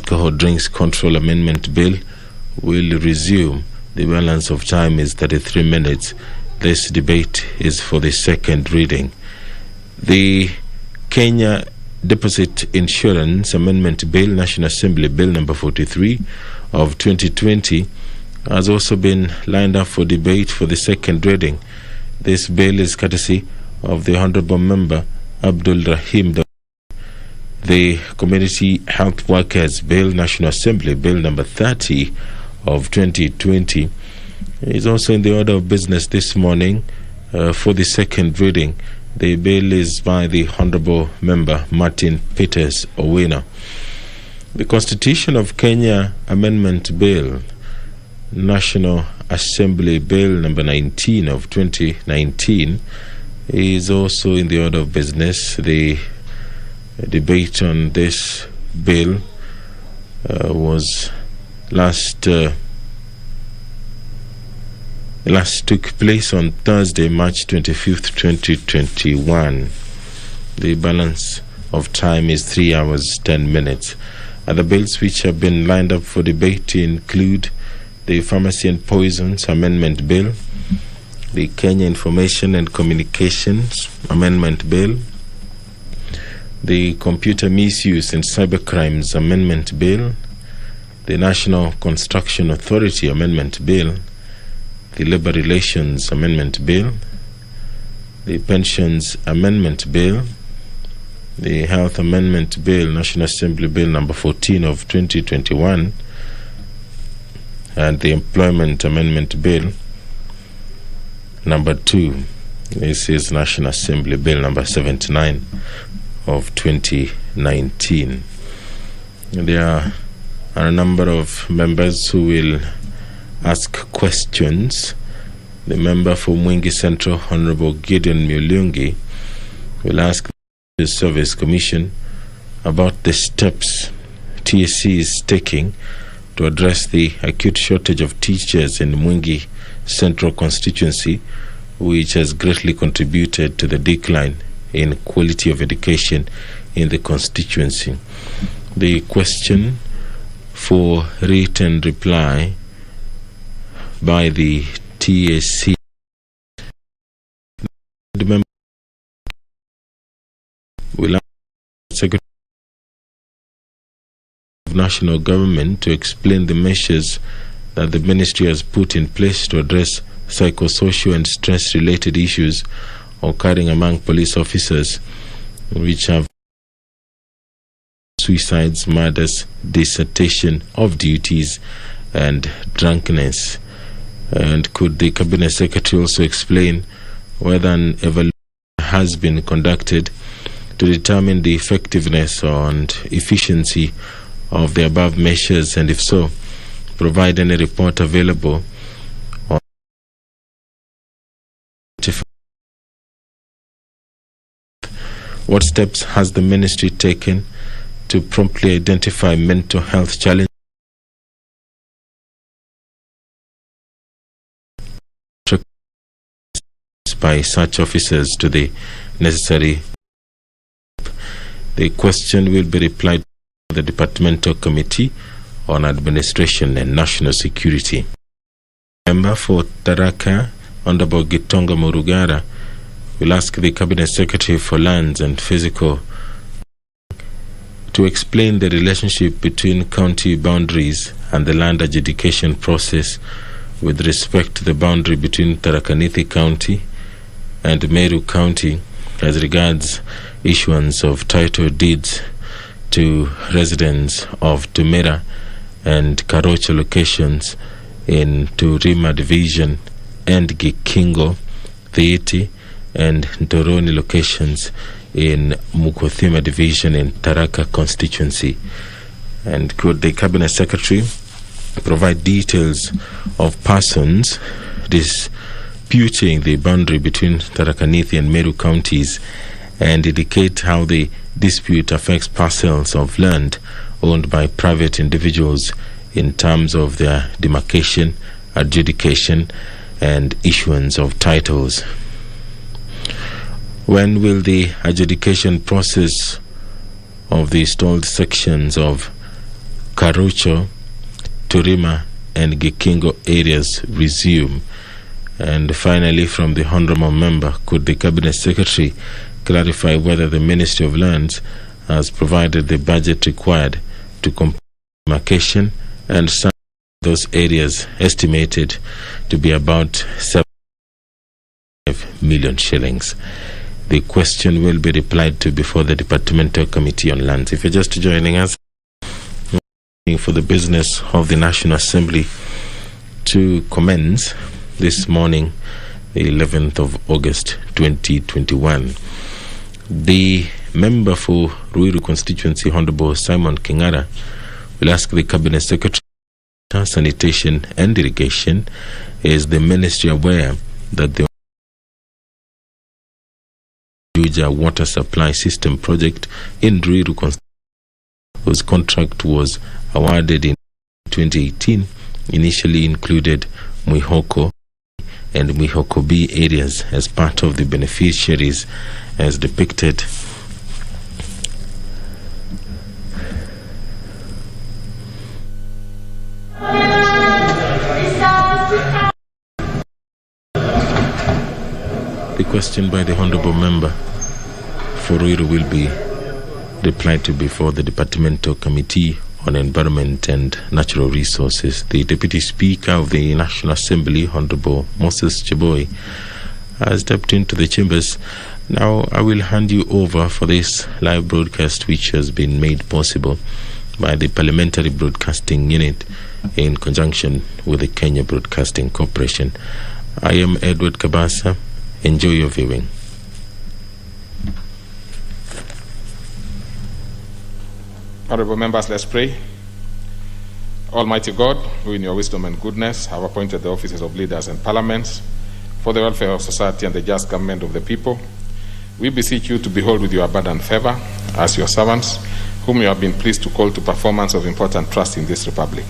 Alcohol Drinks Control Amendment Bill will resume. The balance of time is 33 minutes. This debate is for the second reading. The Kenya Deposit Insurance Amendment Bill, National Assembly Bill number 43 of 2020, has also been lined up for debate for the second reading. This bill is courtesy of the Honourable Member Abdul Rahim. The Community Health Workers Bill, National Assembly Bill number 30 of 2020, is also in the order of business this morning for the second reading. The bill is by the Honourable Member Martin Peters Owino. The Constitution of Kenya Amendment Bill, National Assembly Bill number 19 of 2019, is also in the order of business. The debate on this bill was last took place on Thursday, March 25th, 2021. The balance of time is 3 hours 10 minutes. Other bills which have been lined up for debate include the Pharmacy and Poisons Amendment Bill, the Kenya Information and Communications Amendment Bill, the Computer Misuse and Cybercrimes Amendment Bill, the National Construction Authority Amendment Bill, the Labour Relations Amendment Bill, the Pensions Amendment Bill, the Health Amendment Bill, National Assembly Bill number 14 of 2021, and the Employment Amendment Bill number 2. This is National Assembly Bill number 79 of 2019. There are a number of members who will ask questions. The member for Mwingi Central, Honorable Gideon Mulungi, will ask the Service Commission about the steps TSC is taking to address the acute shortage of teachers in Mwingi Central constituency, which has greatly contributed to the decline in quality of education in the constituency. The question for written reply by the TSC. The member will ask the Secretary of National Government to explain the measures that the ministry has put in place to address psychosocial and stress-related issues occurring among police officers, which have suicides, murders, desertion of duties, and drunkenness. And could the Cabinet Secretary also explain whether an evaluation has been conducted to determine the effectiveness and efficiency of the above measures, and if so, provide any report available on what steps has the ministry taken to promptly identify mental health challenges by such officers to the necessary. The question will be replied to the Departmental Committee on Administration and National Security. Member for Tharaka, Honorable Gitonga Murugara, will ask the Cabinet Secretary for Lands and Physical to explain the relationship between county boundaries and the land adjudication process with respect to the boundary between Tharaka Nithi County and Meru County as regards issuance of title deeds to residents of Tumera and Karocha locations in Turima Division and Gikingo, Theiti and Ntoroni locations in Mukothima Division in Tharaka constituency. And could the Cabinet Secretary provide details of persons disputing the boundary between Tharaka Nithi and Meru counties and indicate how the dispute affects parcels of land owned by private individuals in terms of their demarcation, adjudication, and issuance of titles. When will the adjudication process of the stalled sections of Karucho, Turima and Gikingo areas resume? And finally, from the Honourable Member, could the Cabinet Secretary clarify whether the Ministry of Lands has provided the budget required to complete demarcation and some of those areas estimated to be about 7 million shillings? The question will be replied to before the Departmental Committee on Lands. If you're just joining us, for the business of the National Assembly to commence this morning, the 11th of August 2021. The member for Ruiru constituency, Honorable Simon Kingara, will ask the Cabinet Secretary for Sanitation and Irrigation, is the ministry aware that the Juja water supply system project in Ruiru constituency, whose contract was awarded in 2018, initially included Mwihoko and Mwihoko B areas as part of the beneficiaries as depicted. The question by the Honourable Member for Ruiru will be replied to before the Departmental Committee on Environment and Natural Resources. The Deputy Speaker of the National Assembly, Honorable Moses Cheboy, has stepped into the chambers. Now I will hand you over for this live broadcast, which has been made possible by the Parliamentary Broadcasting Unit in conjunction with the Kenya Broadcasting Corporation. I am Edward Kabasa. Enjoy your viewing. Honorable members, let's pray. Almighty God, who in your wisdom and goodness have appointed the offices of leaders and parliaments for the welfare of society and the just government of the people, we beseech you to behold with your abundant favor as your servants, whom you have been pleased to call to performance of important trust in this republic.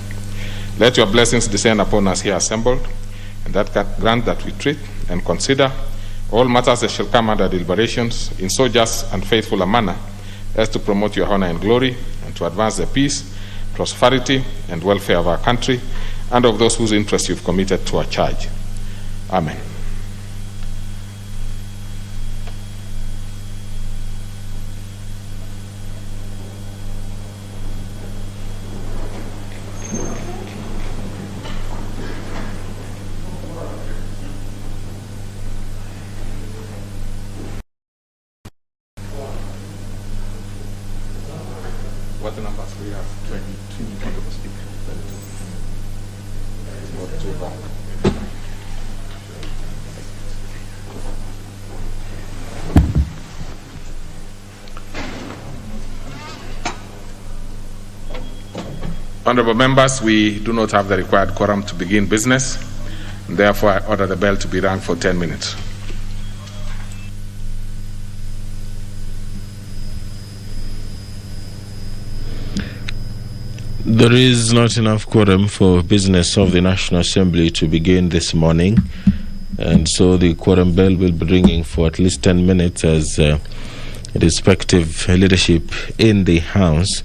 Let your blessings descend upon us here assembled, and that grant that we treat and consider all matters that shall come under deliberations in so just and faithful a manner as to promote your honor and glory, and to advance the peace, prosperity, and welfare of our country and of those whose interests you've committed to our charge. Amen. What the numbers we have? 22. Not too long. Honorable members, we do not have the required quorum to begin business, and therefore I order the bell to be rung for 10 minutes. There is not enough quorum for business of the National Assembly to begin this morning, and so the quorum bell will be ringing for at least 10 minutes as respective leadership in the House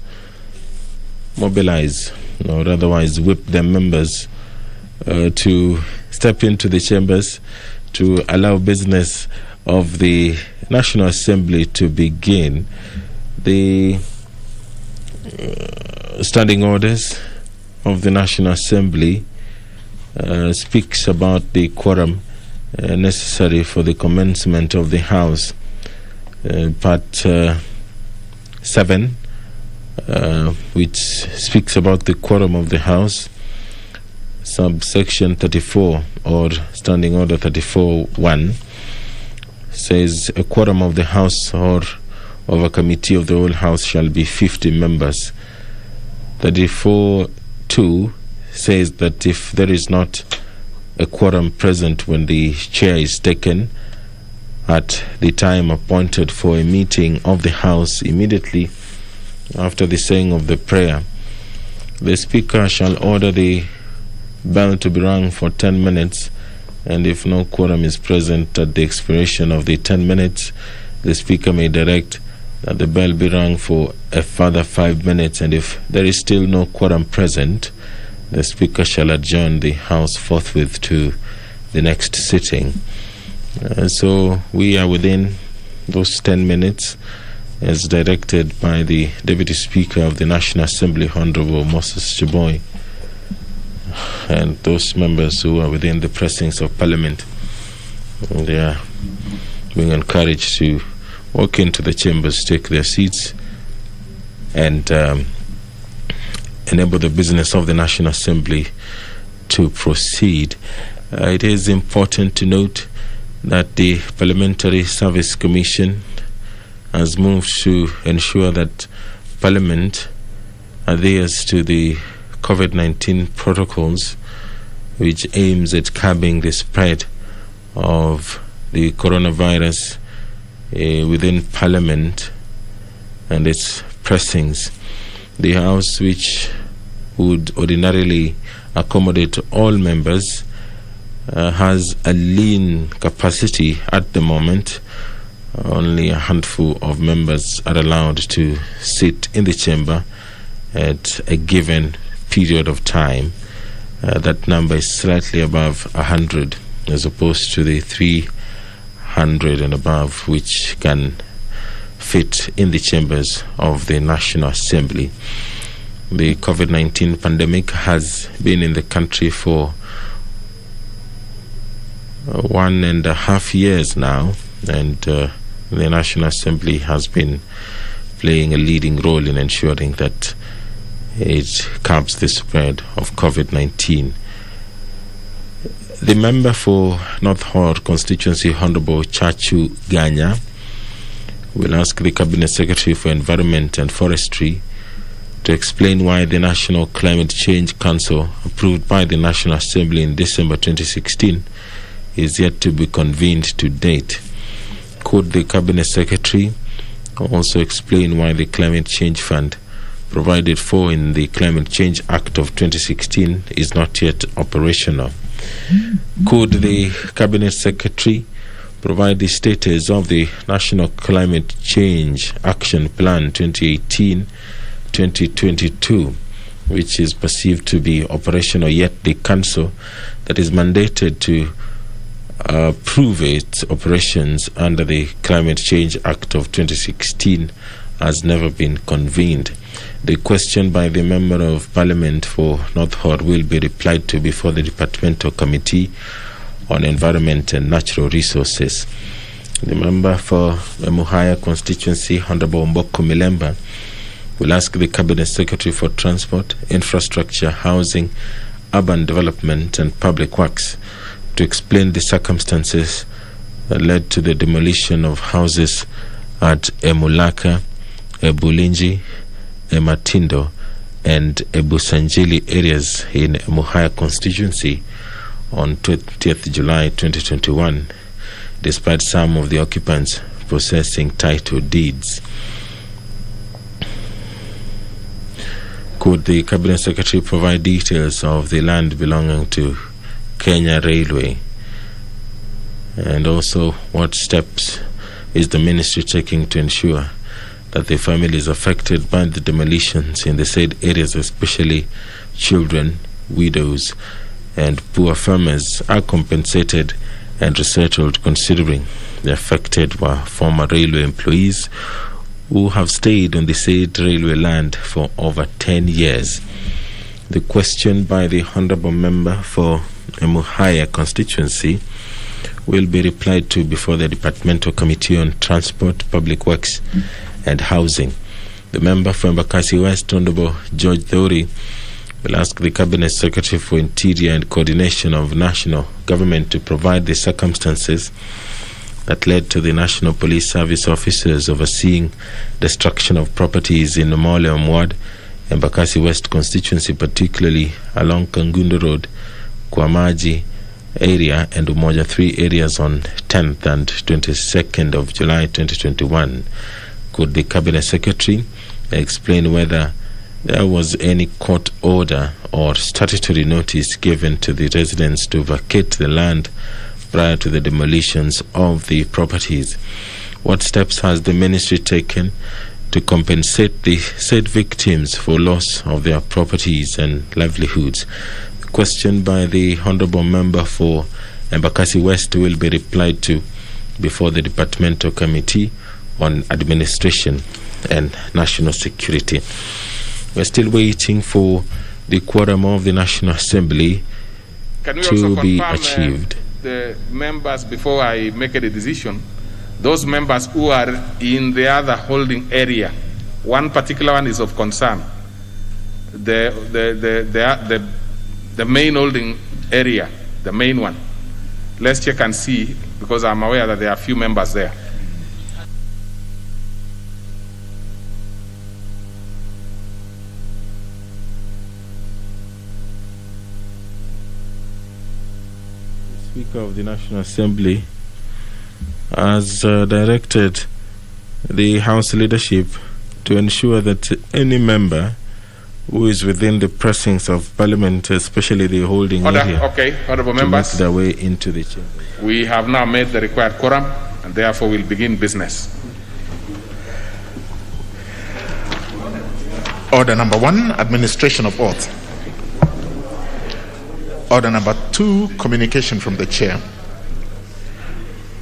mobilize or otherwise whip their members to step into the chambers to allow business of the National Assembly to begin. The standing orders of the National Assembly speaks about the quorum necessary for the commencement of the House. Part 7, which speaks about the quorum of the House, subsection 34 or standing order 34.1 says a quorum of the House or of a committee of the whole House shall be 50 members. 34.2 says that if there is not a quorum present when the chair is taken at the time appointed for a meeting of the House immediately after the saying of the prayer, the Speaker shall order the bell to be rung for 10 minutes, and if no quorum is present at the expiration of the 10 minutes, the Speaker may direct that the bell be rung for a further 5 minutes, and if there is still no quorum present, the Speaker shall adjourn the House forthwith to the next sitting. So we are within those 10 minutes as directed by the Deputy Speaker of the National Assembly, Honorable Moses Chiboy, and those members who are within the precincts of Parliament. They are being encouraged to walk into the chambers, take their seats, and enable the business of the National Assembly to proceed. It is important to note that the Parliamentary Service Commission has moved to ensure that Parliament adheres to the COVID-19 protocols, which aims at curbing the spread of the coronavirus within Parliament and its pressings. The House, which would ordinarily accommodate all members, has a lean capacity at the moment. Only a handful of members are allowed to sit in the chamber at a given period of time. That number is slightly above 100 as opposed to the 300 and above which can fit in the chambers of the National Assembly. The COVID-19 pandemic has been in the country for 1.5 years now, and the National Assembly has been playing a leading role in ensuring that it curbs the spread of COVID-19. The member for North Horr constituency, Honorable Chachu Ganya, will ask the Cabinet Secretary for Environment and Forestry to explain why the National Climate Change Council, approved by the National Assembly in December 2016, is yet to be convened to date. Could the Cabinet Secretary also explain why the Climate Change Fund, provided for in the Climate Change Act of 2016, is not yet operational? Could the Cabinet Secretary provide the status of the National Climate Change Action Plan 2018-2022, which is perceived to be operational, yet the Council that is mandated to approve its operations under the Climate Change Act of 2016 has never been convened? The question by the Member of Parliament for North Horr will be replied to before the Departmental Committee on Environment and Natural Resources. The member for Emuhaya constituency, Honorable Mboko Milemba, will ask the Cabinet Secretary for Transport, Infrastructure, Housing, Urban Development and Public Works to explain the circumstances that led to the demolition of houses at Emulaka, Ebulinji, Ematindo and Ebusanjili areas in Emuhaya constituency on 20th July 2021, despite some of the occupants possessing title deeds. Could the Cabinet Secretary provide details of the land belonging to Kenya Railway, and also what steps is the ministry taking to ensure that the families affected by the demolitions in the said areas, especially children, widows and poor farmers, are compensated and resettled, considering the affected were former railway employees who have stayed on the said railway land for over 10 years. The question by the Honourable Member for Emuhaya constituency will be replied to before the Departmental Committee on Transport, Public Works and Housing. The member for Embakasi West, Honorable George Thori, will ask the Cabinet Secretary for Interior and Coordination of National Government to provide the circumstances that led to the National Police Service officers overseeing destruction of properties in Moleom Ward, Embakasi West constituency, particularly along Kangundo Road, Kwamaji area and Umoja 3 areas on 10th and 22nd of July 2021. Could the Cabinet Secretary explain whether there was any court order or statutory notice given to the residents to vacate the land prior to the demolitions of the properties? What steps has the ministry taken to compensate the said victims for loss of their properties and livelihoods? The question by the Honourable Member for Embakasi West will be replied to before the Departmental Committee on Administration and National Security. We're still waiting for the quorum of the National Assembly to be achieved. The members, before I make any decision, those members who are in the other holding area, one particular one is of concern. The main holding area, the main one. Let's check and see, because I'm aware that there are a few members there. Speaker of the National Assembly has directed the House leadership to ensure that any member who is within the precincts of Parliament, especially the holding area, honourable to members, make their way into the chamber. We have now made the required quorum, and therefore we'll begin business. Order number 1, administration of oath. Order number 2, communication from the chair.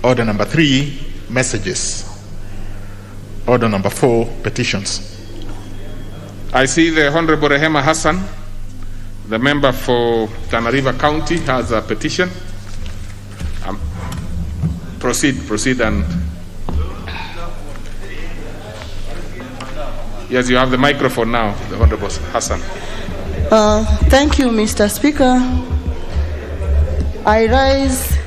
Order number 3, messages. Order number 4, petitions. I see the Honorable Rehema Hassan, the member for Tana River County, has a petition. Proceed and... Yes, you have the microphone now, the Honorable Hassan. Thank you, Mr. Speaker. I rise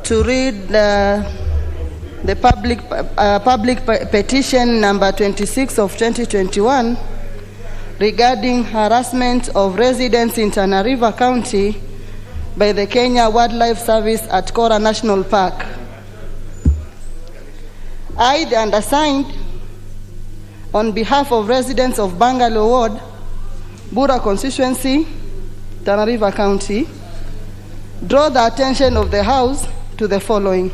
to read the public petition number 26 of 2021 regarding harassment of residents in Tana River County by the Kenya Wildlife Service at Kora National Park. I, the undersigned, on behalf of residents of Bangalore Ward, Bura constituency, Tana River County, draw the attention of the House to the following.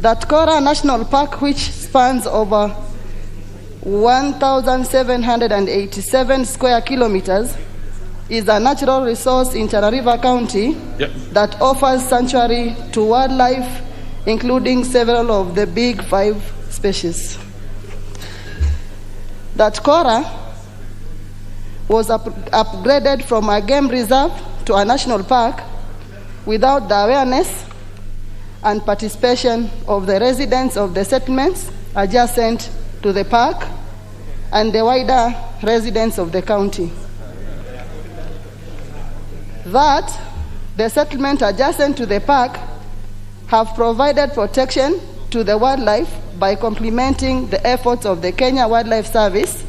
That Kora National Park, which spans over 1,787 square kilometers, is a natural resource in Tana River County that offers sanctuary to wildlife, including several of the big 5 species. That Kora was upgraded from a game reserve to a national park without the awareness and participation of the residents of the settlements adjacent to the park and the wider residents of the county. That the settlement adjacent to the park have provided protection to the wildlife by complementing the efforts of the Kenya Wildlife Service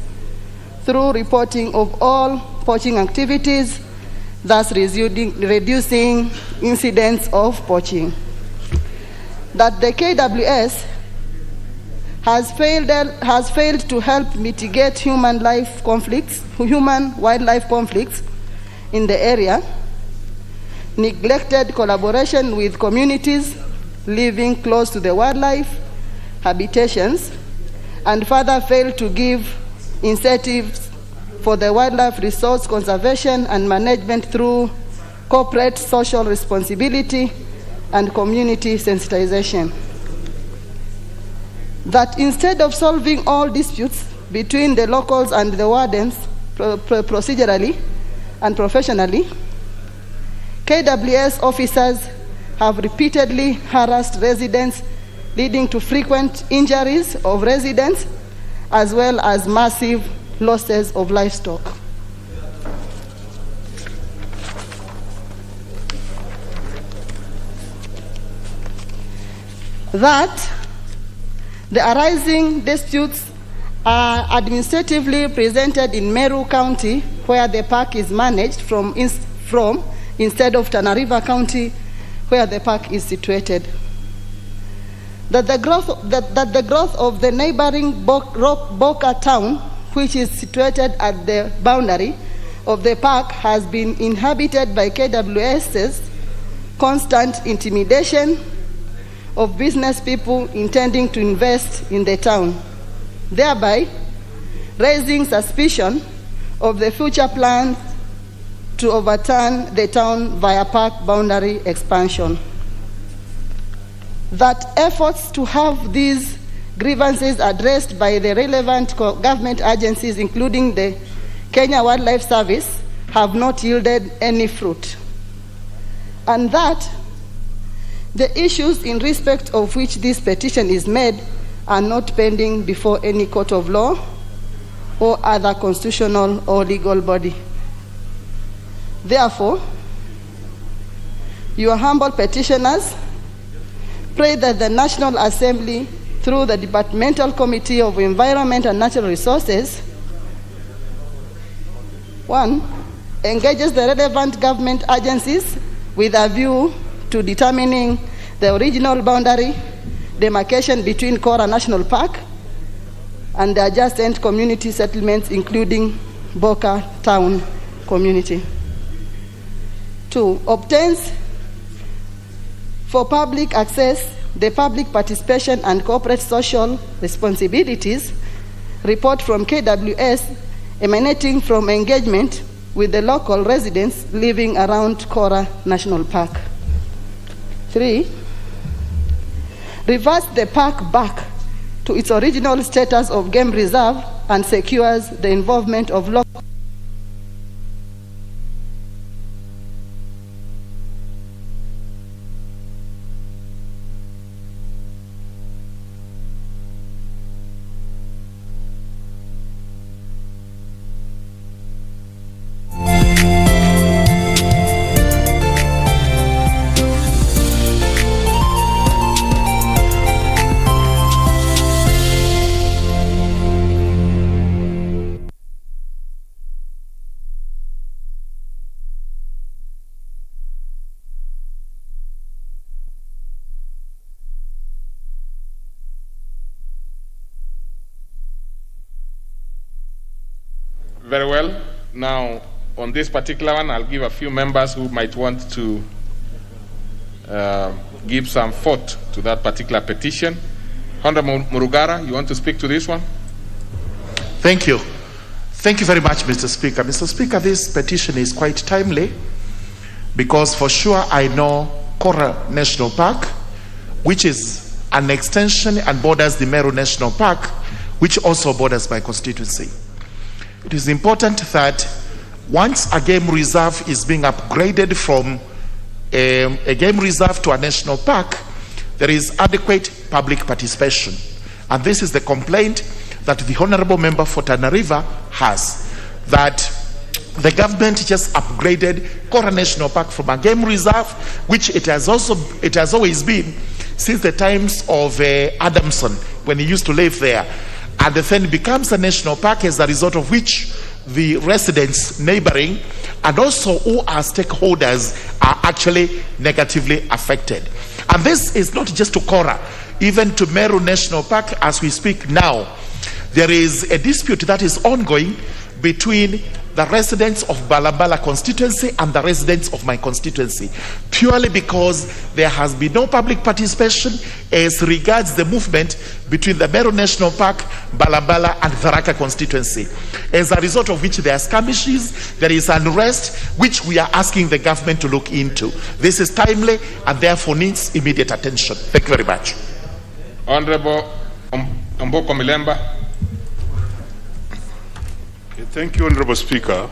through reporting of all poaching activities, thus reducing incidents of poaching. That the KWS has failed to help mitigate human-wildlife conflicts in the area, neglected collaboration with communities living close to the wildlife habitations, and further failed to give incentives for the wildlife resource conservation and management through corporate social responsibility and community sensitization. That instead of solving all disputes between the locals and the wardens procedurally and professionally, KWS officers have repeatedly harassed residents, leading to frequent injuries of residents as well as massive losses of livestock. That the arising disputes are administratively presented in Meru County, where the park is managed from instead of Tana River County, where the park is situated. That the growth of the neighboring Boca town, which is situated at the boundary of the park, has been inhabited by KWS's constant intimidation, of business people intending to invest in the town, thereby raising suspicion of the future plans to overturn the town via park boundary expansion. That efforts to have these grievances addressed by the relevant government agencies, including the Kenya Wildlife Service, have not yielded any fruit. And that the issues in respect of which this petition is made are not pending before any court of law or other constitutional or legal body. Therefore, your humble petitioners pray that the National Assembly, through the Departmental Committee of Environment and Natural Resources, 1, engages the relevant government agencies with a view to determining the original boundary demarcation between Kora National Park and the adjacent community settlements, including Boka Town community. 2, obtains for public access the public participation and corporate social responsibilities report from KWS emanating from engagement with the local residents living around Kora National Park. 3, reverts the park back to its original status of game reserve and secures the involvement of local Very well. Now, on this particular one, I'll give a few members who might want to give some thought to that particular petition. Honorable Murugara, you want to speak to this one? Thank you. Thank you very much, Mr. Speaker. Mr. Speaker, this petition is quite timely because for sure I know Kora National Park, which is an extension and borders the Meru National Park, which also borders my constituency. It is important that once a game reserve is being upgraded from a game reserve to a national park, there is adequate public participation. And this is the complaint that the Honorable Member for Tana River has, that the government just upgraded Kora National Park from a game reserve, which it has always been since the times of Adamson, when he used to live there. And then it becomes a national park, as a result of which the residents neighboring and also who are stakeholders are actually negatively affected. And this is not just to Kora, even to Meru National Park as we speak now. There is a dispute that is ongoing between the residents of Balambala constituency and the residents of my constituency, purely because there has been no public participation as regards the movement between the Meru National Park, Balambala and Tharaka constituency. As a result of which there are skirmishes, there is unrest, which we are asking the government to look into. This is timely and therefore needs immediate attention. Thank you very much. Honorable Mboko Milemba. Thank you, Honorable Speaker,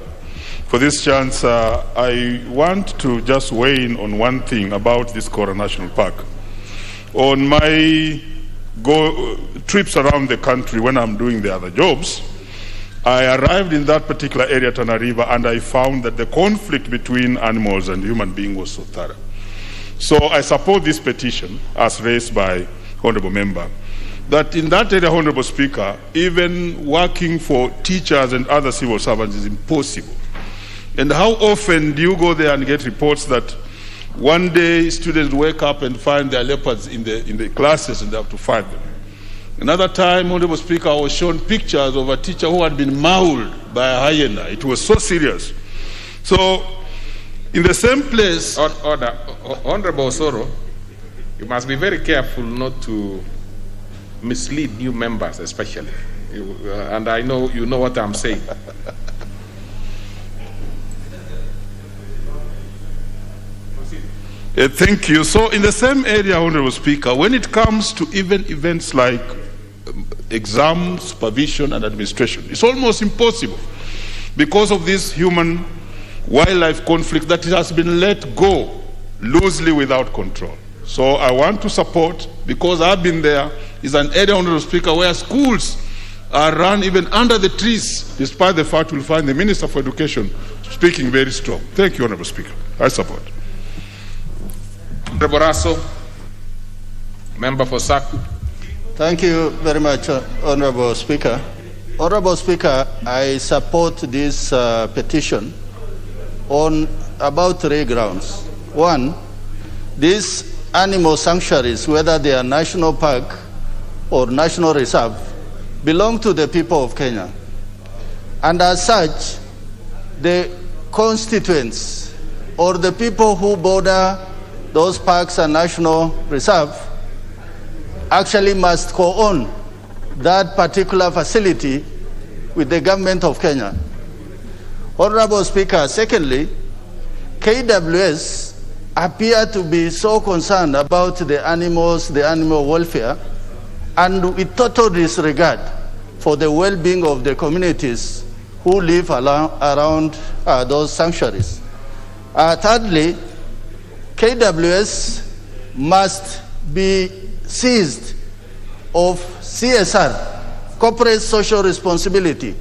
for this chance. I want to just weigh in on one thing about this Kora National Park. On my trips around the country when I'm doing the other jobs, I arrived in that particular area, Tana River, and I found that the conflict between animals and human beings was so thorough. So I support this petition as raised by Honorable Member, that in that area, Honorable Speaker, even working for teachers and other civil servants is impossible. And how often do you go there and get reports that one day students wake up and find their leopards in the classes and they have to fight them? Another time, Honorable Speaker, I was shown pictures of a teacher who had been mauled by a hyena. It was so serious. So, in the same place... Order. Honorable Soro, You must be very careful not to mislead new members, especially. And I know you know what I'm saying. Thank you. So in the same area, Honorable Speaker, when it comes to even events like exam, supervision, and administration, it's almost impossible because of this human-wildlife conflict that it has been let go loosely without control. So I want to support, because I've been there, is an area, Honorable Speaker, where schools are run even under the trees, despite the fact we'll find the Minister for Education speaking very strong. Thank you, Honorable Speaker. I support. Honorable Raso, member for Saku. Thank you very much, Honorable Speaker. Honorable Speaker, I support this petition on about 3 grounds. One, these animal sanctuaries, whether they are national park or national reserve, belong to the people of Kenya. And as such, the constituents or the people who border those parks and national reserve actually must co-own that particular facility with the government of Kenya. Honorable Speaker, secondly, KWS appear to be so concerned about the animals, the animal welfare, and with total disregard for the well-being of the communities who live around those sanctuaries. Thirdly, KWS must be seized of CSR, corporate social responsibility,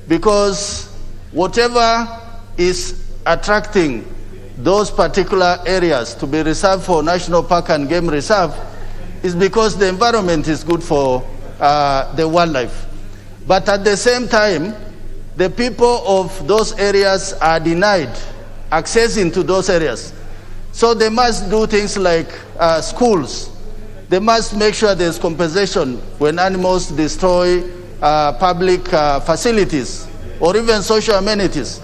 because whatever is attracting those particular areas to be reserved for National Park and Game Reserve is because the environment is good for the wildlife. But at the same time, the people of those areas are denied access into those areas. So they must do things like schools. They must make sure there's compensation when animals destroy public facilities or even social amenities.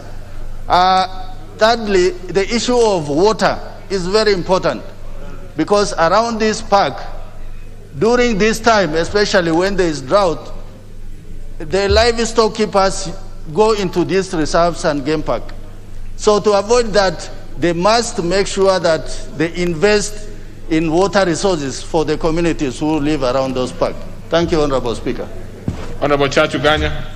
Thirdly, the issue of water is very important, because around this park, during this time, especially when there is drought, the livestock keepers go into these reserves and game park. So to avoid that, they must make sure that they invest in water resources for the communities who live around those parks. Thank you, Honorable Speaker. Honorable Chachuganya.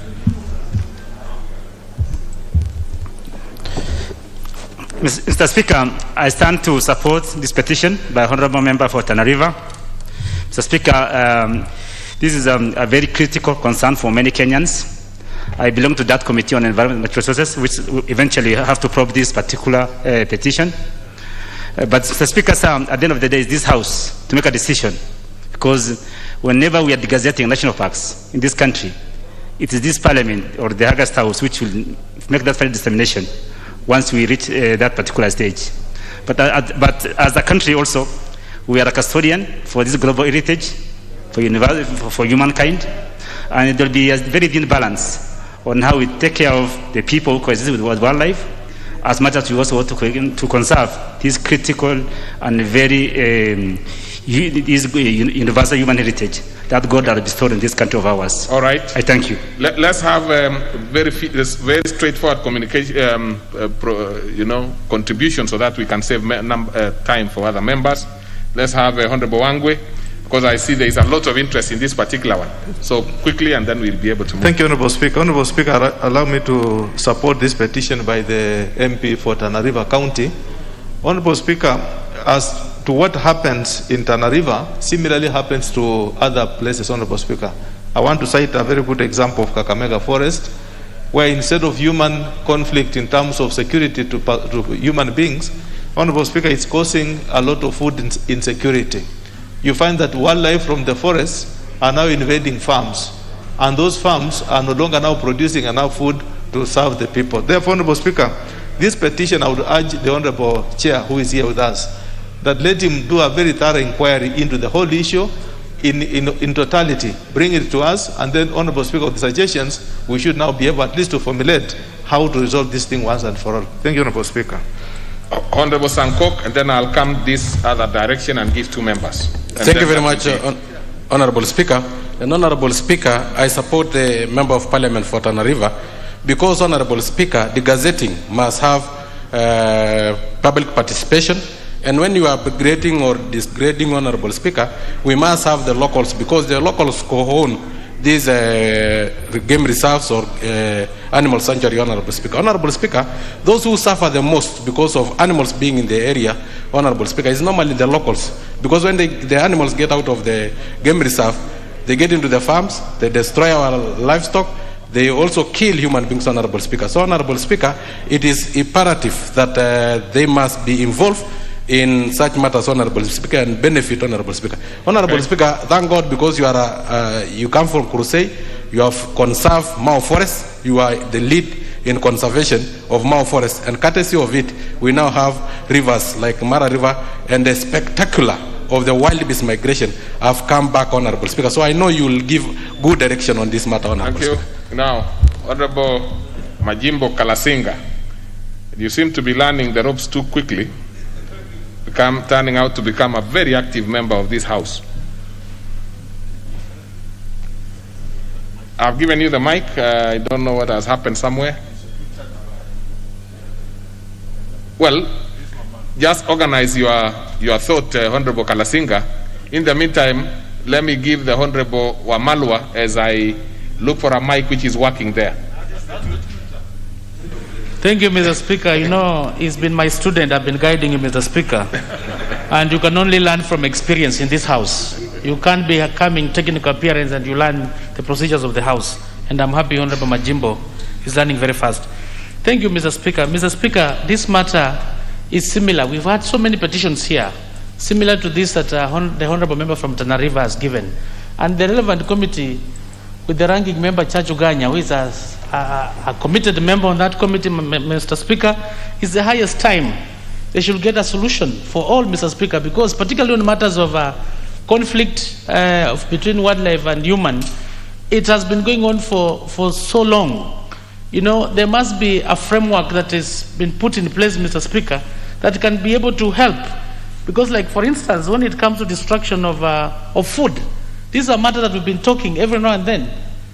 Mr. Speaker, I stand to support this petition by Honorable Member for Tana River. Mr. Speaker, this is a very critical concern for many Kenyans. I belong to that Committee on Environment Resources, which eventually have to probe this particular petition. But Mr. Speaker, at the end of the day, it's this House to make a decision, because whenever we are gazetting national parks in this country, it is this Parliament or the August House which will make that final determination once we reach that particular stage. But as a country also, we are a custodian for this global heritage, for humankind, and there will be a very thin balance on how we take care of the people who coexist with wildlife, as much as we also want to conserve this critical and very universal human heritage that God has bestowed in this country of ours. All right. I thank you. Let's have very straightforward communication, contribution, so that we can save time for other members. Let's have Honorable Wangwe, because I see there is a lot of interest in this particular one. So quickly, and then we'll be able to move. Thank you, Honorable Speaker. Honorable Speaker, allow me to support this petition by the MP for Tana River County. Honorable Speaker, as to what happens in Tana River, similarly happens to other places, Honorable Speaker. I want to cite a very good example of Kakamega Forest, where instead of human conflict in terms of security to human beings, Honorable Speaker, it's causing a lot of food insecurity. You find that wildlife from the forests are now invading farms, and those farms are no longer now producing enough food to serve the people. Therefore, Honorable Speaker, this petition, I would urge the Honorable Chair, who is here with us, that let him do a very thorough inquiry into the whole issue in totality, bring it to us, and then, Honorable Speaker, with the suggestions, we should now be able at least to formulate how to resolve this thing once and for all. Thank you, Honorable Speaker. Honorable Sankok, and then I'll come this other direction and give 2 members. Thank you very much, Honorable Speaker. And Honorable Speaker, I support the Member of Parliament for Tana River because, Honorable Speaker, the gazetting must have public participation. And when you are upgrading or disgrading, Honorable Speaker, we must have the locals, because the locals co-own these game reserves or animal sanctuary, Honorable Speaker. Honorable Speaker, those who suffer the most because of animals being in the area, Honorable Speaker, is normally the locals. Because when the animals get out of the game reserve, they get into the farms, they destroy our livestock, they also kill human beings, Honorable Speaker. So, Honorable Speaker, it is imperative that they must be involved in such matters, Honorable Speaker, and benefit, Honorable Speaker. Honorable Speaker, thank God, because you come from Crusade, you have conserved Mao Forest, you are the lead in conservation of Mao Forest, and courtesy of it, we now have rivers like Mara River, and the spectacular of the wild beast migration have come back, Honorable Speaker. So I know you will give good direction on this matter, Honorable Speaker. Thank you. Now, Honorable Majimbo Kalasinga, you seem to be learning the ropes too quickly, turning out to become a very active member of this House. I've given you the mic. I don't know what has happened somewhere. Well, just organize your thought, Honorable Kalasinga. In the meantime, let me give the Honorable Wamalwa as I look for a mic which is working there. Thank you, Mr. Speaker. You know, he's been my student. I've been guiding him, Mr. Speaker. And you can only learn from experience in this House. You can't be coming, technical appearance, and you learn the procedures of the House. And I'm happy Honorable Majimbo is learning very fast. Thank you, Mr. Speaker. Mr. Speaker, this matter is similar. We've had so many petitions here, similar to this that the Honorable Member from Tana River has given. And the relevant committee, with the ranking member, Chachu Ganya, who is a committed member on that committee, Mr. Speaker, is the highest time they should get a solution for all, Mr. Speaker, because particularly on matters of conflict between wildlife and human, it has been going on for so long. You know, there must be a framework that has been put in place, Mr. Speaker, that can be able to help. Because, like, for instance, when it comes to destruction of food, these are matters that we've been talking every now and then.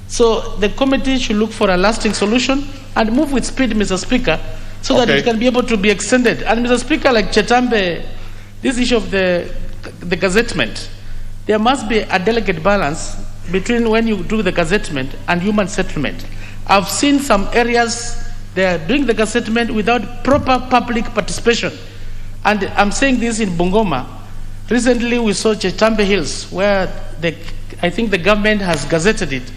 So the committee should look for a lasting solution and move with speed, Mr. Speaker, so that it can be able to be extended. And Mr. Speaker, like Chetambe, this issue of the gazettement, there must be a delicate balance between when you do the gazettement and human settlement. I've seen some areas they are doing the gazettement without proper public participation. And I'm saying this in Bungoma. Recently we saw Chetambe Hills, where I think the government has gazetted it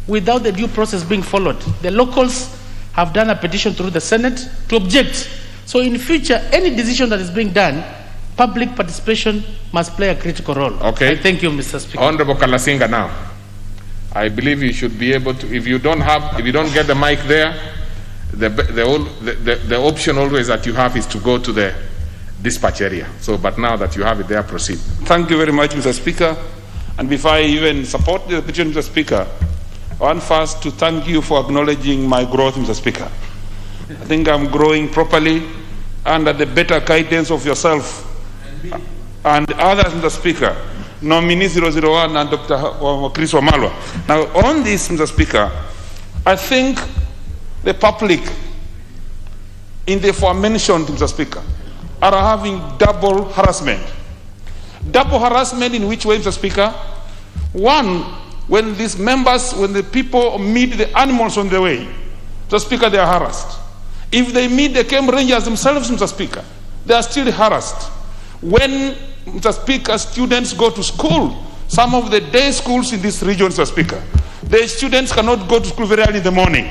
without the due process being followed. The locals have done a petition through the Senate to object. So in future, any decision that is being done, public participation must play a critical role. Okay. Thank you, Mr. Speaker. Honorable Kalasinga now. I believe you should be able to, if you don't get the mic there, the option always that you have is to go to the dispatch area. So, but now that you have it there, proceed. Thank you very much, Mr. Speaker. And before I even support the petition, Mr. Speaker, I want first to thank you for acknowledging my growth, Mr. Speaker. I think I'm growing properly under the better guidance of yourself and others, Mr. Speaker, nominee 001 and Dr. Chris Wamalwa. Now, on this, Mr. Speaker, I think the public in the aforementioned, Mr. Speaker, are having double harassment. Double harassment in which way, Mr. Speaker? One, when the people meet the animals on the way, Mr. Speaker, they are harassed. If they meet the camp rangers themselves, Mr. Speaker, they are still harassed. When, Mr. Speaker, students go to school, some of the day schools in this region, Mr. Speaker, the students cannot go to school very early in the morning,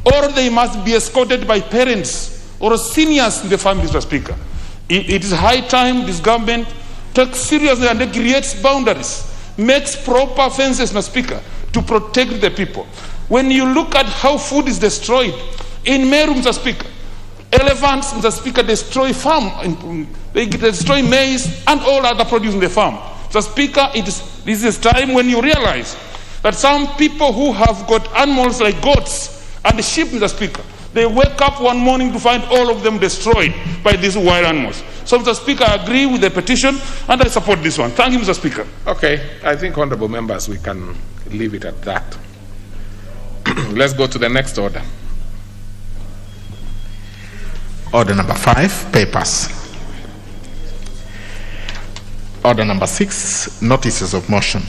or they must be escorted by parents or seniors in the family, Mr. Speaker. It is high time this government takes seriously and creates boundaries, makes proper fences, Mr. Speaker, to protect the people. When you look at how food is destroyed, in Meru, Mr. Speaker, elephants, Mr. Speaker, destroy farm, they destroy maize and all other produce in the farm. Mr. Speaker, this is time when you realize that some people who have got animals like goats and sheep, Mr. Speaker, They wake up one morning to find all of them destroyed by these wild animals. So, Mr. Speaker, I agree with the petition and I support this one. Thank you, Mr. Speaker. Okay, I think, honorable members, we can leave it at that. Let's go to the next order. Order number 5, papers. Order number 6, notices of motion.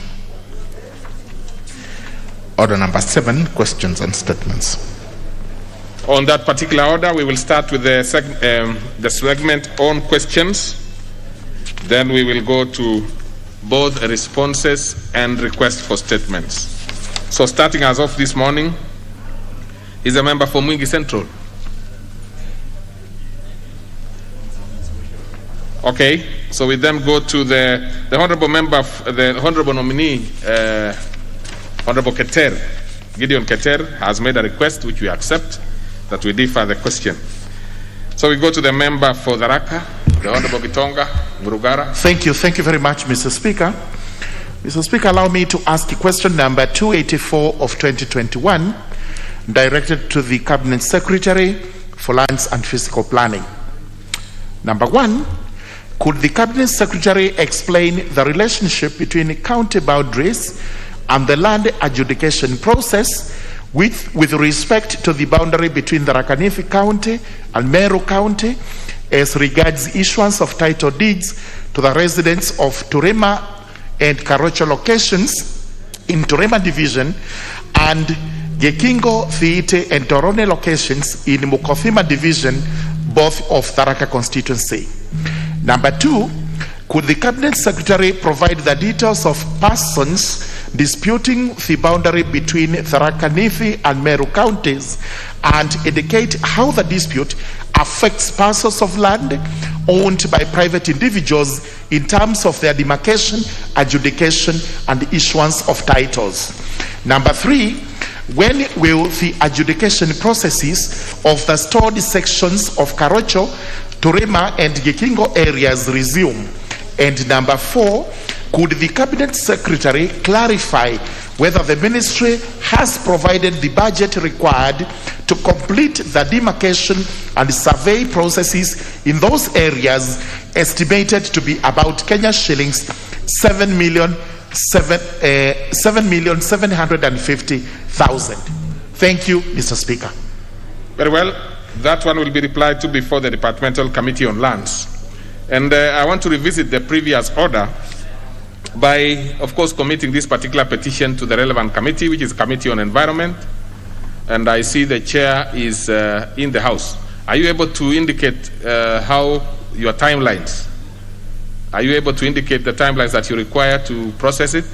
Order number 7, questions and statements. On that particular order, we will start with the segment on questions. Then we will go to both responses and requests for statements. So starting as of this morning is a member for Mwingi Central. Okay, so we then go to the honorable member, the honorable nominee, Honorable Keter, Gideon Keter, has made a request which we accept, that we defer the question. So we go to the member for Tharaka, the Honorable Gitonga Murugara. Thank you very much, Mr. Speaker. Mr. Speaker, allow me to ask question number 284 of 2021, directed to the Cabinet Secretary for Lands and Physical Planning. Number 1, could the Cabinet Secretary explain the relationship between county boundaries and the land adjudication process with respect to the boundary between the Tharaka Nithi County and Meru County as regards issuance of title deeds to the residents of Turema and Karocho locations in Turema Division and Gekingo, Thiite and Torone locations in Mukothima Division, both of Tharaka constituency. Number 2, could the Cabinet Secretary provide the details of persons disputing the boundary between Tharaka Nithi and Meru counties and indicate how the dispute affects parcels of land owned by private individuals in terms of their demarcation, adjudication, and issuance of titles? Number 3, when will the adjudication processes of the stored sections of Karocho, Turema, and Gekingo areas resume? And number 4, could the Cabinet Secretary clarify whether the ministry has provided the budget required to complete the demarcation and survey processes in those areas, estimated to be about Kenya shillings 7,750,000? Thank you, Mr. Speaker. Very well. That one will be replied to before the Departmental Committee on Lands. And I want to revisit the previous order by, of course, committing this particular petition to the relevant committee, which is Committee on Environment. And I see the chair is in the House. Are you able to indicate how your timelines? Are you able to indicate the timelines that you require to process it?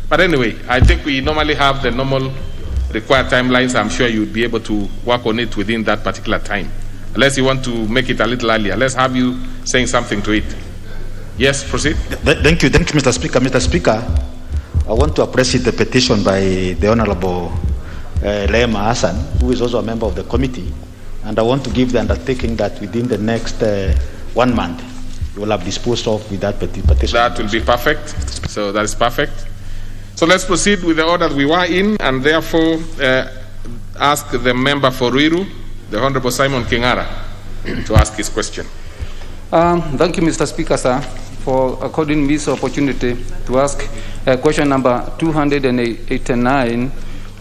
But anyway, I think we normally have the normal required timelines. I'm sure you'd be able to work on it within that particular time. Unless you want to make it a little earlier. Let's have you saying something to it. Yes, proceed. Thank you, Mr. Speaker. Mr. Speaker, I want to appreciate the petition by the Honorable Lema Hassan, who is also a member of the committee, and I want to give the undertaking that within the next 1 month, you will have disposed of with that petition. That will be perfect. So that is perfect. So let's proceed with the order we were in, and therefore ask the member for Ruiru, the Honorable Simon Kingara, to ask his question. Thank you, Mr. Speaker, sir, for according me this opportunity to ask question number 289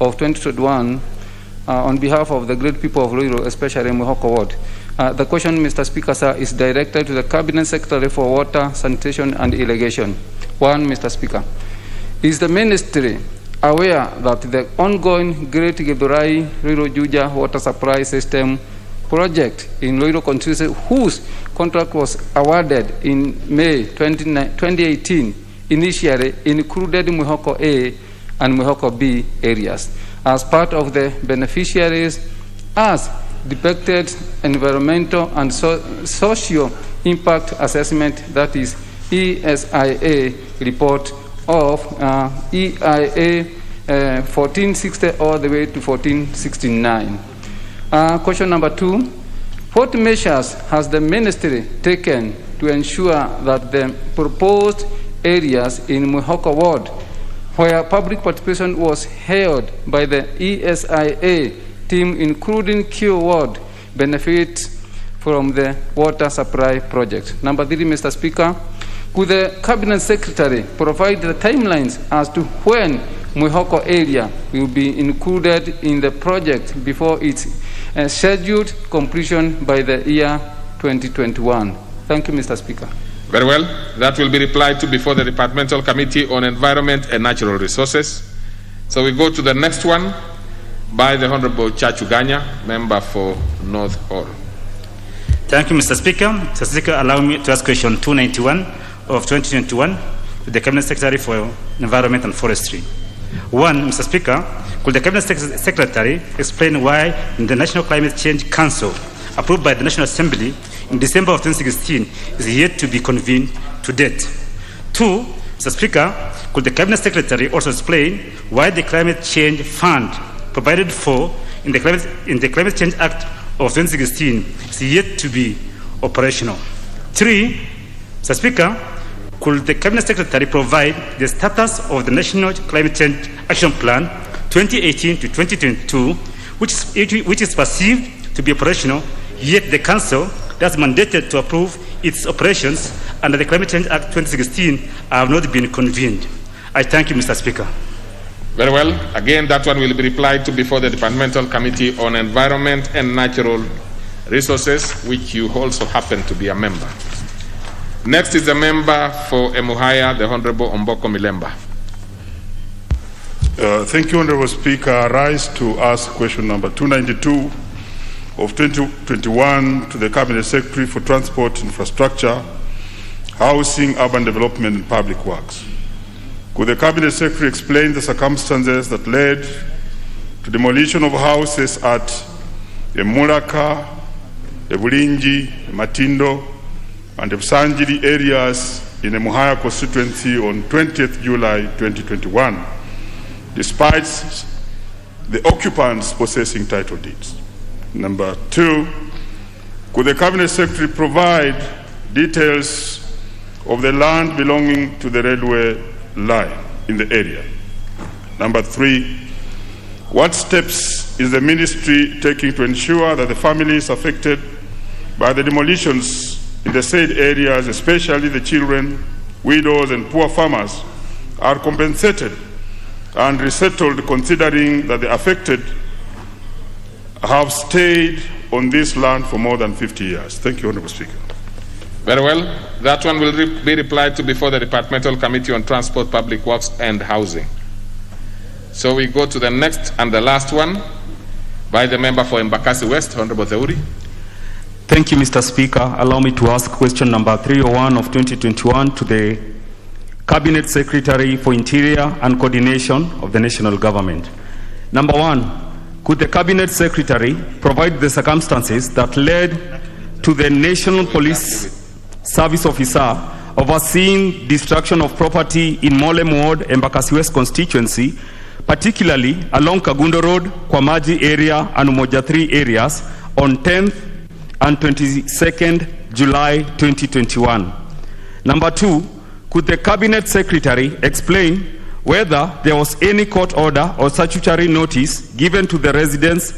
of 2021 on behalf of the great people of Ruiru, especially Mwihoko Ward. The question, Mr. Speaker, sir, is directed to the Cabinet Secretary for Water, Sanitation and Irrigation. 1, Mr. Speaker. Is the Ministry aware that the ongoing Great Githurai Ruiru Juja Water Supply System project in Ruiru constituency, whose contract was awarded in May 2018, initially included Mwihoko A and Mwihoko B areas as part of the beneficiaries as depicted environmental and socio impact assessment, that is ESIA report of EIA 1460 all the way to 1469. Question number 2, what measures has the ministry taken to ensure that the proposed areas in Mwihoko Ward, where public participation was held by the ESIA team, including Q Ward, benefit from the water supply project? Number 3, Mr. Speaker, could the Cabinet Secretary provide the timelines as to when Mwihoko area will be included in the project before its scheduled completion by the year 2021? Thank you, Mr. Speaker. Very well. That will be replied to before the Departmental Committee on Environment and Natural Resources. So we go to the next one by the Honorable Chachuganya, member for North Hall. Thank you, Mr. Speaker. Mr. Speaker, allow me to ask question 291 of 2021 to the Cabinet Secretary for Environment and Forestry. 1, Mr. Speaker, could the Cabinet Secretary explain why the National Climate Change Council, approved by the National Assembly in December of 2016, is yet to be convened to date? 2, Mr. Speaker, could the Cabinet Secretary also explain why the Climate Change Fund provided for in the Climate Change Act of 2016 is yet to be operational? 3, Mr. Speaker, could the Cabinet Secretary provide the status of the National Climate Change Action Plan 2018 to 2022, which is perceived to be operational, yet the Council that's mandated to approve its operations under the Climate Change Act 2016 have not been convened? I thank you, Mr. Speaker. Very well. Again, that one will be replied to before the Departmental Committee on Environment and Natural Resources, which you also happen to be a member. Next is the member for Emuhaya, the Honorable Omboko Milemba. Thank you, Honorable Speaker. I rise to ask question number 292 of 2021 to the Cabinet Secretary for Transport, Infrastructure, Housing, Urban Development and Public Works. Could the Cabinet Secretary explain the circumstances that led to demolition of houses at Emuraka, Ebulingi, Matindo, and Ebusanjiri areas in the Emuhaya constituency on 20th July 2021, despite the occupants possessing title deeds? Number 2, could the Cabinet Secretary provide details of the land belonging to the railway line in the area? Number 3, what steps is the ministry taking to ensure that the families affected by the demolitions in the said areas, especially the children, widows, and poor farmers, are compensated and resettled, considering that the affected have stayed on this land for more than 50 years? Thank you, Honorable Speaker. Very well. That one will be replied to before the Departmental Committee on Transport, Public Works and Housing. So we go to the next and the last one by the member for Embakasi West, Honorable Theuri. Thank you, Mr. Speaker. Allow me to ask question number 301 of 2021 to the Cabinet Secretary for Interior and Coordination of the National Government. Number 1, could the Cabinet Secretary provide the circumstances that led to the National Police Service officer overseeing destruction of property in Molem Ward, Embakasi West constituency, particularly along Kagundo Road, Kwamaji area and Umoja 3 areas on 10th and 22nd July 2021. Number 2, could the Cabinet Secretary explain whether there was any court order or statutory notice given to the residents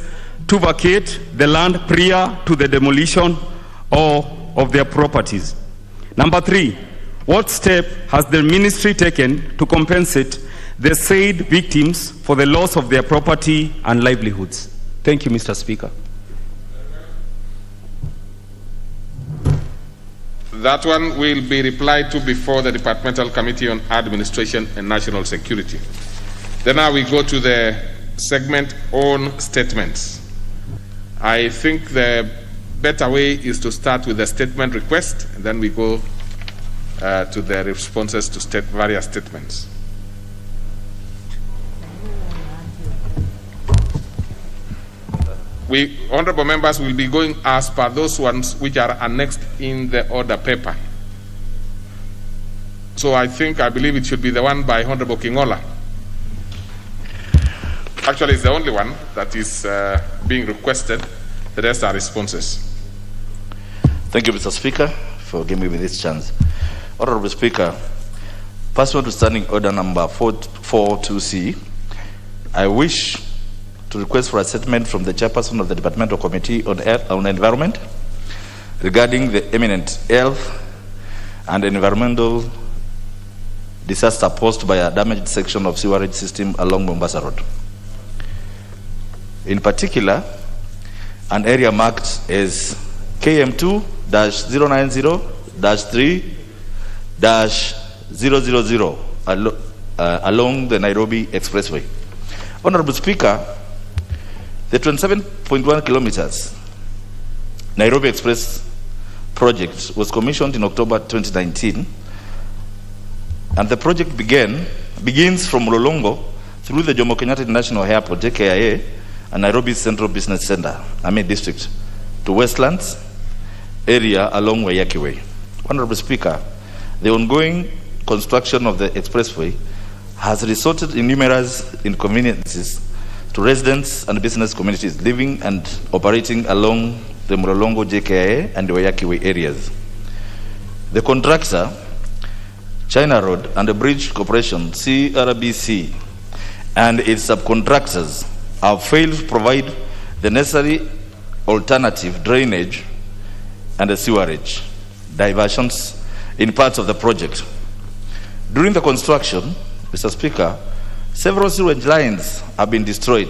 to vacate the land prior to the demolition of their properties? Number 3, what step has the ministry taken to compensate the said victims for the loss of their property and livelihoods? Thank you, Mr. Speaker. That one will be replied to before the Departmental Committee on Administration and National Security. Then now we go to the segment on statements. I think the better way is to start with the statement request, and then we go to the responses to various statements. We, honorable members, will be going as per those ones which are annexed in the order paper. So I believe it should be the one by Honorable Kingola. Actually, it's the only one that is being requested. The rest are responses. Thank you, Mr. Speaker, for giving me this chance. Honorable Speaker, pursuant to Standing Order number 442C, I wish to request for a statement from the chairperson of the Departmental Committee on Environment regarding the imminent health and environmental disaster posed by a damaged section of sewerage system along Mombasa Road. In particular, an area marked as KM2-090-3-000 along the Nairobi Expressway. Honorable Speaker, the 27.1 kilometers Nairobi Express project was commissioned in October 2019, and the project begins from Lolongo through the Jomo Kenyatta International Airport, JKIA, and Nairobi Central Business Center, Ami District, to Westlands area along Waiyaki Way. Honorable Speaker, the ongoing construction of the expressway has resulted in numerous inconveniences to residents and business communities living and operating along the Mlolongo, JKIA, and Waiyaki Way areas. The contractor, China Road and the Bridge Corporation, CRBC, and its subcontractors have failed to provide the necessary alternative drainage and the sewerage diversions in parts of the project. During the construction, Mr. Speaker, several sewage lines have been destroyed.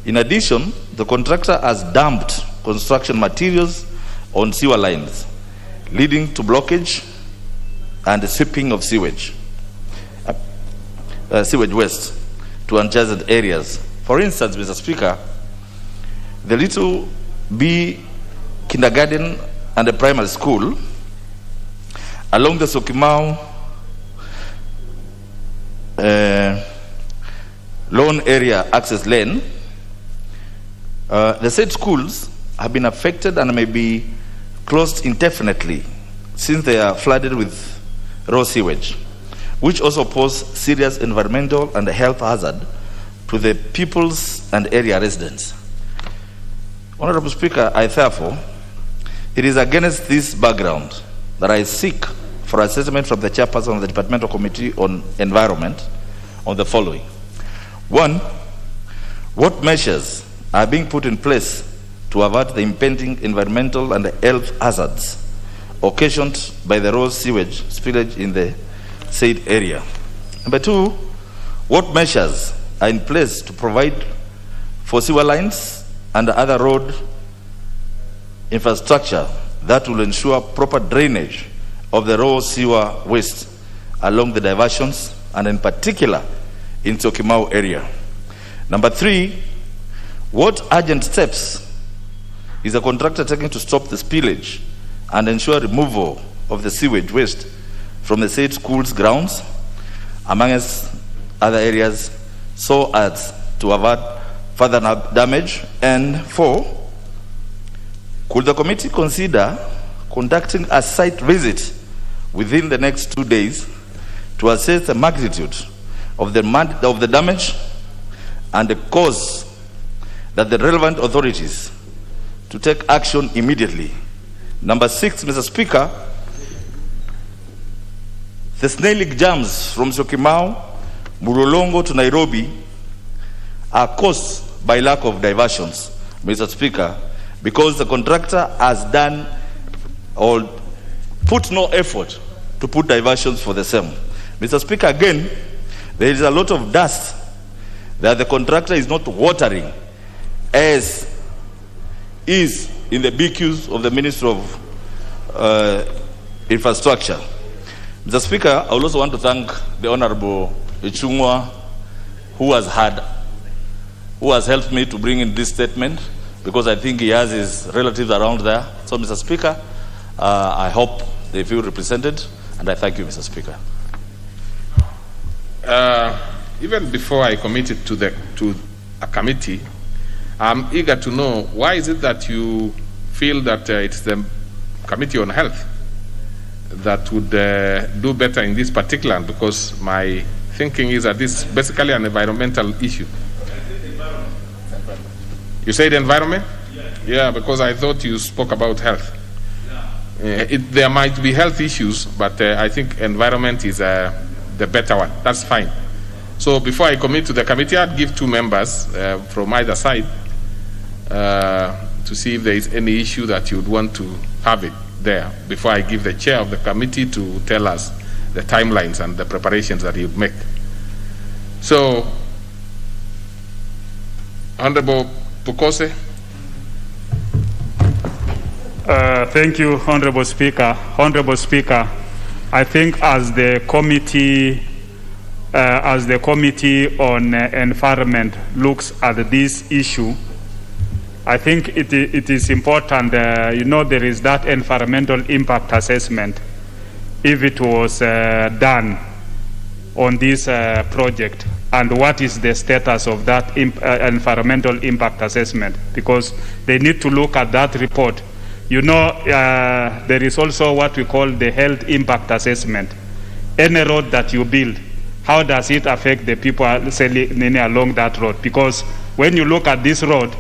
In addition, the contractor has dumped construction materials on sewer lines, leading to blockage and the sweeping of sewage waste to uncharted areas. For instance, Mr. Speaker, the Little B Kindergarten and the primary school along the Syokimau loan area access lane, the said schools have been affected and may be closed indefinitely since they are flooded with raw sewage, which also pose serious environmental and health hazard to the peoples and area residents. Honorable Speaker, it is against this background that I seek for assessment from the chairperson of the Departmental Committee on Environment on the following. 1, what measures are being put in place to avert the impending environmental and health hazards occasioned by the raw sewage spillage in the said area? Number 2, what measures are in place to provide for sewer lines and other road infrastructure that will ensure proper drainage of the raw sewer waste along the diversions and in particular in Syokimau area? Number 3, what urgent steps is the contractor taking to stop the spillage and ensure removal of the sewage waste from the said schools grounds, amongst other areas, so as to avert further damage? And 4, could the committee consider conducting a site visit within the next 2 days to assess the magnitude of the damage and the cause, that the relevant authorities to take action immediately? Number 6, Mr. Speaker, the snake jams from Syokimau, Mlolongo to Nairobi are caused by lack of diversions, Mr. Speaker, because the contractor has done or put no effort to put diversions for the same. Mr. Speaker, again, there is a lot of dust that the contractor is not watering as is in the BQs of the Ministry of Infrastructure. Mr. Speaker, I would also want to thank the Honorable Ichungwa, who has helped me to bring in this statement, because I think he has his relatives around there. So, Mr. Speaker, I hope they feel represented, and I thank you, Mr. Speaker. Even before I committed to a committee, I'm eager to know, why is it that you feel that it's the Committee on Health that would do better in this particular? Because my thinking is that this is basically an environmental issue. You said environment? Yeah, because I thought you spoke about health. There might be health issues, but I think environment is the better one. That's fine. So before I commit to the committee, I'd give two members from either side to see if there is any issue that you would want to have it there before I give the chair of the committee to tell us the timelines and the preparations that he would make. So, Honorable Pukose. Thank you, Honorable Speaker. Honorable Speaker, I think as the committee on environment looks at this issue, I think it is important, there is that environmental impact assessment, if it was done on this project, and what is the status of that environmental impact assessment, because they need to look at that report. There is also what we call the health impact assessment. Any road that you build, how does it affect the people selling along that road? Because when you look at this road,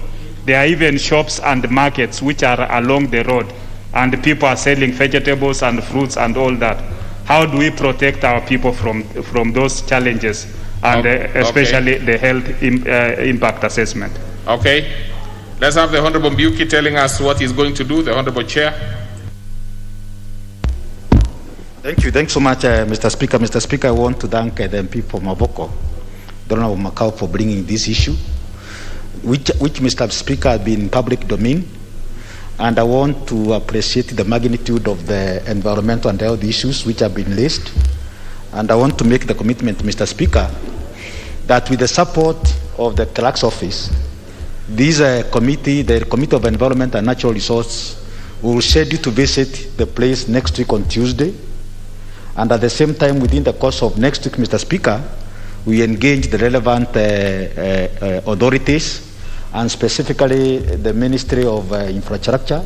there are even shops and markets which are along the road, and people are selling vegetables and fruits and all that. How do we protect our people from those challenges, and especially the health impact assessment? Okay. Let's have the Honorable Mbiuki telling us what he's going to do, the Honorable Chair. Thank you. Thanks so much, Mr. Speaker. Mr. Speaker, I want to thank the MP for Mavoko, Donald Macau, for bringing this issue, which Mr. Speaker, has been in public domain. And I want to appreciate the magnitude of the environmental and health issues which have been raised. And I want to make the commitment, Mr. Speaker, that with the support of the clerk's office, this committee, the Committee of Environment and Natural Resources, will schedule to visit the place next week on Tuesday. And at the same time, within the course of next week, Mr. Speaker, we engage the relevant authorities, and specifically the Ministry of Infrastructure,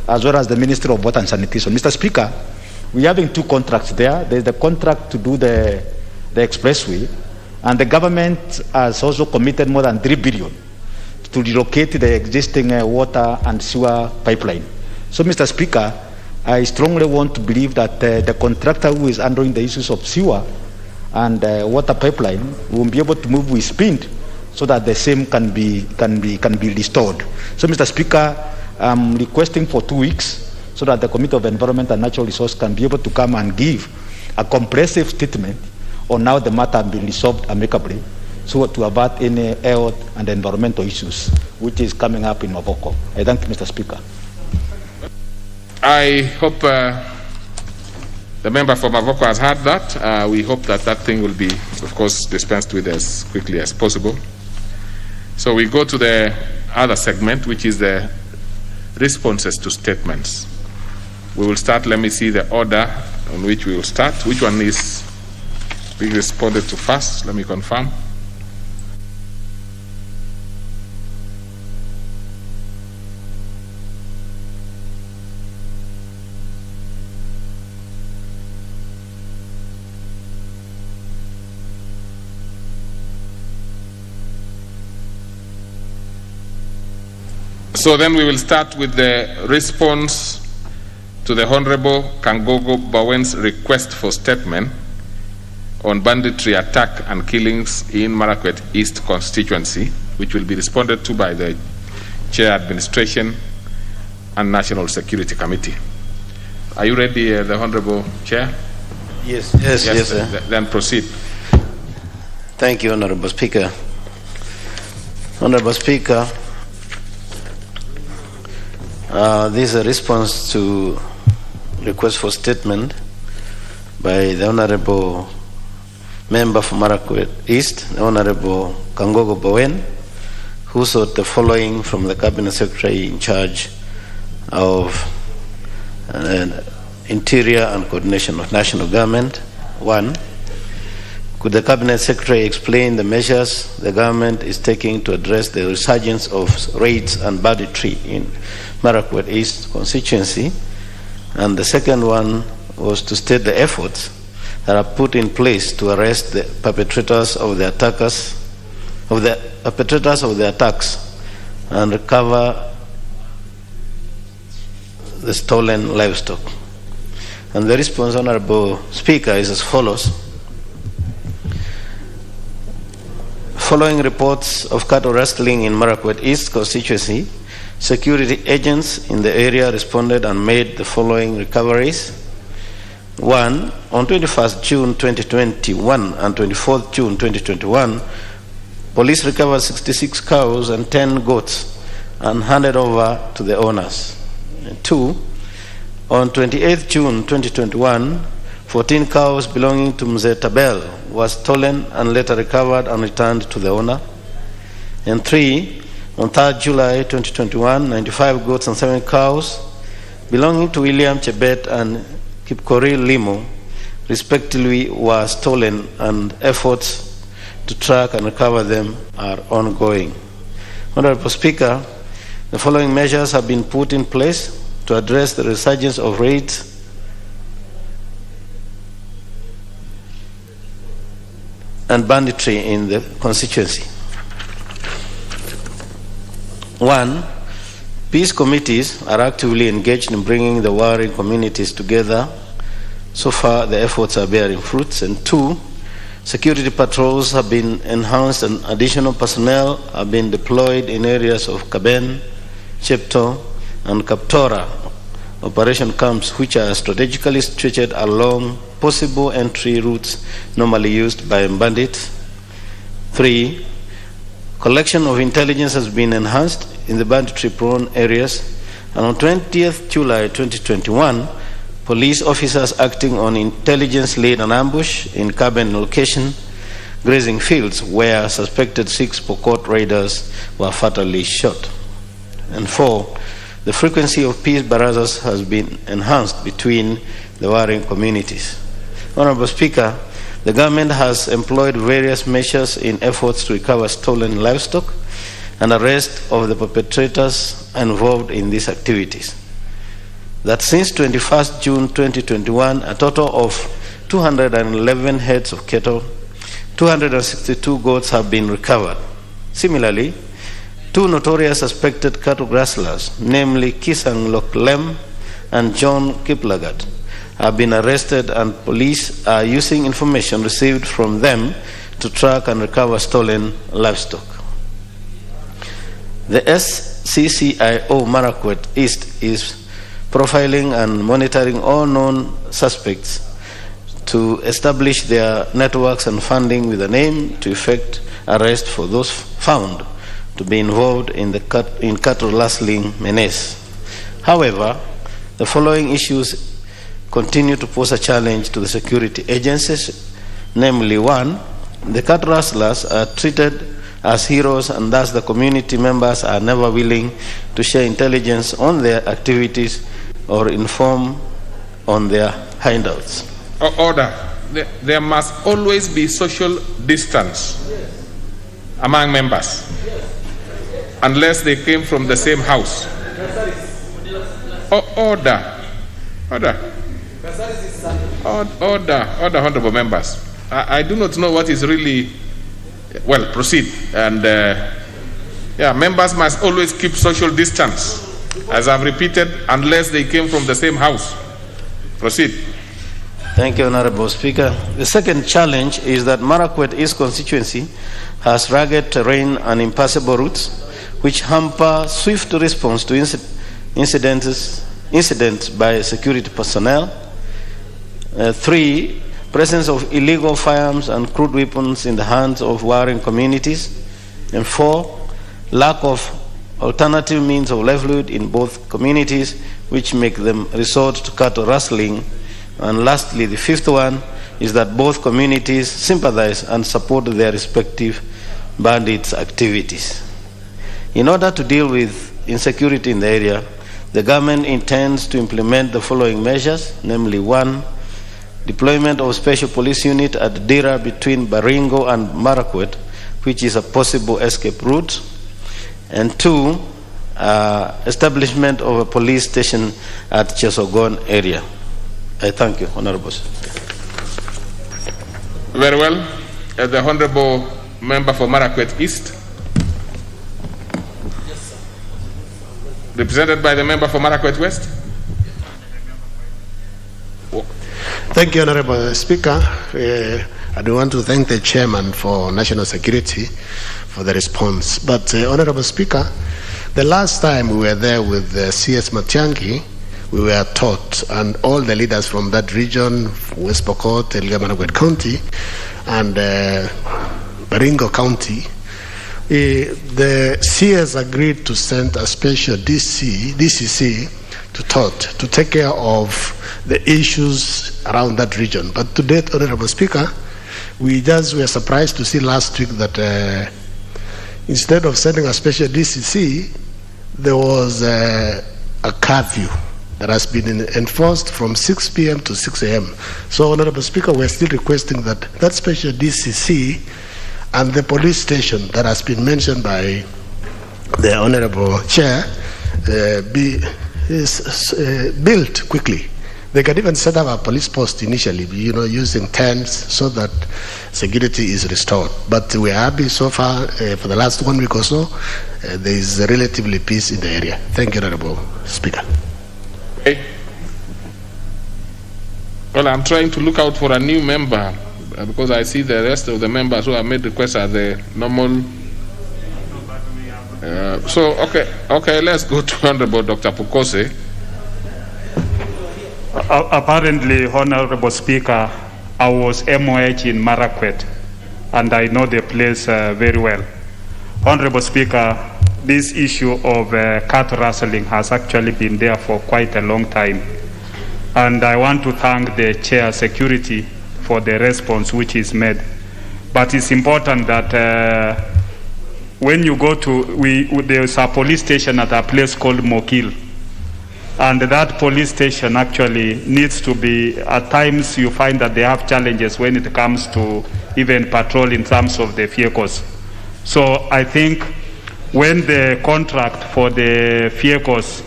as well as the Ministry of Water and Sanitation. Mr. Speaker, we're having two contracts there. There's the contract to do the expressway, and the government has also committed more than 3 billion to relocate the existing water and sewer pipeline. So, Mr. Speaker, I strongly want to believe that the contractor who is handling the issues of sewer and water pipeline will be able to move with speed, so that the same can be restored. So, Mr. Speaker, I'm requesting for 2 weeks so that the Committee of Environment and Natural Resources can be able to come and give a comprehensive statement on how the matter has been resolved amicably, so to avert any health and environmental issues which is coming up in Mavoko. I thank you, Mr. Speaker. I hope the member for Mavoko has heard that. We hope that that thing will be, of course, dispensed with as quickly as possible. So we go to the other segment, which is the responses to statements. We will start, let me see the order on which we will start. Which one is being responded to first? Let me confirm. So then we will start with the response to the Honorable Kangogo Bowen's request for statement on banditry attack and killings in Marakwet East constituency, which will be responded to by the Chair Administration and National Security Committee. Are you ready, the Honorable Chair? Yes, sir. Then proceed. Thank you, Honorable Speaker. Honorable Speaker, this is a response to request for statement by the Honorable Member for Marakwet East, the Honorable Kangogo Bowen, who sought the following from the Cabinet Secretary in charge of Interior and Coordination of National Government. 1. Could the Cabinet Secretary explain the measures the government is taking to address the resurgence of raids and banditry in Marakwet East constituency? And the second one was to state the efforts that are put in place to arrest the perpetrators of the attacks and recover the stolen livestock. And the response, Honorable Speaker, is as follows. following reports of cattle rustling in Marakwet East constituency, security agents in the area responded and made the following recoveries. 1. On 21st June 2021 and 24th June 2021, police recovered 66 cows and 10 goats and handed over to the owners. 2. On 28th June 2021, 14 cows belonging to Mzee Tabel was stolen and later recovered and returned to the owner. And 3. On 3rd July 2021, 95 goats and 7 cows belonging to William Chebet and Kipkori Limo respectively were stolen, and efforts to track and recover them are ongoing. Honorable Speaker, the following measures have been put in place to address the resurgence of raids and banditry in the constituency. 1. Peace committees are actively engaged in bringing the warring communities together. So far, the efforts are bearing fruits. And 2, security patrols have been enhanced and additional personnel have been deployed in areas of Kaben, Chepto, and Kaptora operation camps, which are strategically situated along possible entry routes normally used by bandits. 3, collection of intelligence has been enhanced in the banditry-prone areas, and on 20th July 2021, police officers acting on intelligence laid an ambush in Kaben location, grazing fields, where suspected 6 Pokot raiders were fatally shot. And 4, the frequency of peace barazas has been enhanced between the warring communities. Honorable Speaker, the government has employed various measures in efforts to recover stolen livestock and arrest of the perpetrators involved in these activities. That since 21st June 2021, a total of 211 heads of cattle, 262 goats have been recovered. Similarly, 2 notorious suspected cattle rustlers, namely Kisang Loklem and John Kiplagat, have been arrested, and police are using information received from them to track and recover stolen livestock. The SCCIO Marakwet East is profiling and monitoring all known suspects to establish their networks and funding with an aim to effect arrest for those found to be involved in cattle rustling menace. However, the following issues continue to pose a challenge to the security agencies, namely 1, the cattle rustlers are treated as heroes, and thus the community members are never willing to share intelligence on their activities or inform on their hindouts. Order. There must always be social distance among members, unless they came from the same house. Order. Honorable members. I do not know what is really. Well, proceed. And members must always keep social distance, as I've repeated, unless they came from the same house. Proceed. Thank you, Honorable Speaker. The second challenge is that Marakwet East constituency has rugged terrain and impassable routes, which hamper swift response to incidents by security personnel. 3, presence of illegal firearms and crude weapons in the hands of warring communities. And 4, lack of alternative means of livelihood in both communities, which make them resort to cattle rustling. And lastly, the 5th one is that both communities sympathize and support their respective bandits' activities. In order to deal with insecurity in the area, the government intends to implement the following measures, namely 1, deployment of special police unit at Dira between Baringo and Marakwet, which is a possible escape route. And 2, establishment of a police station at Chesogon area. I thank you, Honourables. Very well. The Honourable Member for Marakwet East. Yes, represented by the Member for Marakwet West. Thank you, Honourable Speaker. And we want to thank the chairman for national security for the response. But Honorable Speaker, the last time we were there with CS Matiang'i, we were taught, and all the leaders from that region, West Pokot, Elgeyo-Marakwet County, and Baringo County, the CS agreed to send a special DCC to TOT to take care of the issues around that region. But to date, Honorable Speaker, we were surprised to see last week that instead of sending a special DCC, there was a curfew that has been enforced from 6 p.m. to 6 a.m. So, Honorable Speaker, we're still requesting that that special DCC and the police station that has been mentioned by the Honorable Chair be built quickly. They can even set up a police post initially, using tents so that security is restored. But we are happy so far. For the last 1 week or so, there is relatively peace in the area. Thank you, Honorable Speaker. Okay. Well, I'm trying to look out for a new member because I see the rest of the members who have made requests are the normal. Okay, let's go to Honorable Dr. Pukose. Apparently, Honorable Speaker, I was MOH in Marakwet, and I know the place very well. Honorable Speaker, this issue of cat rustling has actually been there for quite a long time. And I want to thank the Chair Security for the response which is made. But it's important that when you go to, there's a police station at a place called Mokil. And that police station actually needs to be, at times you find that they have challenges when it comes to even patrol in terms of the vehicles. So I think when the contract for the vehicles,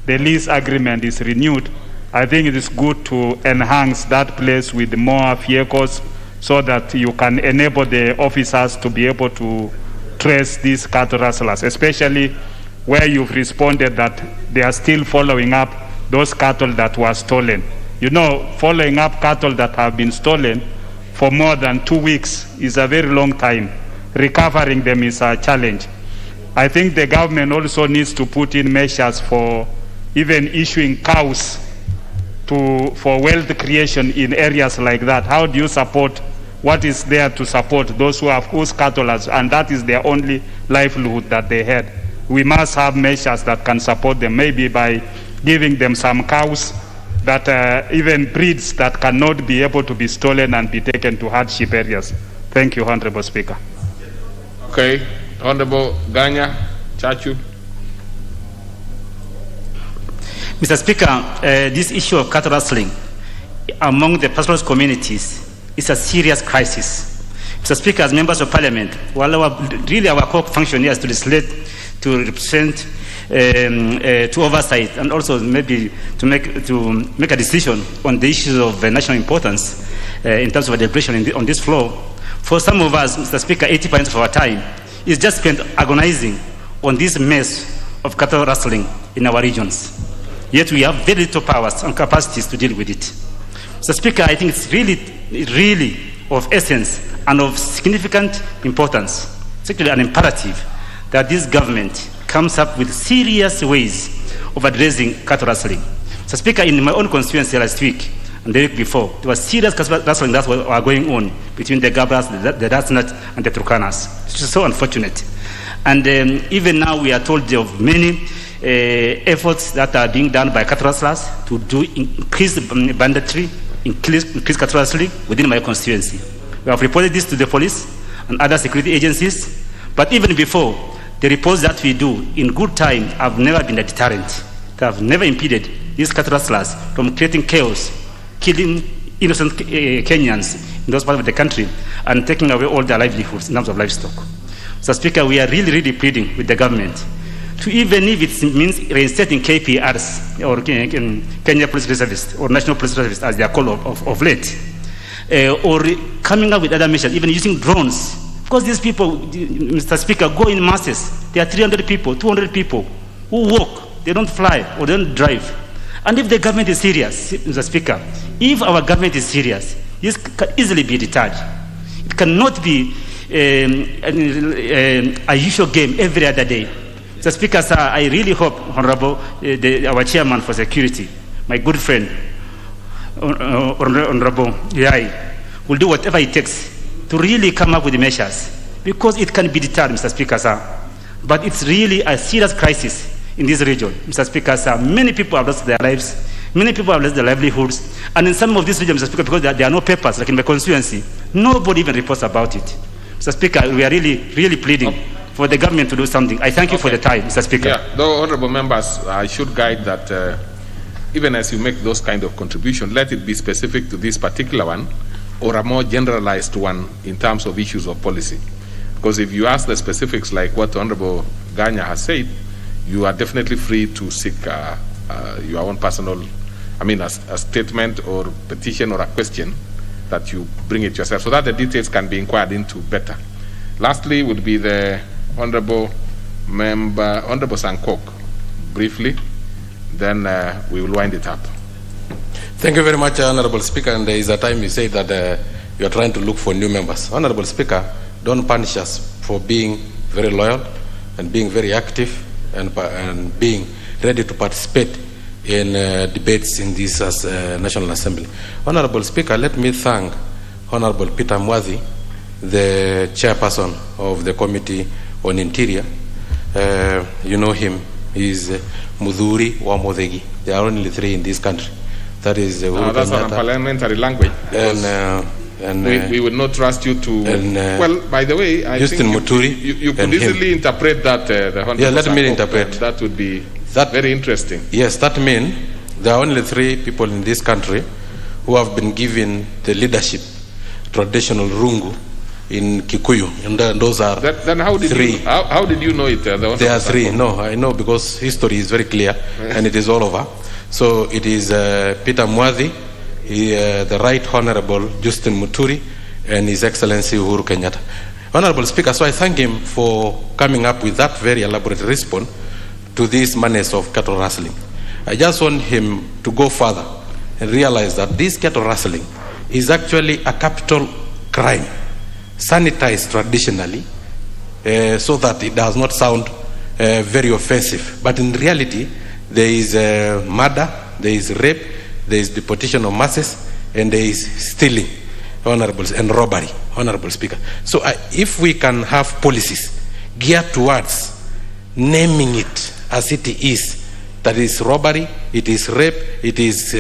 the lease agreement is renewed, I think it is good to enhance that place with more vehicles so that you can enable the officers to be able to trace these cattle rustlers, especially where you've responded that they are still following up those cattle that were stolen. Following up cattle that have been stolen for more than 2 weeks is a very long time. Recovering them is a challenge. I think the government also needs to put in measures for even issuing cows for wealth creation in areas like that. How do you support what is there to support those whose cattle and that is their only livelihood that they had? We must have measures that can support them, maybe by giving them some cows that even breeds that cannot be able to be stolen and be taken to hardship areas. Thank you, Honorable Speaker. Okay, Honorable Ganya Chachu. Mr. Speaker, this issue of cattle rustling among the pastoralist communities is a serious crisis. Mr. Speaker, as members of Parliament, while our core function is to legislate, to represent, to oversight, and also maybe to make a decision on the issues of national importance in terms of deliberation on this floor. For some of us, Mr. Speaker, 80% of our time is just spent agonizing on this mess of cattle rustling in our regions. Yet we have very little powers and capacities to deal with it. Mr. Speaker, I think it's really of essence and of significant importance, particularly an imperative, that this government comes up with serious ways of addressing cattle rustling. Mr. Speaker, in my own constituency last week and the week before, there was serious cattle rustling that was going on between the Gabras, the Dasnat, and the Turkanas. It's so unfortunate. And even now we are told of many efforts that are being done by cattle rustlers to increase banditry, increase cattle rustling within my constituency. We have reported this to the police and other security agencies, but even before, the reports that we do in good time have never been a deterrent. They have never impeded these cattle rustlers from creating chaos, killing innocent Kenyans in those parts of the country, and taking away all their livelihoods in terms of livestock. Mr. Speaker, we are really pleading with the government to, even if it means reinstating KPRs or Kenya Police Reservists or National Police Reservists as they are called of late, or coming up with other measures, even using drones. Because these people, Mr. Speaker, go in masses. There are 300 people, 200 people who walk. They don't fly or they don't drive. And if the government is serious, Mr. Speaker, if our government is serious, this can easily be deterred. cannot be a usual game every other day. Mr. Speaker, sir, I really hope, Honorable, our chairman for security, my good friend, Honorable Yai, will do whatever it takes to really come up with the measures, because it can be deterred, Mr. Speaker, sir. But it's really a serious crisis in this region, Mr. Speaker, sir. Many people have lost their lives, many people have lost their livelihoods, and in some of these regions, Mr. Speaker, because there are no papers, like in my constituency, nobody even reports about it. Mr. Speaker, we are really pleading for the government to do something. I thank you for the time, Mr. Speaker. Yeah, though, honorable members, I should guide that even as you make those kind of contributions, let it be specific to this particular one or a more generalized one in terms of issues of policy. Because if you ask the specifics like what Honorable Ganya has said, you are definitely free to seek your own personal, a statement or petition or a question that you bring it yourself, so that the details can be inquired into better. Lastly would be the Honorable Member, Honorable Sankok, briefly, then we will wind it up. Thank you very much, Honorable Speaker. And there is a time you say that you are trying to look for new members. Honorable Speaker, don't punish us for being very loyal and being very active and being ready to participate in debates in this National Assembly. Honorable Speaker, let me thank Honorable Peter Mwadhi, the chairperson of the Committee on Interior. You know him. He's Mudhuri wa Modegi. There are only 3 in this country. That is that's an parliamentary language. And we would not trust you to. Well, by the way, I Justin think Muturi you could easily interpret that. Yeah, let me interpret. That would be very interesting. Yes, that means there are only 3 people in this country who have been given the leadership, traditional rungu in Kikuyu, and those are then how did 3. How did you know it? There are 3. No, I know because history is very clear and it is all over. So it is Peter Mwadhi, the Right Honorable Justin Muturi, and His Excellency Uhuru Kenyatta. Honorable Speaker, so I thank him for coming up with that very elaborate response to this menace of cattle rustling. I just want him to go further and realize that this cattle rustling is actually a capital crime, sanitized traditionally, so that it does not sound very offensive. But in reality, there is murder, there is rape, there is deportation of masses, and there is stealing, honorables, and robbery, Honorable Speaker. So if we can have policies geared towards naming it as it is, that is robbery, it is rape, it is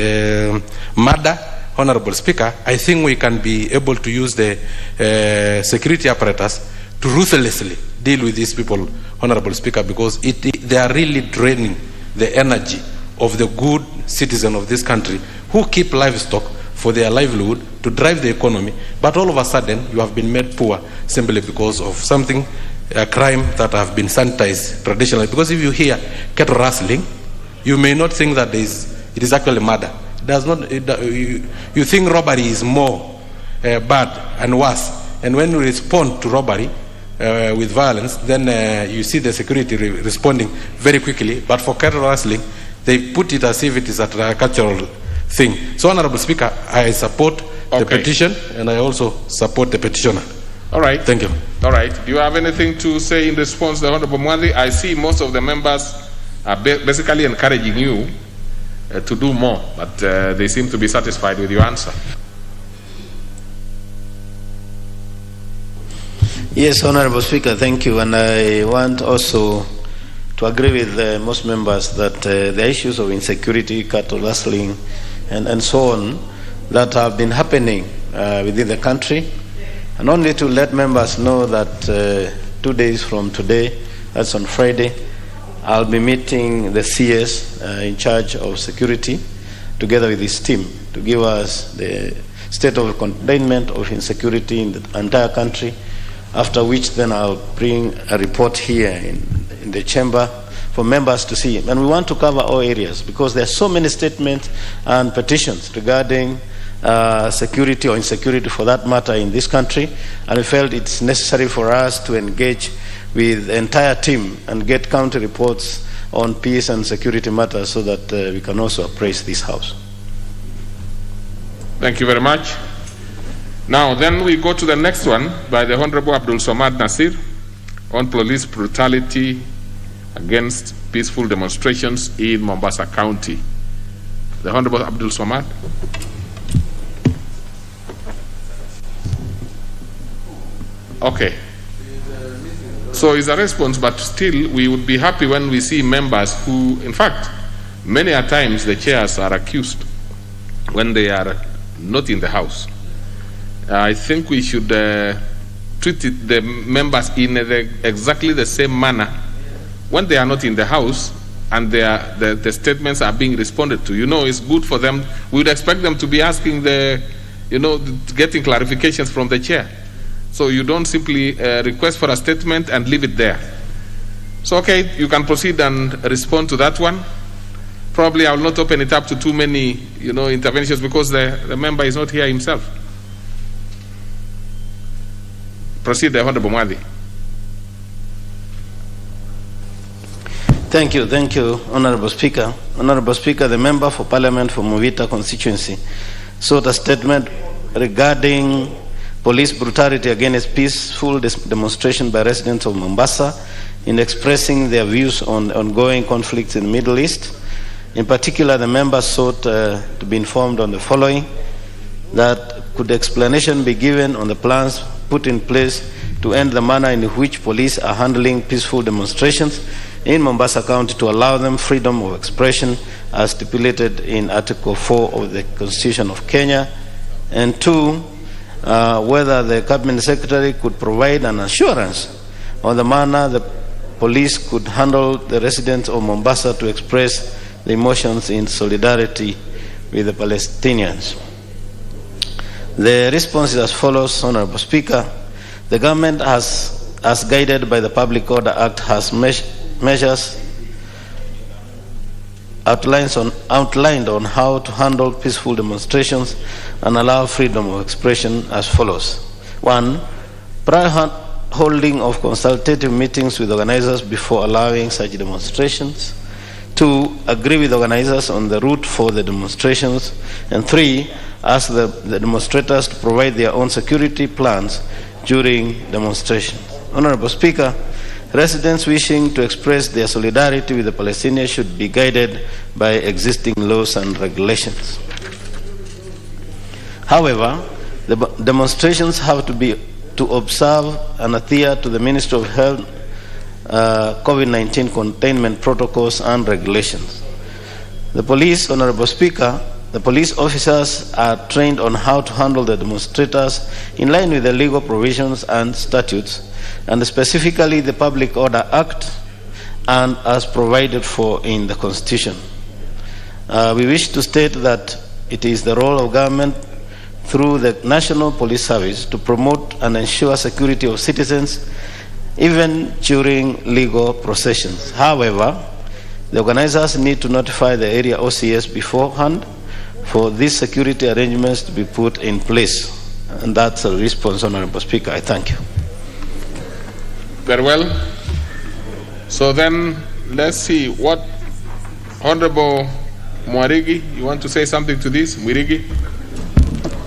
murder, Honorable Speaker, I think we can be able to use the security apparatus to ruthlessly deal with these people, Honorable Speaker, because they are really draining the energy of the good citizen of this country who keep livestock for their livelihood to drive the economy, but all of a sudden you have been made poor simply because of something, a crime that have been sanitized traditionally. Because if you hear cattle rustling, you may not think that it is actually murder. It does not. You think robbery is more bad and worse, and when you respond to robbery with violence, then you see the security responding very quickly. But for cattle rustling, they put it as if it is a cultural thing. So, Honorable Speaker, I support the petition, and I also support the petitioner. All right. Thank you. All right. Do you have anything to say in response to the Honorable Mwadhi? I see most of the members are basically encouraging you to do more, but they seem to be satisfied with your answer. Yes, Honorable Speaker, thank you. And I want also to agree with most members that the issues of insecurity, cattle rustling, and so on that have been happening within the country. And only to let members know that 2 days from today, that's on Friday, I'll be meeting the CS in charge of security together with his team to give us the state of containment of insecurity in the entire country, after which then I'll bring a report here in the chamber for members to see. And we want to cover all areas because there are so many statements and petitions regarding security or insecurity for that matter in this country, and we felt it's necessary for us to engage with the entire team and get counter reports on peace and security matters so that we can also appraise this House. Thank you very much. Now, then we go to the next one by the Honorable Abdul Samad Nasir on police brutality against peaceful demonstrations in Mombasa County. The Honorable Abdul Samad. Okay. So it's a response, but still we would be happy when we see members who, in fact, many a times the chairs are accused when they are not in the House. I think we should treat the members in exactly the same manner when they are not in the House and the statements are being responded to. You know, it's good for them. We would expect them to be asking getting clarifications from the chair. So you don't simply request for a statement and leave it there. So, okay, you can proceed and respond to that one. Probably I will not open it up to too many, interventions because the member is not here himself. Proceed, the Honorable Mwadi. Thank you, Honorable Speaker. Honorable Speaker, the member for Parliament for Movita constituency sought a statement regarding police brutality against peaceful demonstration by residents of Mombasa in expressing their views on ongoing conflicts in the Middle East. In particular, the member sought to be informed on the following: that could explanation be given on the plans put in place to end the manner in which police are handling peaceful demonstrations in Mombasa County to allow them freedom of expression as stipulated in Article 4 of the Constitution of Kenya? And two, whether the Cabinet Secretary could provide an assurance on the manner the police could handle the residents of Mombasa to express the emotions in solidarity with the Palestinians. The response is as follows, Honorable Speaker. The government has, as guided by the Public Order Act, has measures outlined on how to handle peaceful demonstrations and allow freedom of expression as follows. 1. Prior holding of consultative meetings with organizers before allowing such demonstrations. 2. Agree with organizers on the route for the demonstrations. And 3. Ask the demonstrators to provide their own security plans during demonstrations. Honorable Speaker, residents wishing to express their solidarity with the Palestinians should be guided by existing laws and regulations. However, the demonstrations have to observe and adhere to the Ministry of Health COVID-19 containment protocols and regulations. The police, Honorable Speaker, the police officers are trained on how to handle the demonstrators in line with the legal provisions and statutes, and specifically the Public Order Act and as provided for in the Constitution. We wish to state that it is the role of government through the National Police Service to promote and ensure security of citizens even during legal processions. However, the organizers need to notify the area OCS beforehand for these security arrangements to be put in place. And that's a response, Honorable Speaker. I thank you. Very well. So then, let's see what Honorable Mwarigi, you want to say something to this? Mwirigi?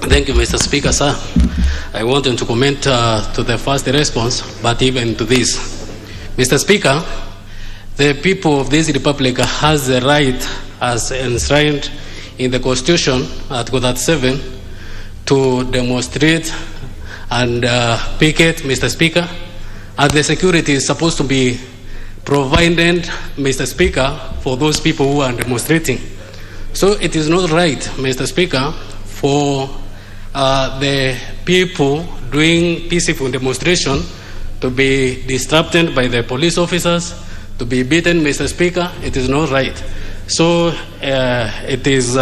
Thank you, Mr. Speaker, sir. I wanted to comment to the first response, but even to this. Mr. Speaker, the people of this republic has the right, as enshrined in the Constitution, Article 37, to demonstrate and picket, Mr. Speaker, and the security is supposed to be provided, Mr. Speaker, for those people who are demonstrating. So it is not right, Mr. Speaker, for the people doing peaceful demonstration to be disrupted by the police officers, to be beaten, Mr. Speaker. It is not right. So it is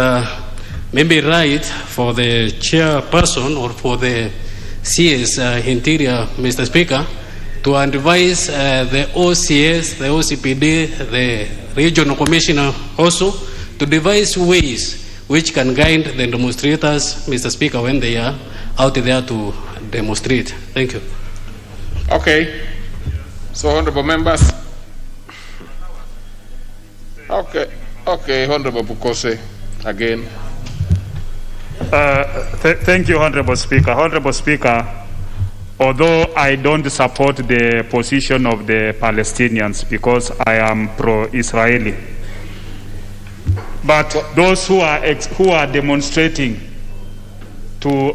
maybe right for the chairperson or for the CS Interior, Mr. Speaker, to advise the OCS, the OCPD, the regional commissioner also to devise ways which can guide the demonstrators, Mr. Speaker, when they are out there to demonstrate. Thank you. Okay. So, honorable members. Okay, Honorable Bukose, again. Thank you, Honorable Speaker. Honorable Speaker, although I don't support the position of the Palestinians because I am pro-Israeli, but those who are demonstrating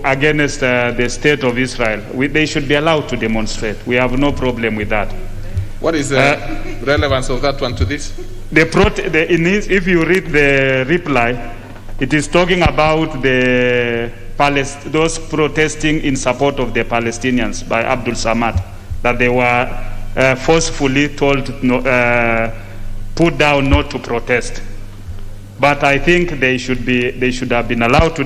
against the state of Israel, they should be allowed to demonstrate. We have no problem with that. What is the relevance of that one to this? If you read the reply, it is talking about those protesting in support of the Palestinians by Abdul Samad, that they were forcefully told, put down not to protest. But I think they should have been allowed to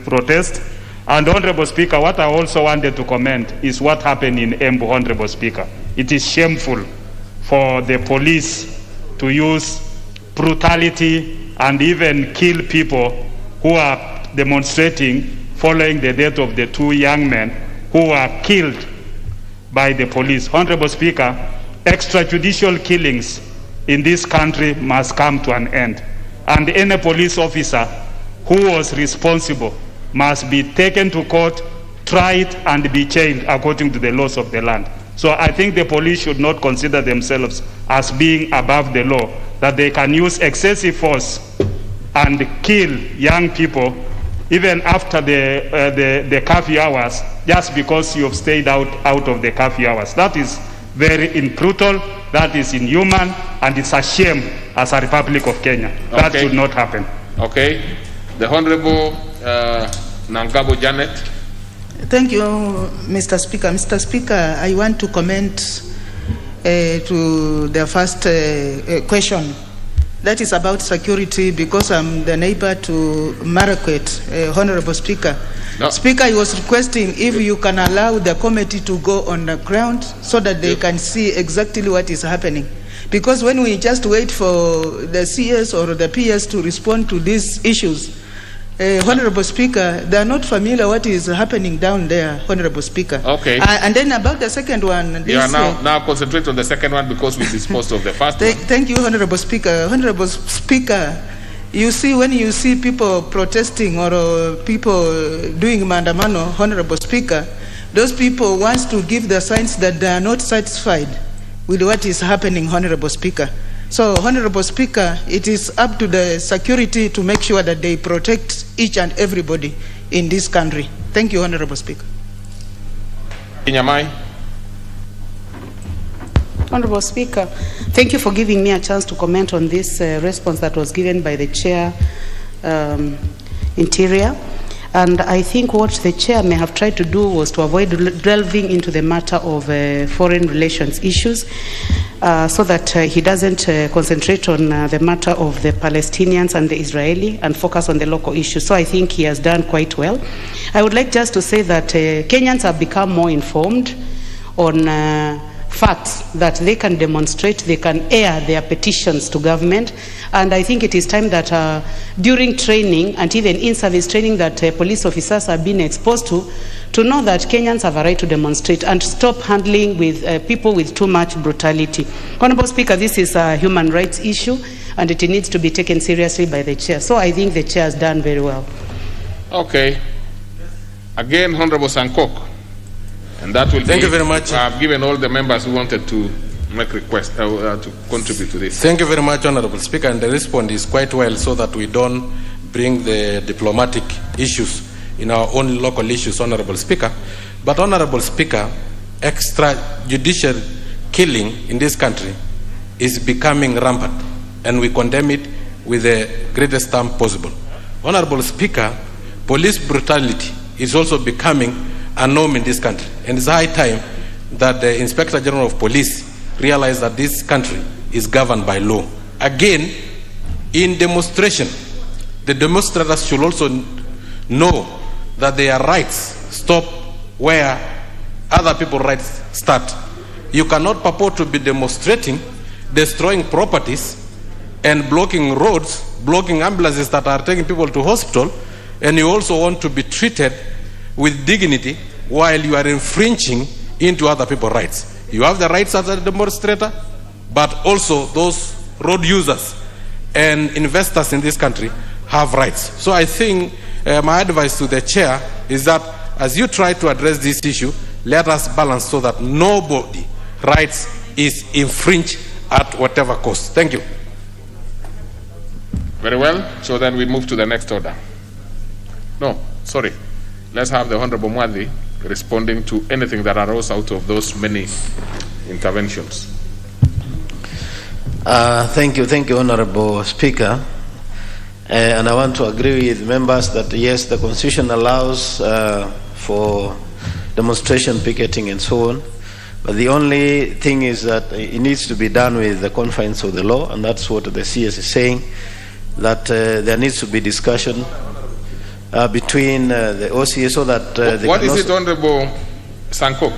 protest. And Honorable Speaker, what I also wanted to comment is what happened in Embu, Honorable Speaker. It is shameful for the police to use brutality and even kill people who are demonstrating following the death of the two young men who were killed by the police. Honorable Speaker, extrajudicial killings in this country must come to an end. And any police officer who was responsible must be taken to court, tried, and be jailed according to the laws of the land. So I think the police should not consider themselves as being above the law, that they can use excessive force and kill young people even after the curfew hours, just because you have stayed out of the curfew hours. That is very brutal, that is inhuman, and it's a shame as a Republic of Kenya. That should not happen. Okay. The Honorable Nangabo Janet. Thank you, Mr. Speaker. Mr. Speaker, I want to comment to the first question. That is about security, because I'm the neighbor to Marakwet, Honorable Speaker. No. Speaker, I was requesting if you can allow the committee to go on the ground so that they can see exactly what is happening. Because when we just wait for the CS or the PS to respond to these issues, Honorable Speaker, they are not familiar what is happening down there, Honorable Speaker. Okay. And then about the second one. You are now concentrate on the second one because we disposed of the first one. Thank you, Honorable Speaker. Honorable Speaker, you see, when you see people protesting or people doing mandamano, Honorable Speaker, those people want to give the signs that they are not satisfied with what is happening, Honorable Speaker. So, Honorable Speaker, it is up to the security to make sure that they protect each and everybody in this country. Thank you, Honorable Speaker. Inyamai. Honorable Speaker, thank you for giving me a chance to comment on this response that was given by the Chair, Interior. And I think what the Chair may have tried to do was to avoid delving into the matter of foreign relations issues so that he doesn't concentrate on the matter of the Palestinians and the Israeli and focus on the local issues. So I think he has done quite well. I would like just to say that Kenyans have become more informed on facts that they can demonstrate, they can air their petitions to government. And I think it is time that during training and even in-service training that police officers are being exposed to know that Kenyans have a right to demonstrate and stop handling with people with too much brutality. Honorable Speaker, this is a human rights issue and it needs to be taken seriously by the Chair. So I think the Chair has done very well. Okay. Again, Honorable Sankok. And that will Thank you very much. I've given all the members who wanted to make requests to contribute to this. Thank you very much, Honorable Speaker. And the response is quite well so that we don't bring the diplomatic issues in our own local issues, Honorable Speaker. But, Honorable Speaker, extrajudicial killing in this country is becoming rampant, and we condemn it with the greatest term possible. Honorable Speaker, police brutality is also becoming a norm in this country, and it's high time that the Inspector General of Police realize that this country is governed by law. Again, in demonstration, the demonstrators should also know that their rights stop where other people's rights start. You cannot purport to be demonstrating, destroying properties, and blocking roads, blocking ambulances that are taking people to hospital, and you also want to be treated with dignity while you are infringing into other people's rights. You have the rights as a demonstrator, but also those road users and investors in this country have rights. So I think my advice to the chair is that as you try to address this issue, let us balance so that nobody rights is infringed at whatever cost. Thank you. Very well. So then we move to the next order. No, sorry. Let's have the Honorable Mwadhi responding to anything that arose out of those many interventions. Thank you, Honorable Speaker. And I want to agree with members that yes, the Constitution allows for demonstration, picketing, and so on. But the only thing is that it needs to be done with the confines of the law, and that's what the CS is saying, that there needs to be discussion between the OCA so that what is it, Honorable Sanko?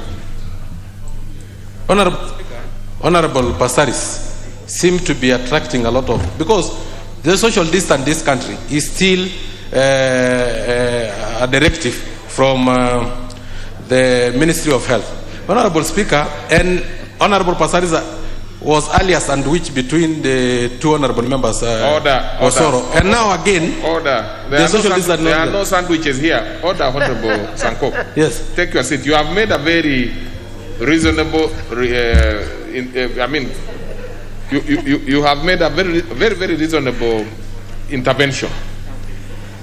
Honorable Pasaris seem to be attracting a lot of, because the social distance in this country is still a directive from the Ministry of Health. Honorable Speaker, and Honorable Pasaris was earlier sandwiched between the two honorable members, order. And now again, order. There are no sandwiches here. Order, Honorable Sanko. Yes. Take your seat. You have made a very reasonable. You have made a very reasonable intervention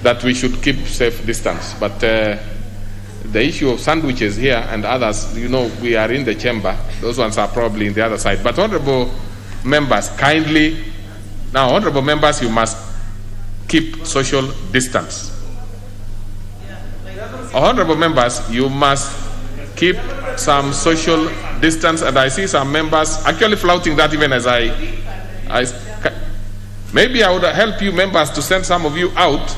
that we should keep safe distance. But the issue of sandwiches here and others, we are in the chamber. Those ones are probably in the other side. But honorable members, kindly, now honorable members, you must keep social distance. Honorable members, you must keep some social distance, and I see some members actually flouting that even as maybe I would help you members to send some of you out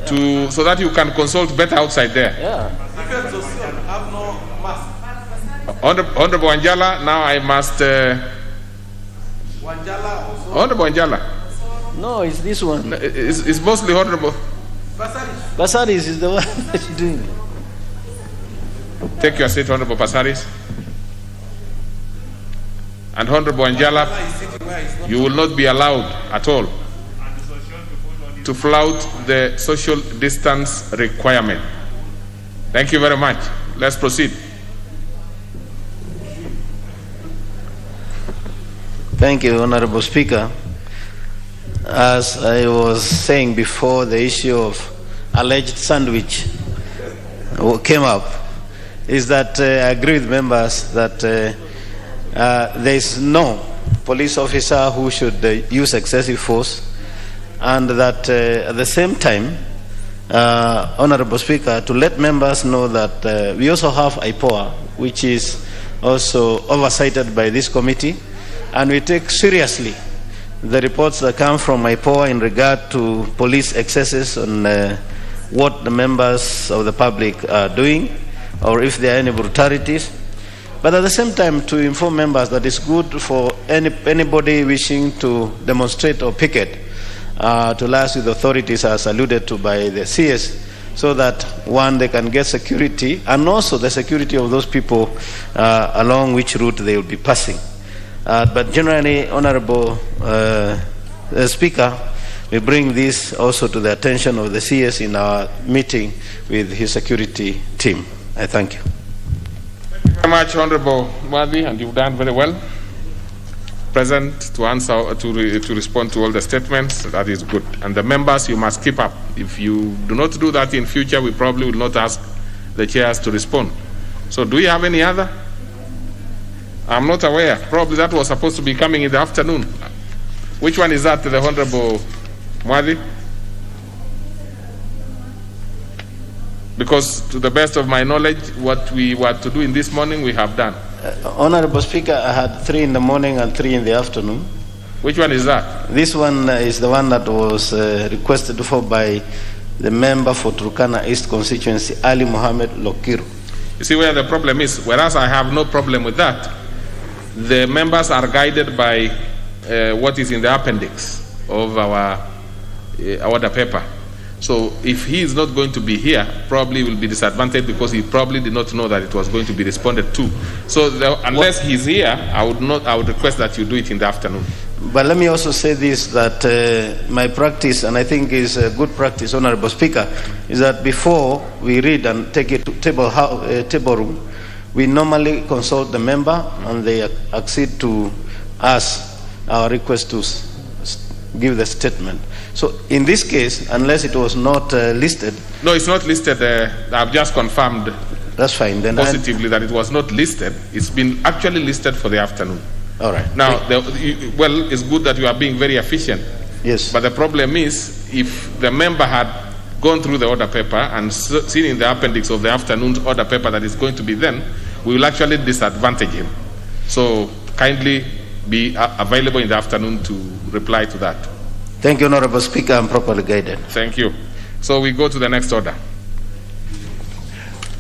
so that you can consult better outside there. Yeah. Honorable Wanjala, now I must Honorable Wanjala. No, it's this one. It's mostly Honorable Pasaris is the one that's doing it. Take your seat, Honorable Pasaris. And Honorable Wanjala, you will not be allowed at all to flout the social distance requirement. Thank you very much. Let's proceed. Thank you, Honorable Speaker. As I was saying before, the issue of alleged sandwich came up, is that I agree with members that there is no police officer who should use excessive force, and that at the same time, Honorable Speaker, to let members know that we also have IPOA, which is also oversighted by this committee, and we take seriously the reports that come from IPOA in regard to police excesses on what the members of the public are doing, or if there are any brutalities. But at the same time, to inform members that it's good for anybody wishing to demonstrate or picket to liaise with authorities as alluded to by the CS, so that one, they can get security, and also the security of those people along which route they will be passing. But generally, Honorable Speaker, we bring this also to the attention of the CS in our meeting with his security team. I thank you. Thank you very much, Honorable Mwadhi, and you've done very well. Present to answer, to respond to all the statements. That is good. And the members, you must keep up. If you do not do that in future, we probably will not ask the chairs to respond. So do we have any other? I'm not aware. Probably that was supposed to be coming in the afternoon. Which one is that, the Honorable Mwadhi? Because to the best of my knowledge, what we were to do in this morning, we have done. Honorable Speaker, I had 3 in the morning and 3 in the afternoon. Which one is that? This one is the one that was requested for by the member for Turkana East constituency, Ali Mohammed Lokiru. You see where the problem is? Whereas I have no problem with that, the members are guided by what is in the appendix of our order paper. So if he is not going to be here, probably will be disadvantaged because he probably did not know that it was going to be responded to. So unless he's here, I would request that you do it in the afternoon. But let me also say this, that my practice, and I think is a good practice, Honorable Speaker, is that before we read and take it to table room, we normally consult the member and they accede to us, our request to give the statement. So in this case, unless it was not listed. No, it's not listed. I've just confirmed. That's fine. Then positively that it was not listed. It's been actually listed for the afternoon. All right. Now, well, it's good that you are being very efficient. Yes. But the problem is, if the member had gone through the order paper and seen in the appendix of the afternoon order paper that is going to be then, we will actually disadvantage him. So kindly be available in the afternoon to reply to that. Thank you, Honorable Speaker. I'm properly guided. Thank you. So we go to the next order.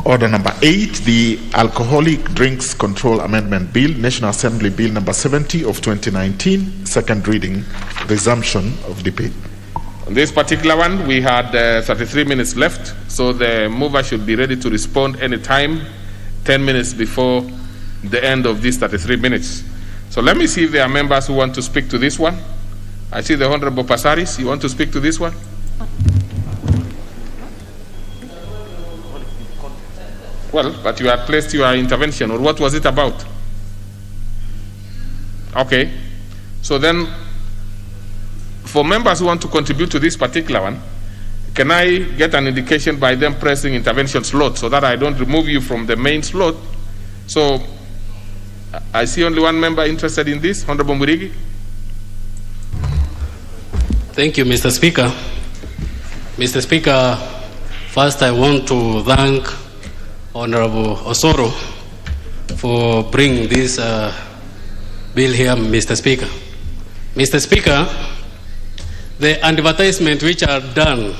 Order number 8, the Alcoholic Drinks Control Amendment Bill, National Assembly Bill number 70 of 2019, second reading, resumption of debate. On this particular one, we had 33 minutes left, so the mover should be ready to respond anytime, 10 minutes before the end of these 33 minutes. So let me see if there are members who want to speak to this one. I see the Honorable Pasaris. You want to speak to this one? Well, but you had placed your intervention, or what was it about? Okay. So then, for members who want to contribute to this particular one, can I get an indication by them pressing intervention slot so that I don't remove you from the main slot? So, I see only one member interested in this, Honorable Murigi. Thank you, Mr. Speaker. Mr. Speaker, first I want to thank Honorable Osoro for bringing this bill here, Mr. Speaker. Mr. Speaker, the advertisement which are done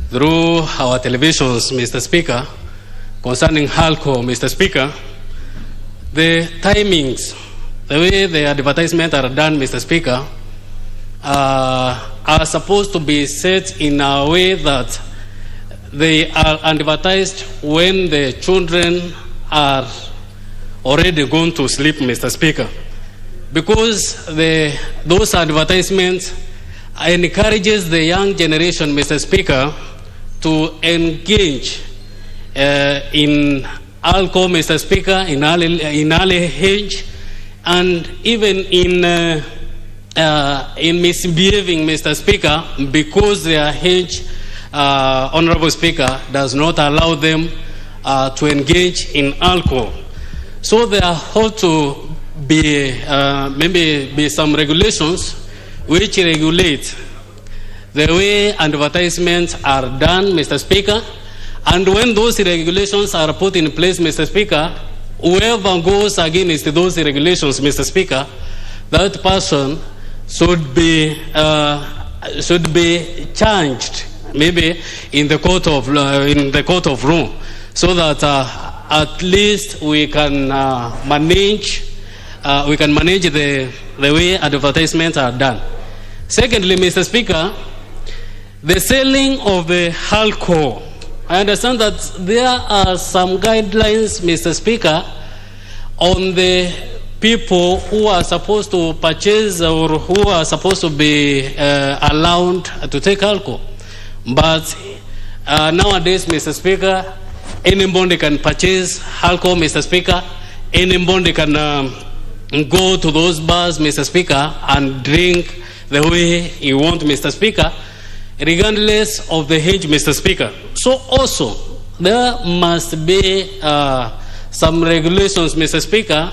through our televisions, Mr. Speaker, concerning alcohol, Mr. Speaker, the timings, the way the advertisements are done, Mr. Speaker, are supposed to be set in a way that they are advertised when the children are already gone to sleep, Mr. Speaker. Because those advertisements encourages the young generation, Mr. Speaker, to engage in alcohol, Mr. Speaker, in early age, and even in misbehaving, Mr. Speaker, because their age, Honorable Speaker, does not allow them to engage in alcohol. So there ought to be maybe some regulations which regulate the way advertisements are done, Mr. Speaker. And when those regulations are put in place, Mr. Speaker, whoever goes against those regulations, Mr. Speaker, that person should be charged, maybe in the court of law, so that at least we can manage the way advertisements are done. Secondly, Mr. Speaker, the selling of the alcohol. I understand that there are some guidelines, Mr. Speaker, on the people who are supposed to purchase or who are supposed to be allowed to take alcohol. But nowadays, Mr. Speaker, anybody can purchase alcohol, Mr. Speaker. Anybody can go to those bars, Mr. Speaker, and drink the way he wants, Mr. Speaker, regardless of the age, Mr. Speaker. So also, there must be some regulations, Mr. Speaker,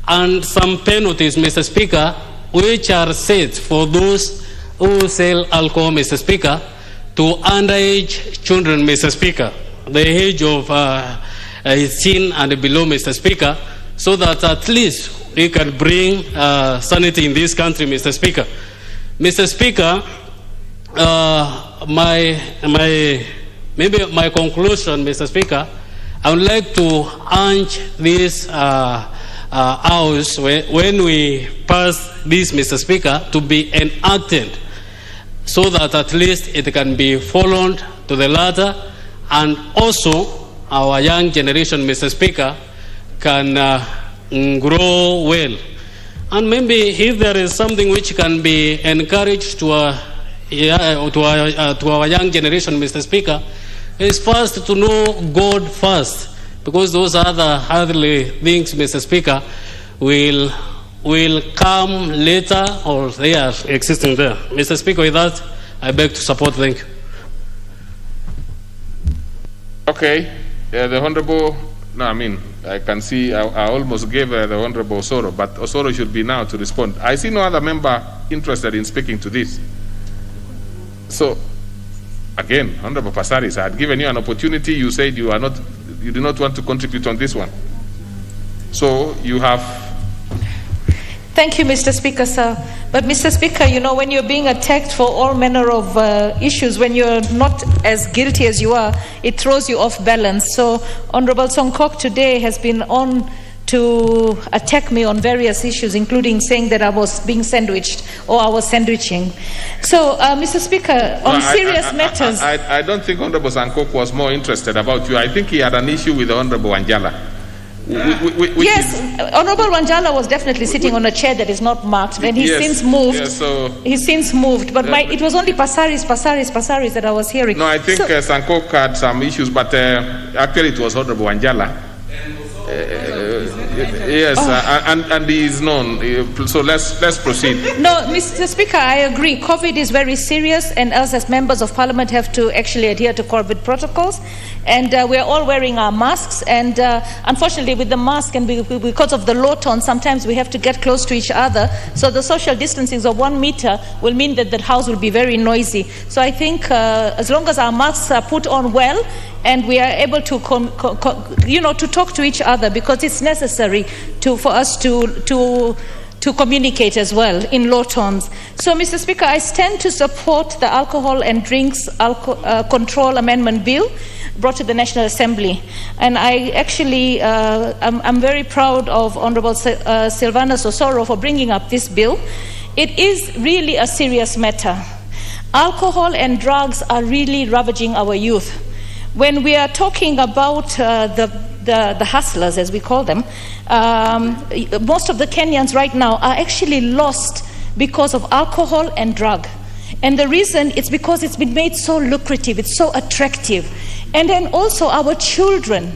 and some penalties, Mr. Speaker, which are set for those who sell alcohol, Mr. Speaker, to underage children, Mr. Speaker, the age of 18 and below, Mr. Speaker, so that at least we can bring sanity in this country, Mr. Speaker. Mr. Speaker, my conclusion, Mr. Speaker, I would like to urge this House, when we pass this, Mr. Speaker, to be enacted, so that at least it can be followed to the latter, and also our young generation, Mr. Speaker, can grow well And maybe if there is something which can be encouraged to our young generation, Mr. Speaker, is first to know God first, because those other earthly things, Mr. Speaker, will come later, or they are existing there. Mr. Speaker, with that, I beg to support. Thank you. Okay, the Honorable, no, I mean, I can see I almost gave the Honorable Osoro, but Osoro should be now to respond. I see no other member interested in speaking to this. So, again, Honorable Pasaris, I had given you an opportunity. You said you do not want to contribute on this one. So, you have... Thank you, Mr. Speaker, sir. But, Mr. Speaker, you know, when you're being attacked for all manner of issues, when you're not as guilty as you are, it throws you off balance. So, Honorable Songkok today has been on to attack me on various issues, including saying that I was being sandwiched or I was sandwiching. So, Mr. Speaker, on serious matters... I don't think Honorable Songkok was more interested about you. I think he had an issue with the Honorable Wanjala. Yes, Honorable Wanjala was definitely sitting on a chair that is not marked, and he's since moved. Yes, so, he's since moved, but it was only Pasaris that I was hearing. No, I think Songkok had some issues, but actually it was Honorable Wanjala. Yes, and he is known. So let's proceed. No, Mr. Speaker, I agree. COVID is very serious, and us as members of Parliament have to actually adhere to COVID protocols. And we're all wearing our masks. And unfortunately, with the mask and because of the low tone, sometimes we have to get close to each other. So the social distancing of 1 meter will mean that the house will be very noisy. So I think as long as our masks are put on well, and we are able to, to talk to each other, because it's necessary for us to communicate as well in low tones. So, Mr. Speaker, I stand to support the Alcohol and Drinks Control Amendment Bill brought to the National Assembly. And I actually, I'm very proud of Honorable Silvanus Osoro for bringing up this bill. It is really a serious matter. Alcohol and drugs are really ravaging our youth. When we are talking about the hustlers, as we call them, most of the Kenyans right now are actually lost because of alcohol and drug. And the reason, it's because it's been made so lucrative, it's so attractive. And then also our children,